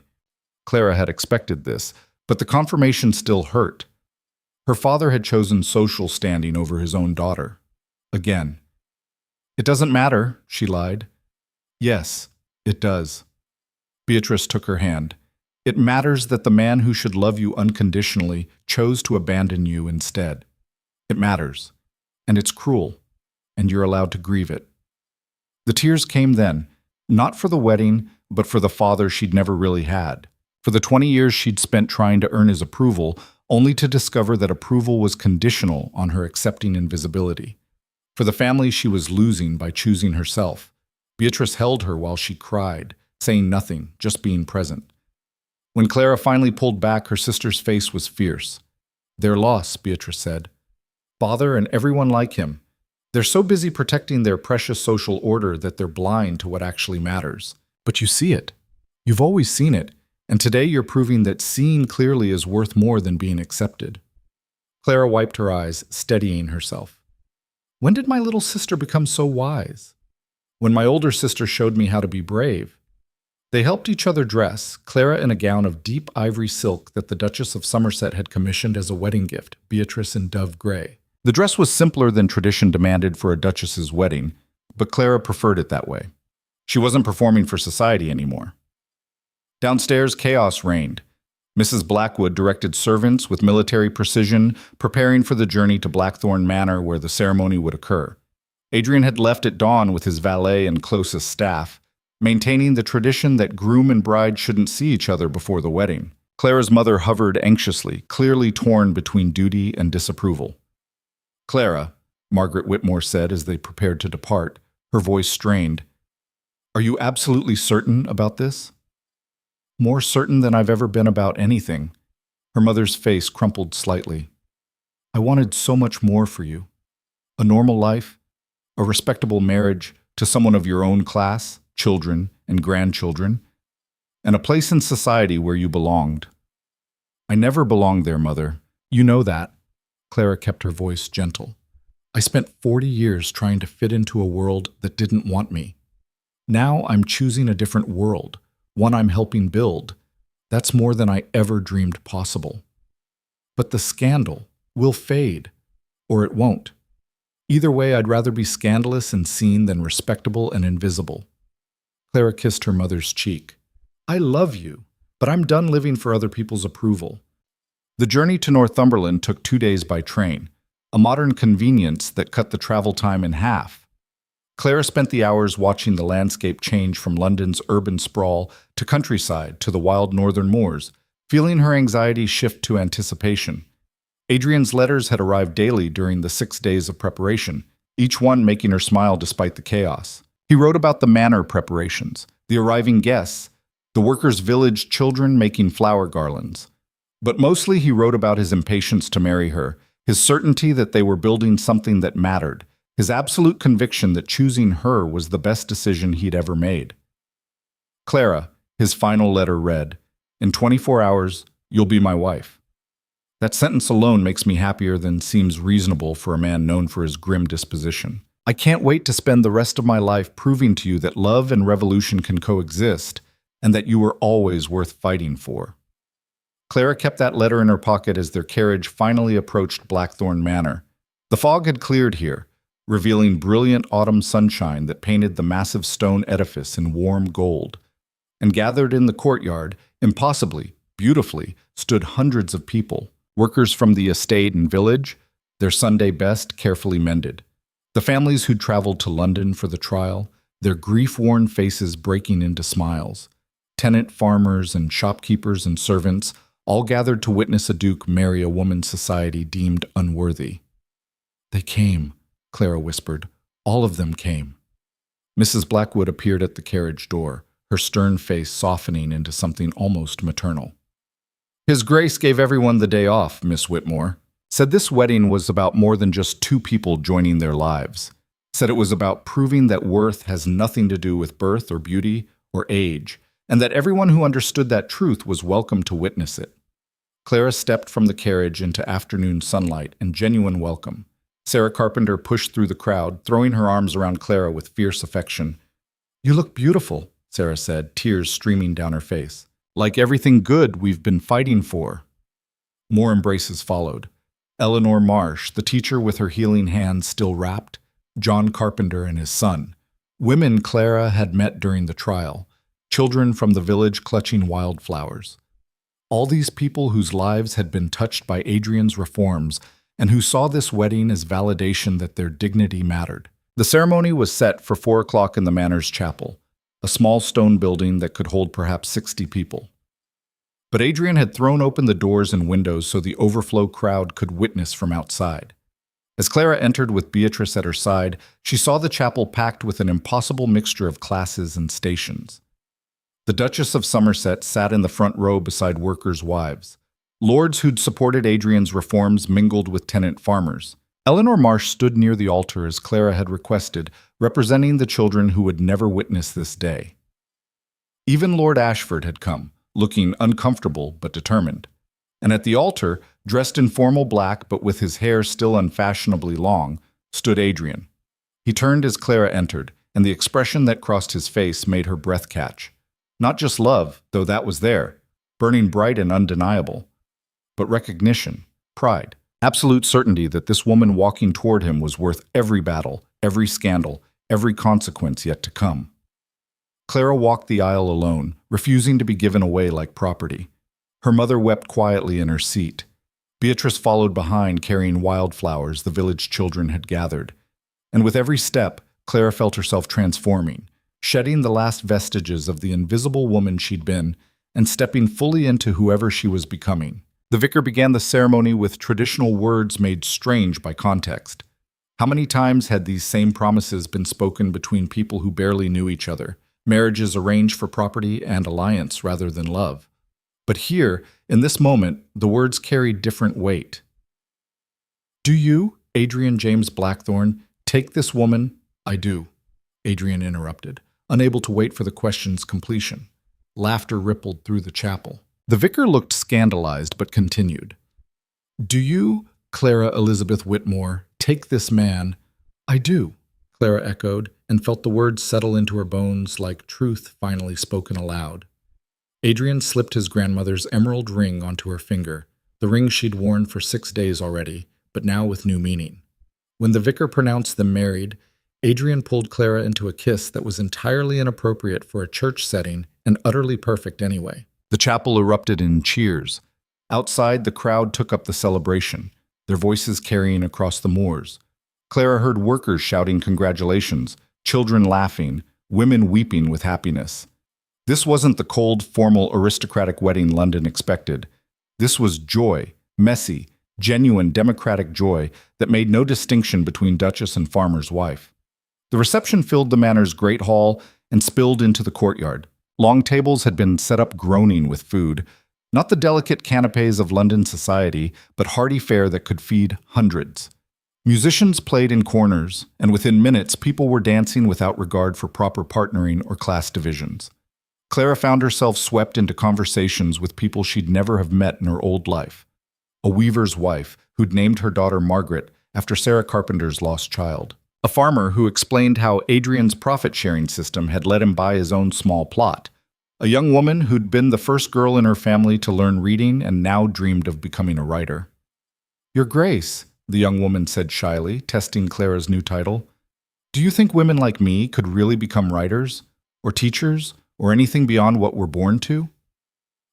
Speaker 1: Clara had expected this, but the confirmation still hurt. Her father had chosen social standing over his own daughter. Again. "It doesn't matter," she lied. "Yes, it does." Beatrice took her hand. "It matters that the man who should love you unconditionally chose to abandon you instead. It matters. And it's cruel. and you're allowed to grieve it. The tears came then, not for the wedding, but for the father she'd never really had. For the 20 years she'd spent trying to earn his approval, only to discover that approval was conditional on her accepting invisibility. For the family she was losing by choosing herself. Beatrice held her while she cried, saying nothing, just being present. When Clara finally pulled back, her sister's face was fierce. "Their loss," Beatrice said. "Father and everyone like him. They're so busy protecting their precious social order that they're blind to what actually matters. But you see it. You've always seen it, and today you're proving that seeing clearly is worth more than being accepted." Clara wiped her eyes, steadying herself. "When did my little sister become so wise?" "When my older sister showed me how to be brave." They helped each other dress, Clara in a gown of deep ivory silk that the Duchess of Somerset had commissioned as a wedding gift, Beatrice in dove gray. The dress was simpler than tradition demanded for a duchess's wedding, but Clara preferred it that way. She wasn't performing for society anymore. Downstairs, chaos reigned. Mrs. Blackwood directed servants with military precision, preparing for the journey to Blackthorn Manor where the ceremony would occur. Adrian had left at dawn with his valet and closest staff, maintaining the tradition that groom and bride shouldn't see each other before the wedding. Clara's mother hovered anxiously, clearly torn between duty and disapproval. "Clara," Margaret Whitmore said as they prepared to depart, her voice strained, "are you absolutely certain about this?" "More certain than I've ever been about anything." Her mother's face crumpled slightly. "I wanted so much more for you. A normal life, a respectable marriage to someone of your own class, children and grandchildren, and a place in society where you belonged." "I never belonged there, Mother. You know that." Clara kept her voice gentle. "I spent 40 years trying to fit into a world that didn't want me. Now I'm choosing a different world, one I'm helping build. That's more than I ever dreamed possible. But the scandal will fade, or it won't. Either way, I'd rather be scandalous and seen than respectable and invisible." Clara kissed her mother's cheek. "I love you, but I'm done living for other people's approval." The journey to Northumberland took 2 days by train, a modern convenience that cut the travel time in half. Clara spent the hours watching the landscape change from London's urban sprawl to countryside to the wild northern moors, feeling her anxiety shift to anticipation. Adrian's letters had arrived daily during the 6 days of preparation, each one making her smile despite the chaos. He wrote about the manor preparations, the arriving guests, the workers' village children making flower garlands. But mostly he wrote about his impatience to marry her, his certainty that they were building something that mattered, his absolute conviction that choosing her was the best decision he'd ever made. "Clara," his final letter read, "in 24 hours, you'll be my wife." That sentence alone makes me happier than seems reasonable for a man known for his grim disposition. "I can't wait to spend the rest of my life proving to you that love and revolution can coexist, and that you are always worth fighting for." Clara kept that letter in her pocket as their carriage finally approached Blackthorn Manor. The fog had cleared here, revealing brilliant autumn sunshine that painted the massive stone edifice in warm gold. And gathered in the courtyard, impossibly, beautifully, stood hundreds of people, workers from the estate and village, their Sunday best carefully mended. The families who'd traveled to London for the trial, their grief-worn faces breaking into smiles. Tenant farmers and shopkeepers and servants, all gathered to witness a duke marry a woman society deemed unworthy. "They came," Clara whispered. "All of them came." Mrs. Blackwood appeared at the carriage door, her stern face softening into something almost maternal. "His Grace gave everyone the day off," Miss Whitmore. Said this wedding was about more than just two people joining their lives. Said it was about proving that worth has nothing to do with birth or beauty or age, and that everyone who understood that truth was welcome to witness it. Clara stepped from the carriage into afternoon sunlight and genuine welcome. Sarah Carpenter pushed through the crowd, throwing her arms around Clara with fierce affection. "You look beautiful," Sarah said, tears streaming down her face. "Like everything good we've been fighting for." More embraces followed. Eleanor Marsh, the teacher with her healing hands still wrapped, John Carpenter and his son. Women Clara had met during the trial, children from the village clutching wildflowers. All these people whose lives had been touched by Adrian's reforms and who saw this wedding as validation that their dignity mattered. The ceremony was set for 4 o'clock in the Manor's chapel, a small stone building that could hold perhaps 60 people. But Adrian had thrown open the doors and windows so the overflow crowd could witness from outside. As Clara entered with Beatrice at her side, she saw the chapel packed with an impossible mixture of classes and stations. The Duchess of Somerset sat in the front row beside workers' wives. Lords who'd supported Adrian's reforms mingled with tenant farmers. Eleanor Marsh stood near the altar as Clara had requested, representing the children who would never witness this day. Even Lord Ashford had come, looking uncomfortable but determined. And at the altar, dressed in formal black but with his hair still unfashionably long, stood Adrian. He turned as Clara entered, and the expression that crossed his face made her breath catch. Not just love, though that was there, burning bright and undeniable, but recognition, pride, absolute certainty that this woman walking toward him was worth every battle, every scandal, every consequence yet to come. Clara walked the aisle alone, refusing to be given away like property. Her mother wept quietly in her seat. Beatrice followed behind, carrying wildflowers the village children had gathered. And with every step, Clara felt herself transforming, shedding the last vestiges of the invisible woman she'd been, and stepping fully into whoever she was becoming. The vicar began the ceremony with traditional words made strange by context. How many times had these same promises been spoken between people who barely knew each other, marriages arranged for property and alliance rather than love? But here, in this moment, the words carried different weight. "Do you, Adrian James Blackthorne, take this woman?" "I do," Adrian interrupted, unable to wait for the question's completion. Laughter rippled through the chapel. The vicar looked scandalized but continued. "Do you, Clara Elizabeth Whitmore, take this man?" "I do," Clara echoed, and felt the words settle into her bones like truth finally spoken aloud. Adrian slipped his grandmother's emerald ring onto her finger, the ring she'd worn for 6 days already, but now with new meaning. When the vicar pronounced them married, Adrian pulled Clara into a kiss that was entirely inappropriate for a church setting and utterly perfect anyway. The chapel erupted in cheers. Outside, the crowd took up the celebration, their voices carrying across the moors. Clara heard workers shouting congratulations, children laughing, women weeping with happiness. This wasn't the cold, formal, aristocratic wedding London expected. This was joy, messy, genuine, democratic joy that made no distinction between duchess and farmer's wife. The reception filled the manor's great hall and spilled into the courtyard. Long tables had been set up groaning with food, not the delicate canapes of London society, but hearty fare that could feed hundreds. Musicians played in corners, and within minutes people were dancing without regard for proper partnering or class divisions. Clara found herself swept into conversations with people she'd never have met in her old life. A weaver's wife who'd named her daughter Margaret after Sarah Carpenter's lost child. A farmer who explained how Adrian's profit-sharing system had let him buy his own small plot. A young woman who'd been the first girl in her family to learn reading and now dreamed of becoming a writer. "Your Grace," the young woman said shyly, testing Clara's new title, "do you think women like me could really become writers, or teachers, or anything beyond what we're born to?"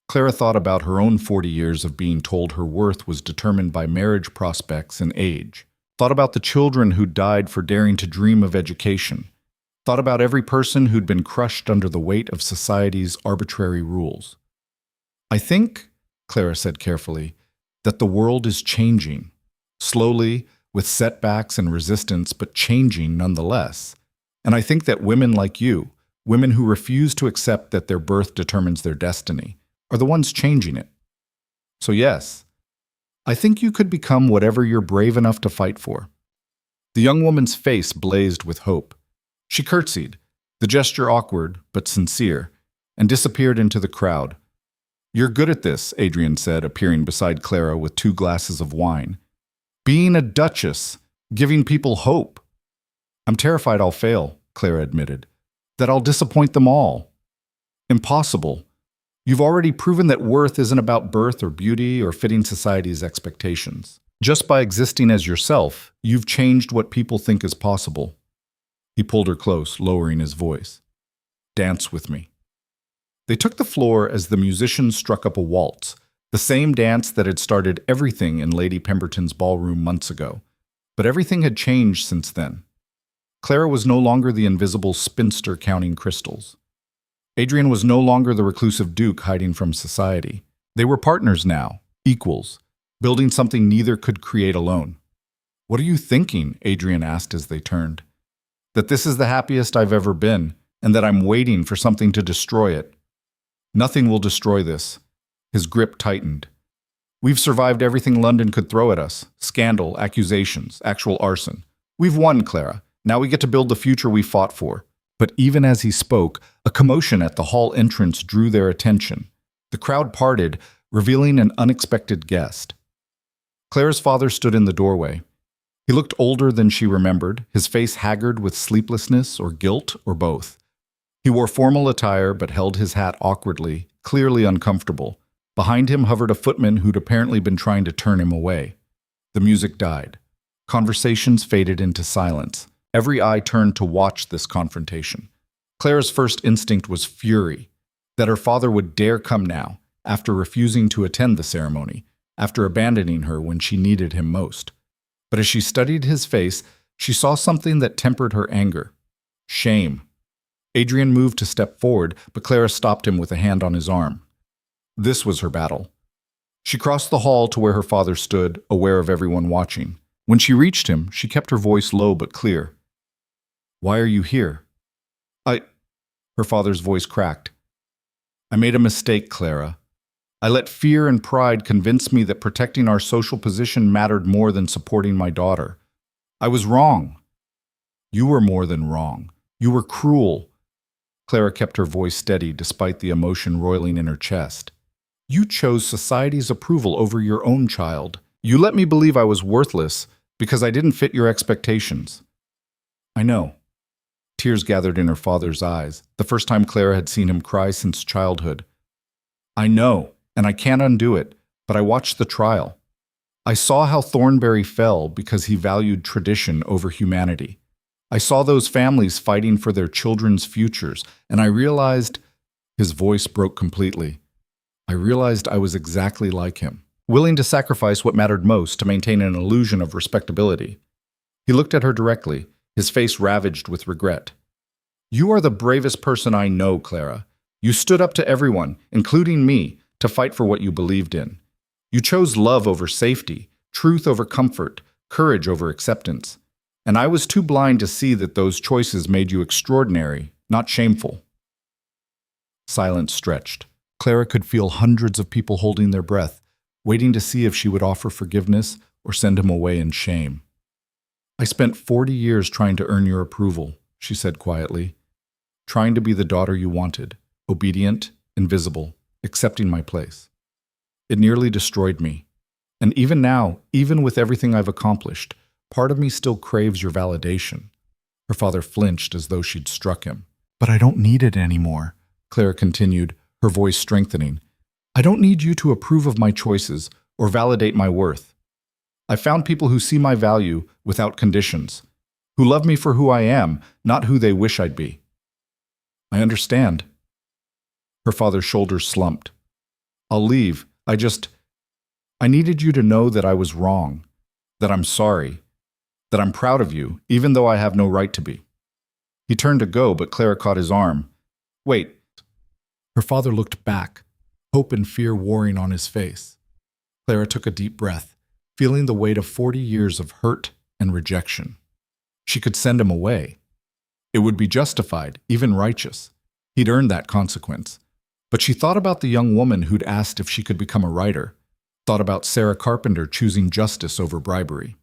Speaker 1: Clara thought about her own 40 years of being told her worth was determined by marriage prospects and age. Thought about the children who'd died for daring to dream of education. Thought about every person who'd been crushed under the weight of society's arbitrary rules. "I think," Clara said carefully, "that the world is changing. Slowly, with setbacks and resistance, but changing nonetheless. And I think that women like you, women who refuse to accept that their birth determines their destiny, are the ones changing it. So yes, I think you could become whatever you're brave enough to fight for." The young woman's face blazed with hope. She curtsied, the gesture awkward but sincere, and disappeared into the crowd. "You're good at this," Adrian said, appearing beside Clara with 2 glasses of wine. "Being a duchess, giving people hope." "I'm terrified I'll fail," Clara admitted. "That I'll disappoint them all." "Impossible. You've already proven that worth isn't about birth or beauty or fitting society's expectations. Just by existing as yourself, you've changed what people think is possible." He pulled her close, lowering his voice. "Dance with me." They took the floor as the musicians struck up a waltz, the same dance that had started everything in Lady Pemberton's ballroom months ago. But everything had changed since then. Clara was no longer the invisible spinster counting crystals. Adrian was no longer the reclusive duke hiding from society. They were partners now, equals, building something neither could create alone. "What are you thinking?" Adrian asked as they turned. "That this is the happiest I've ever been, and that I'm waiting for something to destroy it." "Nothing will destroy this." His grip tightened. "We've survived everything London could throw at us. Scandal, accusations, actual arson. We've won, Clara. Now we get to build the future we fought for." But even as he spoke, a commotion at the hall entrance drew their attention. The crowd parted, revealing an unexpected guest. Clara's father stood in the doorway. He looked older than she remembered, his face haggard with sleeplessness or guilt or both. He wore formal attire but held his hat awkwardly, clearly uncomfortable. Behind him hovered a footman who'd apparently been trying to turn him away. The music died. Conversations faded into silence. Every eye turned to watch this confrontation. Clara's first instinct was fury, that her father would dare come now, after refusing to attend the ceremony, after abandoning her when she needed him most. But as she studied his face, she saw something that tempered her anger. Shame. Adrian moved to step forward, but Clara stopped him with a hand on his arm. This was her battle. She crossed the hall to where her father stood, aware of everyone watching. When she reached him, she kept her voice low but clear. "Why are you here?" Her father's voice cracked. "I made a mistake, Clara. I let fear and pride convince me that protecting our social position mattered more than supporting my daughter. I was wrong." "You were more than wrong. You were cruel." Clara kept her voice steady despite the emotion roiling in her chest. "You chose society's approval over your own child. You let me believe I was worthless because I didn't fit your expectations." "I know." Tears gathered in her father's eyes, the first time Clara had seen him cry since childhood. "I know, and I can't undo it, but I watched the trial. I saw how Thornberry fell because he valued tradition over humanity. I saw those families fighting for their children's futures, and I realized—" His voice broke completely. "I realized I was exactly like him, willing to sacrifice what mattered most to maintain an illusion of respectability." He looked at her directly, his face ravaged with regret. "You are the bravest person I know, Clara. You stood up to everyone, including me, to fight for what you believed in. You chose love over safety, truth over comfort, courage over acceptance. And I was too blind to see that those choices made you extraordinary, not shameful." Silence stretched. Clara could feel hundreds of people holding their breath, waiting to see if she would offer forgiveness or send him away in shame. "I spent 40 years trying to earn your approval," she said quietly. "Trying to be the daughter you wanted, obedient, invisible, accepting my place. It nearly destroyed me. And even now, even with everything I've accomplished, part of me still craves your validation." Her father flinched as though she'd struck him. "But I don't need it anymore," Clara continued, her voice strengthening. "I don't need you to approve of my choices or validate my worth. I found people who see my value without conditions, who love me for who I am, not who they wish I'd be." "I understand." Her father's shoulders slumped. "I'll leave. I needed you to know that I was wrong, that I'm sorry, that I'm proud of you, even though I have no right to be." He turned to go, but Clara caught his arm. "Wait." Her father looked back, hope and fear warring on his face. Clara took a deep breath, feeling the weight of 40 years of hurt and rejection. She could send him away. It would be justified, even righteous. He'd earned that consequence. But she thought about the young woman who'd asked if she could become a writer, thought about Sarah Carpenter choosing justice over bribery,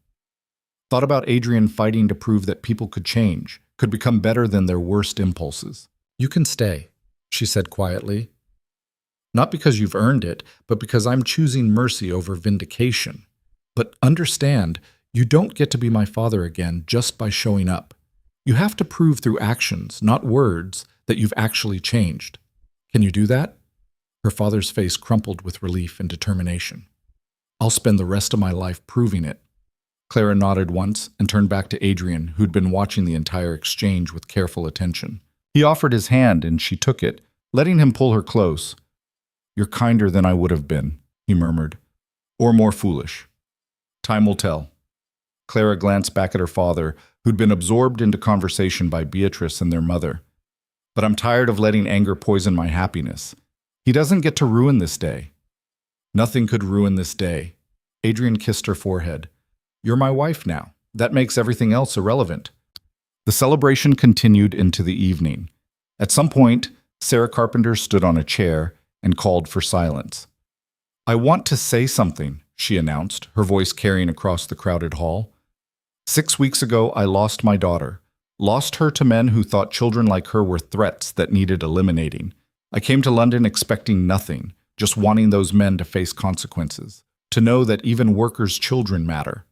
Speaker 1: thought about Adrian fighting to prove that people could change, could become better than their worst impulses. "You can stay," she said quietly. "Not because you've earned it, but because I'm choosing mercy over vindication. But understand, you don't get to be my father again just by showing up. You have to prove through actions, not words, that you've actually changed. Can you do that?" Her father's face crumpled with relief and determination. "I'll spend the rest of my life proving it." Clara nodded once and turned back to Adrian, who'd been watching the entire exchange with careful attention. He offered his hand and she took it, letting him pull her close. "You're kinder than I would have been," he murmured. "Or more foolish. Time will tell." Clara glanced back at her father, who'd been absorbed into conversation by Beatrice and their mother. But I'm tired of letting anger poison my happiness. He doesn't get to ruin this day. Nothing could ruin this day. Adrian kissed her forehead. You're my wife now. That makes everything else irrelevant. The celebration continued into the evening. At some point, Sarah Carpenter stood on a chair and called for silence. I want to say something, she announced, her voice carrying across the crowded hall. 6 weeks ago, I lost my daughter. Lost her to men who thought children like her were threats that needed eliminating. I came to London expecting nothing, just wanting those men to face consequences, to know that even workers' children matter.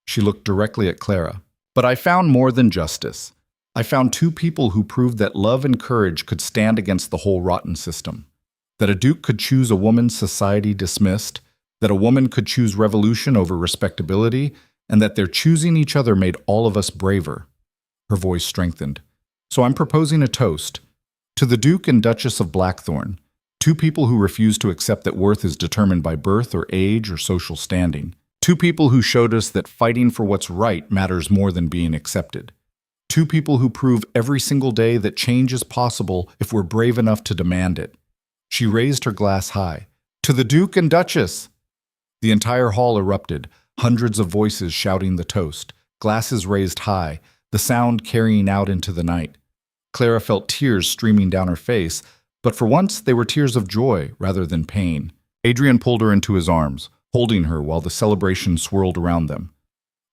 Speaker 1: She looked directly at Clara. But I found more than justice. I found two people who proved that love and courage could stand against the whole rotten system. That a duke could choose a woman society dismissed, that a woman could choose revolution over respectability, and that their choosing each other made all of us braver. Her voice strengthened. So I'm proposing a toast. To the Duke and Duchess of Blackthorn, two people who refuse to accept that worth is determined by birth or age or social standing. Two people who showed us that fighting for what's right matters more than being accepted. Two people who prove every single day that change is possible if we're brave enough to demand it. She raised her glass high. To the Duke and Duchess! The entire hall erupted, hundreds of voices shouting the toast, glasses raised high, the sound carrying out into the night. Clara felt tears streaming down her face, but for once they were tears of joy rather than pain. Adrian pulled her into his arms, holding her while the celebration swirled around them.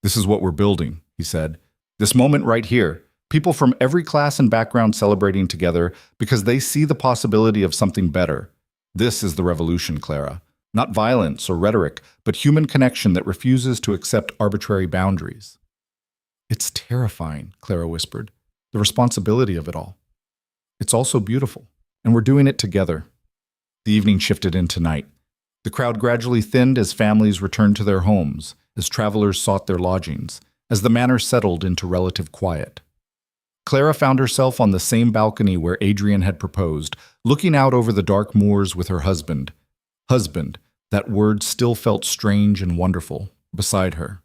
Speaker 1: This is what we're building, he said. This moment right here. People from every class and background celebrating together because they see the possibility of something better. This is the revolution, Clara. Not violence or rhetoric, but human connection that refuses to accept arbitrary boundaries. It's terrifying, Clara whispered. The responsibility of it all. It's also beautiful, and we're doing it together. The evening shifted into night. The crowd gradually thinned as families returned to their homes, as travelers sought their lodgings, as the manor settled into relative quiet. Clara found herself on the same balcony where Adrian had proposed, looking out over the dark moors with her husband. Husband, that word still felt strange and wonderful, beside her.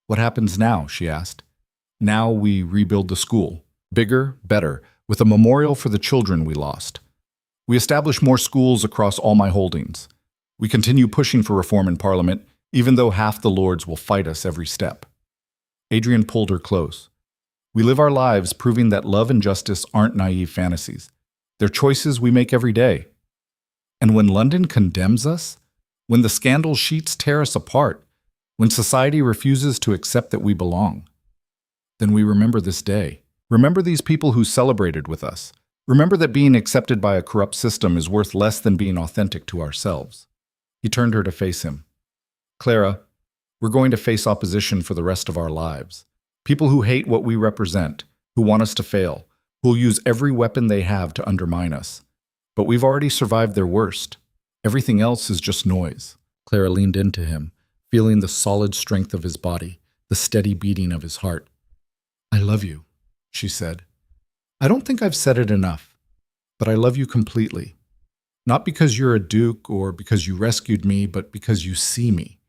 Speaker 1: What happens now, she asked. Now we rebuild the school. Bigger, better, with a memorial for the children we lost. We establish more schools across all my holdings. We continue pushing for reform in Parliament, even though half the lords will fight us every step. Adrian pulled her close. We live our lives proving that love and justice aren't naive fantasies. They're choices we make every day. And when London condemns us, when the scandal sheets tear us apart, when society refuses to accept that we belong, then we remember this day. Remember these people who celebrated with us. Remember that being accepted by a corrupt system is worth less than being authentic to ourselves. He turned her to face him. Clara, we're going to face opposition for the rest of our lives. People who hate what we represent, who want us to fail, who'll use every weapon they have to undermine us. But we've already survived their worst. Everything else is just noise. Clara leaned into him, feeling the solid strength of his body, the steady beating of his heart. I love you, she said. I don't think I've said it enough, but I love you completely. Not because you're a duke or because you rescued me, but because you see me,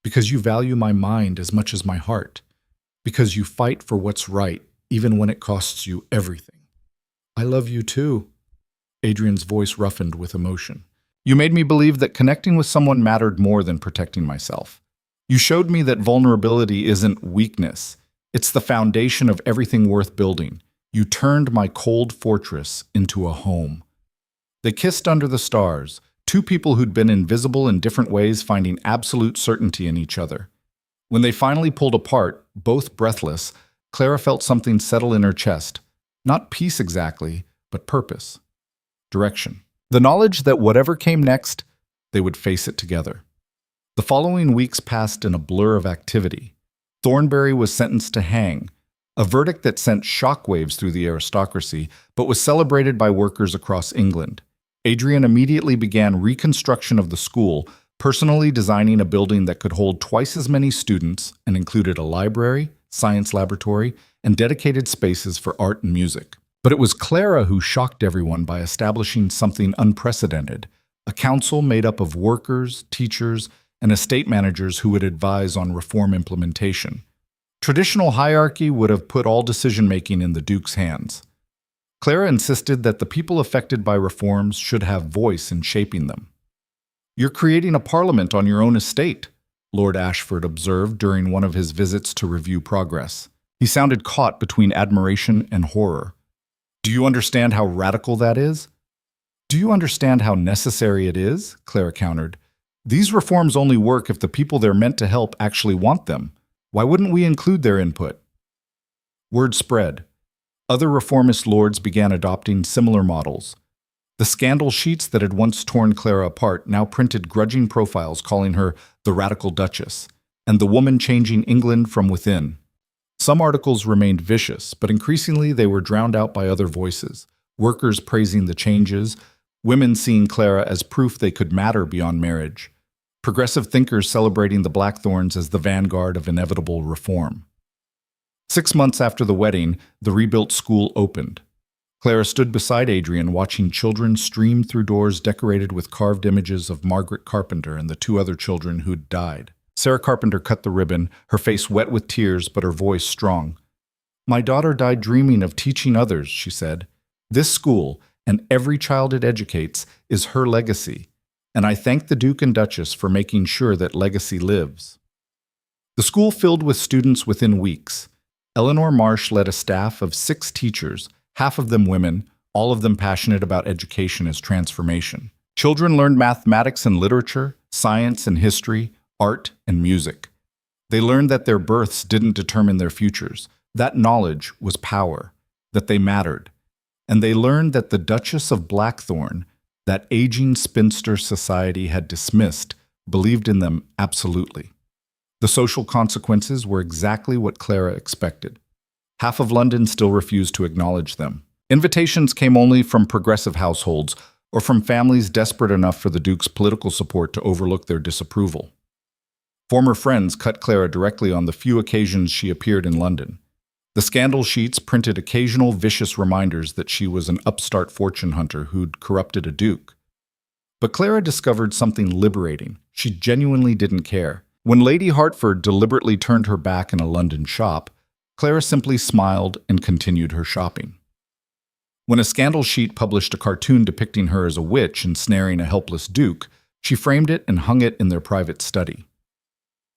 Speaker 1: because you value my mind as much as my heart, because you fight for what's right, even when it costs you everything. I love you too. Adrian's voice roughened with emotion. You made me believe that connecting with someone mattered more than protecting myself. You showed me that vulnerability isn't weakness. It's the foundation of everything worth building. You turned my cold fortress into a home. They kissed under the stars, two people who'd been invisible in different ways finding absolute certainty in each other. When they finally pulled apart, both breathless, Clara felt something settle in her chest. Not peace exactly, but purpose. Direction. The knowledge that whatever came next, they would face it together. The following weeks passed in a blur of activity. Thornbury was sentenced to hang, a verdict that sent shockwaves through the aristocracy, but was celebrated by workers across England. Adrian immediately began reconstruction of the school, personally designing a building that could hold twice as many students and included a library, science laboratory, and dedicated spaces for art and music. But it was Clara who shocked everyone by establishing something unprecedented, a council made up of workers, teachers, and estate managers who would advise on reform implementation. Traditional hierarchy would have put all decision-making in the Duke's hands. Clara insisted that the people affected by reforms should have voice in shaping them. "You're creating a parliament on your own estate," Lord Ashford observed during one of his visits to review progress. He sounded caught between admiration and horror. "Do you understand how radical that is?" "Do you understand how necessary it is?" Clara countered. "These reforms only work if the people they're meant to help actually want them. Why wouldn't we include their input?" Word spread. Other reformist lords began adopting similar models. The scandal sheets that had once torn Clara apart now printed grudging profiles calling her the Radical Duchess and the woman changing England from within. Some articles remained vicious, but increasingly they were drowned out by other voices, workers praising the changes, women seeing Clara as proof they could matter beyond marriage, progressive thinkers celebrating the Blackthorns as the vanguard of inevitable reform. 6 months after the wedding, the rebuilt school opened. Clara stood beside Adrian, watching children stream through doors decorated with carved images of Margaret Carpenter and the 2 other children who'd died. Sarah Carpenter cut the ribbon, her face wet with tears but her voice strong. "My daughter died dreaming of teaching others," she said. "This school, and every child it educates, is her legacy, and I thank the Duke and Duchess for making sure that legacy lives." The school filled with students within weeks. Eleanor Marsh led a staff of 6 teachers, half of them women, all of them passionate about education as transformation. Children learned mathematics and literature, science and history, art and music. They learned that their births didn't determine their futures, that knowledge was power, that they mattered. And they learned that the Duchess of Blackthorn, that aging spinster society had dismissed, believed in them absolutely. The social consequences were exactly what Clara expected. Half of London still refused to acknowledge them. Invitations came only from progressive households or from families desperate enough for the Duke's political support to overlook their disapproval. Former friends cut Clara directly on the few occasions she appeared in London. The scandal sheets printed occasional vicious reminders that she was an upstart fortune hunter who'd corrupted a duke. But Clara discovered something liberating. She genuinely didn't care. When Lady Hertford deliberately turned her back in a London shop, Clara simply smiled and continued her shopping. When a scandal sheet published a cartoon depicting her as a witch ensnaring a helpless duke, she framed it and hung it in their private study.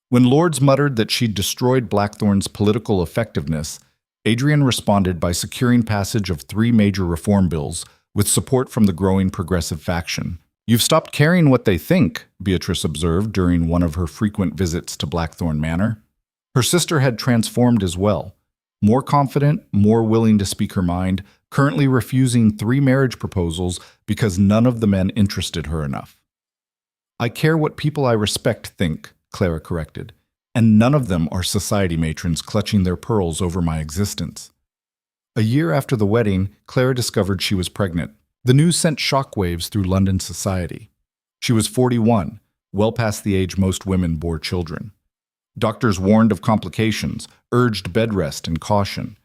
Speaker 1: When lords muttered that she'd destroyed Blackthorn's political effectiveness, Adrian responded by securing passage of 3 major reform bills with support from the growing progressive faction. "You've stopped caring what they think," Beatrice observed during one of her frequent visits to Blackthorn Manor. Her sister had transformed as well. More confident, more willing to speak her mind, currently refusing 3 marriage proposals because none of the men interested her enough. "I care what people I respect think," Clara corrected, "and none of them are society matrons clutching their pearls over my existence." A year after the wedding, Clara discovered she was pregnant. The news sent shockwaves through London society. She was 41, well past the age most women bore children. Doctors warned of complications, urged bed rest and caution.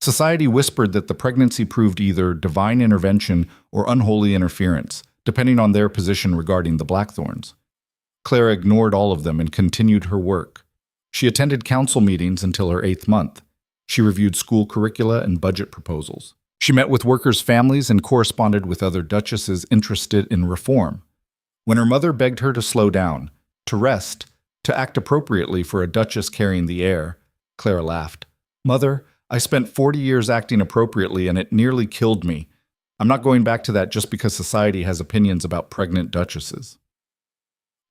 Speaker 1: Society whispered that the pregnancy proved either divine intervention or unholy interference, depending on their position regarding the Blackthorns. Clara ignored all of them and continued her work. She attended council meetings until her 8th month. She reviewed school curricula and budget proposals. She met with workers' families and corresponded with other duchesses interested in reform. When her mother begged her to slow down, to rest, to act appropriately for a duchess carrying the heir, Clara laughed. "Mother, I spent 40 years acting appropriately and it nearly killed me. I'm not going back to that just because society has opinions about pregnant duchesses."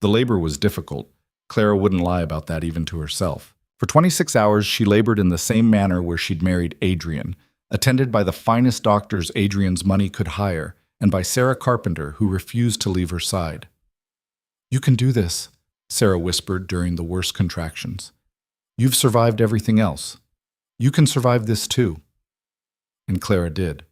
Speaker 1: The labor was difficult. Clara wouldn't lie about that even to herself. For 26 hours, she labored in the same manor where she'd married Adrian, attended by the finest doctors Adrian's money could hire, and by Sarah Carpenter, who refused to leave her side. "You can do this," Sarah whispered during the worst contractions. "You've survived everything else. You can survive this too." And Clara did.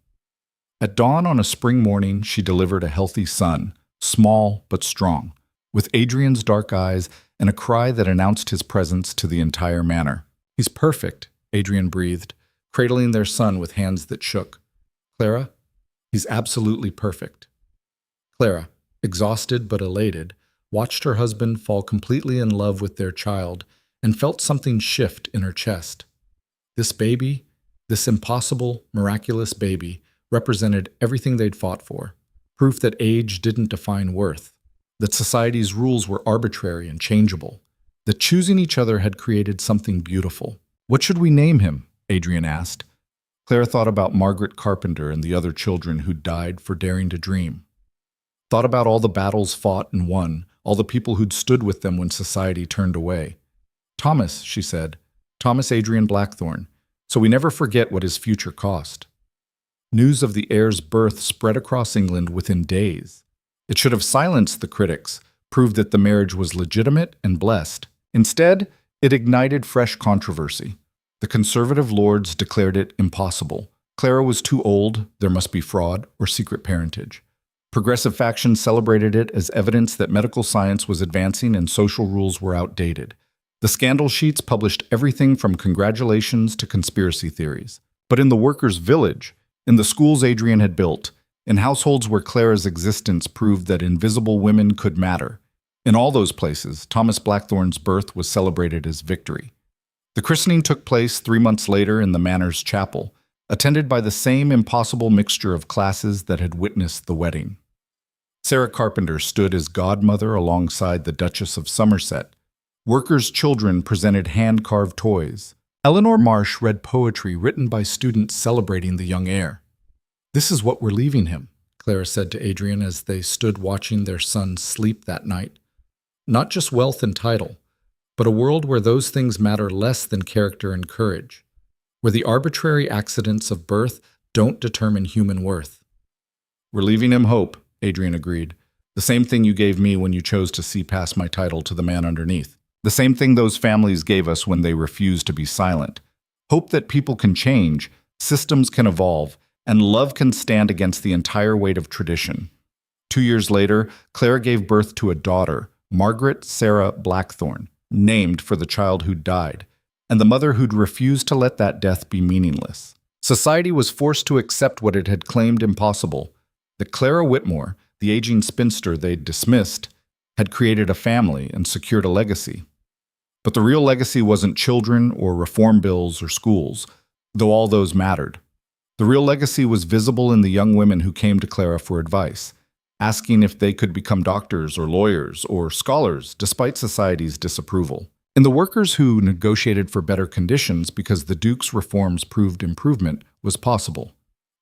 Speaker 1: At dawn on a spring morning, she delivered a healthy son, small but strong, with Adrian's dark eyes and a cry that announced his presence to the entire manor. "He's perfect," Adrian breathed, cradling their son with hands that shook. "Clara, he's absolutely perfect." Clara, exhausted but elated, watched her husband fall completely in love with their child and felt something shift in her chest. This baby, this impossible, miraculous baby, represented everything they'd fought for. Proof that age didn't define worth, that society's rules were arbitrary and changeable, that choosing each other had created something beautiful. "What should we name him?" Adrian asked. Clara thought about Margaret Carpenter and the other children who'd died for daring to dream. Thought about all the battles fought and won, all the people who'd stood with them when society turned away. "Thomas," she said. "Thomas Adrian Blackthorne, so we never forget what his future cost." News of the heir's birth spread across England within days. It should have silenced the critics, proved that the marriage was legitimate and blessed. Instead, it ignited fresh controversy. The conservative lords declared it impossible. Clara was too old, there must be fraud or secret parentage. Progressive factions celebrated it as evidence that medical science was advancing and social rules were outdated. The scandal sheets published everything from congratulations to conspiracy theories. But in the workers' village, in the schools Adrian had built, in households where Clara's existence proved that invisible women could matter, in all those places, Thomas Blackthorne's birth was celebrated as victory. The christening took place 3 months later in the Manor's chapel, attended by the same impossible mixture of classes that had witnessed the wedding. Sarah Carpenter stood as godmother alongside the Duchess of Somerset. Workers' children presented hand-carved toys. Eleanor Marsh read poetry written by students celebrating the young heir. "This is what we're leaving him," Clara said to Adrian as they stood watching their son sleep that night. "Not just wealth and title, but a world where those things matter less than character and courage, where the arbitrary accidents of birth don't determine human worth." "We're leaving him hope," Adrian agreed. "The same thing you gave me when you chose to see past my title to the man underneath. The same thing those families gave us when they refused to be silent. Hope that people can change, systems can evolve, and love can stand against the entire weight of tradition." 2 years later, Clara gave birth to a daughter, Margaret Sarah Blackthorne, named for the child who'd died, and the mother who'd refused to let that death be meaningless. Society was forced to accept what it had claimed impossible, that Clara Whitmore, the aging spinster they'd dismissed, had created a family and secured a legacy. But the real legacy wasn't children or reform bills or schools, though all those mattered. The real legacy was visible in the young women who came to Clara for advice, asking if they could become doctors or lawyers or scholars despite society's disapproval. In the workers who negotiated for better conditions because the Duke's reforms proved improvement was possible.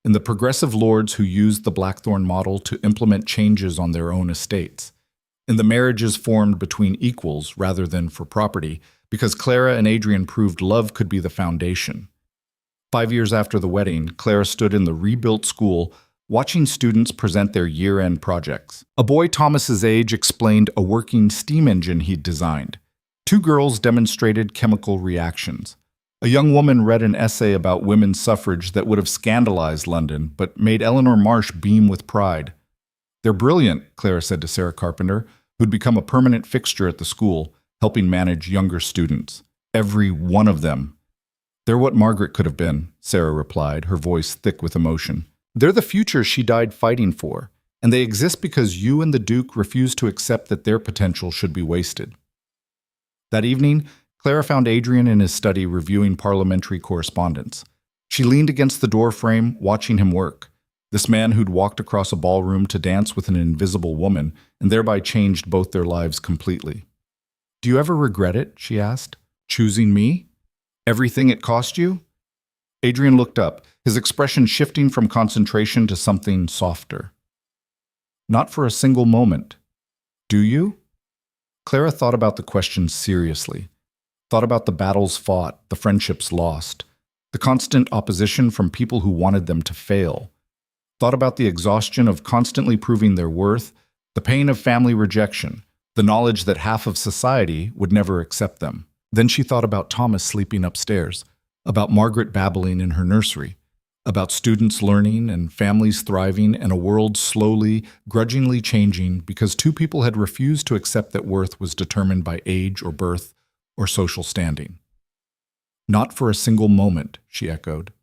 Speaker 1: In the progressive lords who used the Blackthorne model to implement changes on their own estates. In the marriages formed between equals rather than for property, because Clara and Adrian proved love could be the foundation. 5 years after the wedding, Clara stood in the rebuilt school watching students present their year-end projects. A boy Thomas's age explained a working steam engine he'd designed. 2 girls demonstrated chemical reactions. A young woman read an essay about women's suffrage that would have scandalized London, but made Eleanor Marsh beam with pride. "They're brilliant," Clara said to Sarah Carpenter, who'd become a permanent fixture at the school, helping manage younger students. "Every one of them." "They're what Margaret could have been," Sarah replied, her voice thick with emotion. "They're the future she died fighting for, and they exist because you and the Duke refused to accept that their potential should be wasted." That evening, Clara found Adrian in his study reviewing parliamentary correspondence. She leaned against the doorframe, watching him work. This man who'd walked across a ballroom to dance with an invisible woman and thereby changed both their lives completely. "Do you ever regret it?" she asked. "Choosing me? Everything it cost you?" Adrian looked up, his expression shifting from concentration to something softer. "Not for a single moment. Do you?" Clara thought about the question seriously. Thought about the battles fought, the friendships lost, the constant opposition from people who wanted them to fail. Thought about the exhaustion of constantly proving their worth, the pain of family rejection, the knowledge that half of society would never accept them. Then she thought about Thomas sleeping upstairs, about Margaret babbling in her nursery, about students learning and families thriving and a world slowly, grudgingly changing because 2 people had refused to accept that worth was determined by age or birth or social standing. "Not for a single moment," she echoed.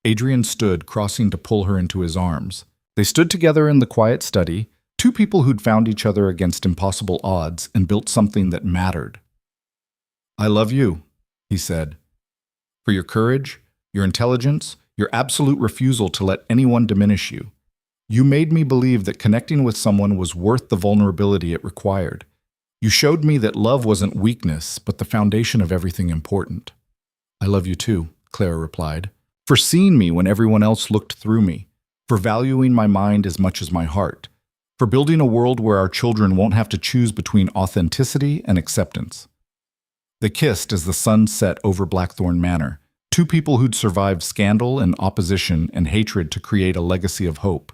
Speaker 1: Adrian stood, crossing to pull her into his arms. They stood together in the quiet study, 2 people who'd found each other against impossible odds and built something that mattered. I love you, he said, for your courage, your intelligence, your absolute refusal to let anyone diminish you. You made me believe that connecting with someone was worth the vulnerability it required. You showed me that love wasn't weakness, but the foundation of everything important. I love you too, Clara replied, for seeing me when everyone else looked through me, for valuing my mind as much as my heart, for building a world where our children won't have to choose between authenticity and acceptance. They kissed as the sun set over Blackthorn Manor, two people who'd survived scandal and opposition and hatred to create a legacy of hope.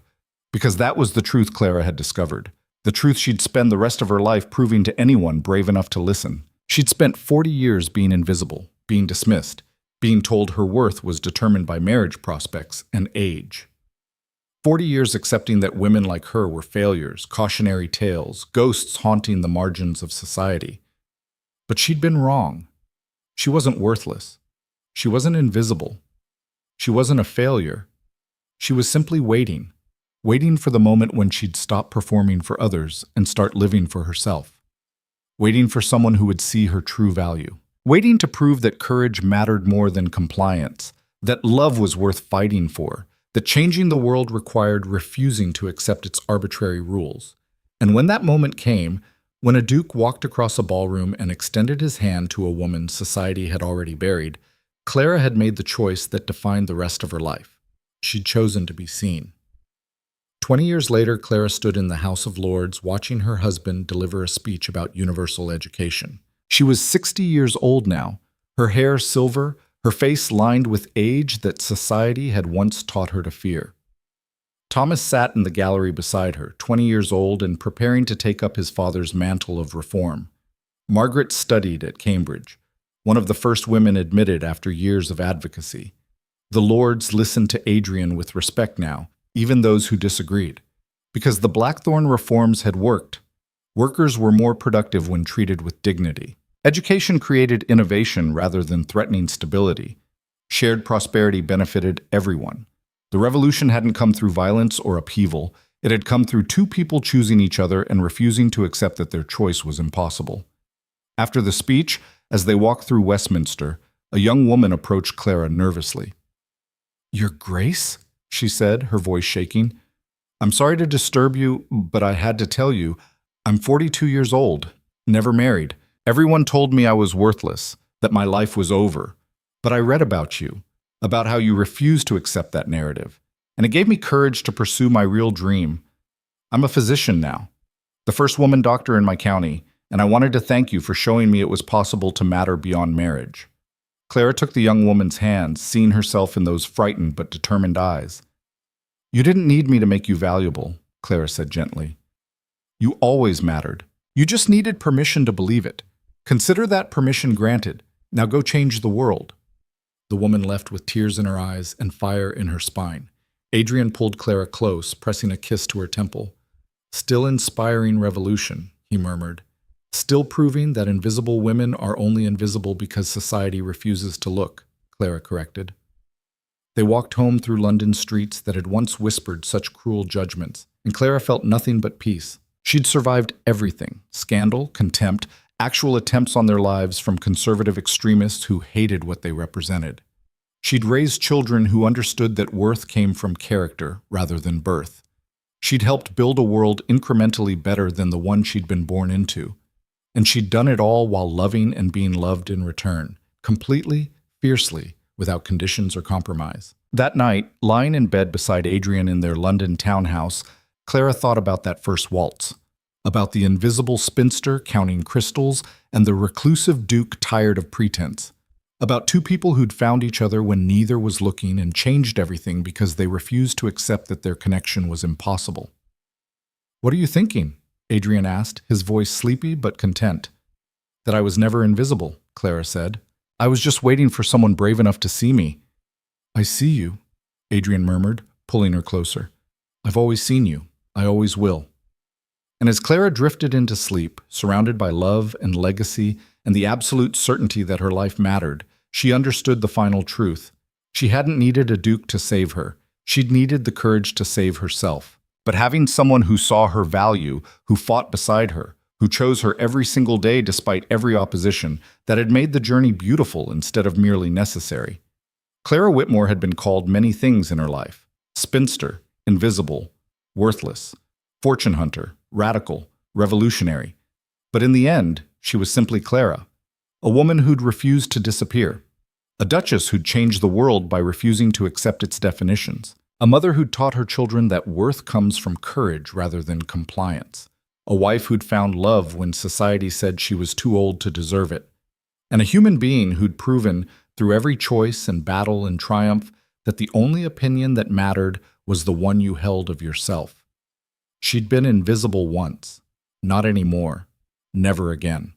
Speaker 1: Because that was the truth Clara had discovered, the truth she'd spend the rest of her life proving to anyone brave enough to listen. She'd spent 40 years being invisible, being dismissed, being told her worth was determined by marriage prospects and age. 40 years accepting that women like her were failures, cautionary tales, ghosts haunting the margins of society. But she'd been wrong. She wasn't worthless. She wasn't invisible. She wasn't a failure. She was simply waiting for the moment when she'd stop performing for others and start living for herself. Waiting for someone who would see her true value. Waiting to prove that courage mattered more than compliance, that love was worth fighting for, that changing the world required refusing to accept its arbitrary rules. And when that moment came, when a duke walked across a ballroom and extended his hand to a woman society had already buried, Clara had made the choice that defined the rest of her life. She'd chosen to be seen. 20 years later, Clara stood in the House of Lords watching her husband deliver a speech about universal education. She was 60 years old now, her hair silver, her face lined with age that society had once taught her to fear. Thomas sat in the gallery beside her, 20 years old and preparing to take up his father's mantle of reform. Margaret studied at Cambridge, one of the first women admitted after years of advocacy. The Lords listened to Adrian with respect now, even those who disagreed, because the Blackthorn reforms had worked. Workers were more productive when treated with dignity. Education created innovation rather than threatening stability. Shared prosperity benefited everyone. The revolution hadn't come through violence or upheaval. It had come through two people choosing each other and refusing to accept that their choice was impossible. After the speech, as they walked through Westminster, a young woman approached Clara nervously. "Your Grace?" she said, her voice shaking. "I'm sorry to disturb you, but I had to tell you, I'm 42 years old, never married. Everyone told me I was worthless, that my life was over. But I read about you, about how you refused to accept that narrative, and it gave me courage to pursue my real dream. I'm a physician now, the first woman doctor in my county, and I wanted to thank you for showing me it was possible to matter beyond marriage." Clara took the young woman's hand, seeing herself in those frightened but determined eyes. "You didn't need me to make you valuable," Clara said gently. "You always mattered. You just needed permission to believe it. Consider that permission granted. Now go change the world." The woman left with tears in her eyes and fire in her spine. Adrian pulled Clara close, pressing a kiss to her temple. "Still inspiring revolution," he murmured. "Still proving that invisible women are only invisible because society refuses to look," Clara corrected. They walked home through London streets that had once whispered such cruel judgments, and Clara felt nothing but peace. She'd survived everything: scandal, contempt, actual attempts on their lives from conservative extremists who hated what they represented. She'd raised children who understood that worth came from character rather than birth. She'd helped build a world incrementally better than the one she'd been born into. And she'd done it all while loving and being loved in return, completely, fiercely, without conditions or compromise. That night, lying in bed beside Adrian in their London townhouse, Clara thought about that first waltz, about the invisible spinster counting crystals and the reclusive duke tired of pretense, about two people who'd found each other when neither was looking and changed everything because they refused to accept that their connection was impossible. "What are you thinking?" Adrian asked, his voice sleepy but content. "That I was never invisible," Clara said. "I was just waiting for someone brave enough to see me." "I see you," Adrian murmured, pulling her closer. "I've always seen you. I always will." And as Clara drifted into sleep, surrounded by love and legacy and the absolute certainty that her life mattered, she understood the final truth. She hadn't needed a duke to save her. She'd needed the courage to save herself. But having someone who saw her value, who fought beside her, who chose her every single day despite every opposition, that had made the journey beautiful instead of merely necessary. Clara Whitmore had been called many things in her life: spinster, invisible, worthless, fortune hunter, radical, revolutionary. But in the end, she was simply Clara, a woman who'd refused to disappear, a duchess who'd changed the world by refusing to accept its definitions, a mother who'd taught her children that worth comes from courage rather than compliance, a wife who'd found love when society said she was too old to deserve it, and a human being who'd proven, through every choice and battle and triumph, that the only opinion that mattered was the one you held of yourself. She'd been invisible once, not anymore, never again.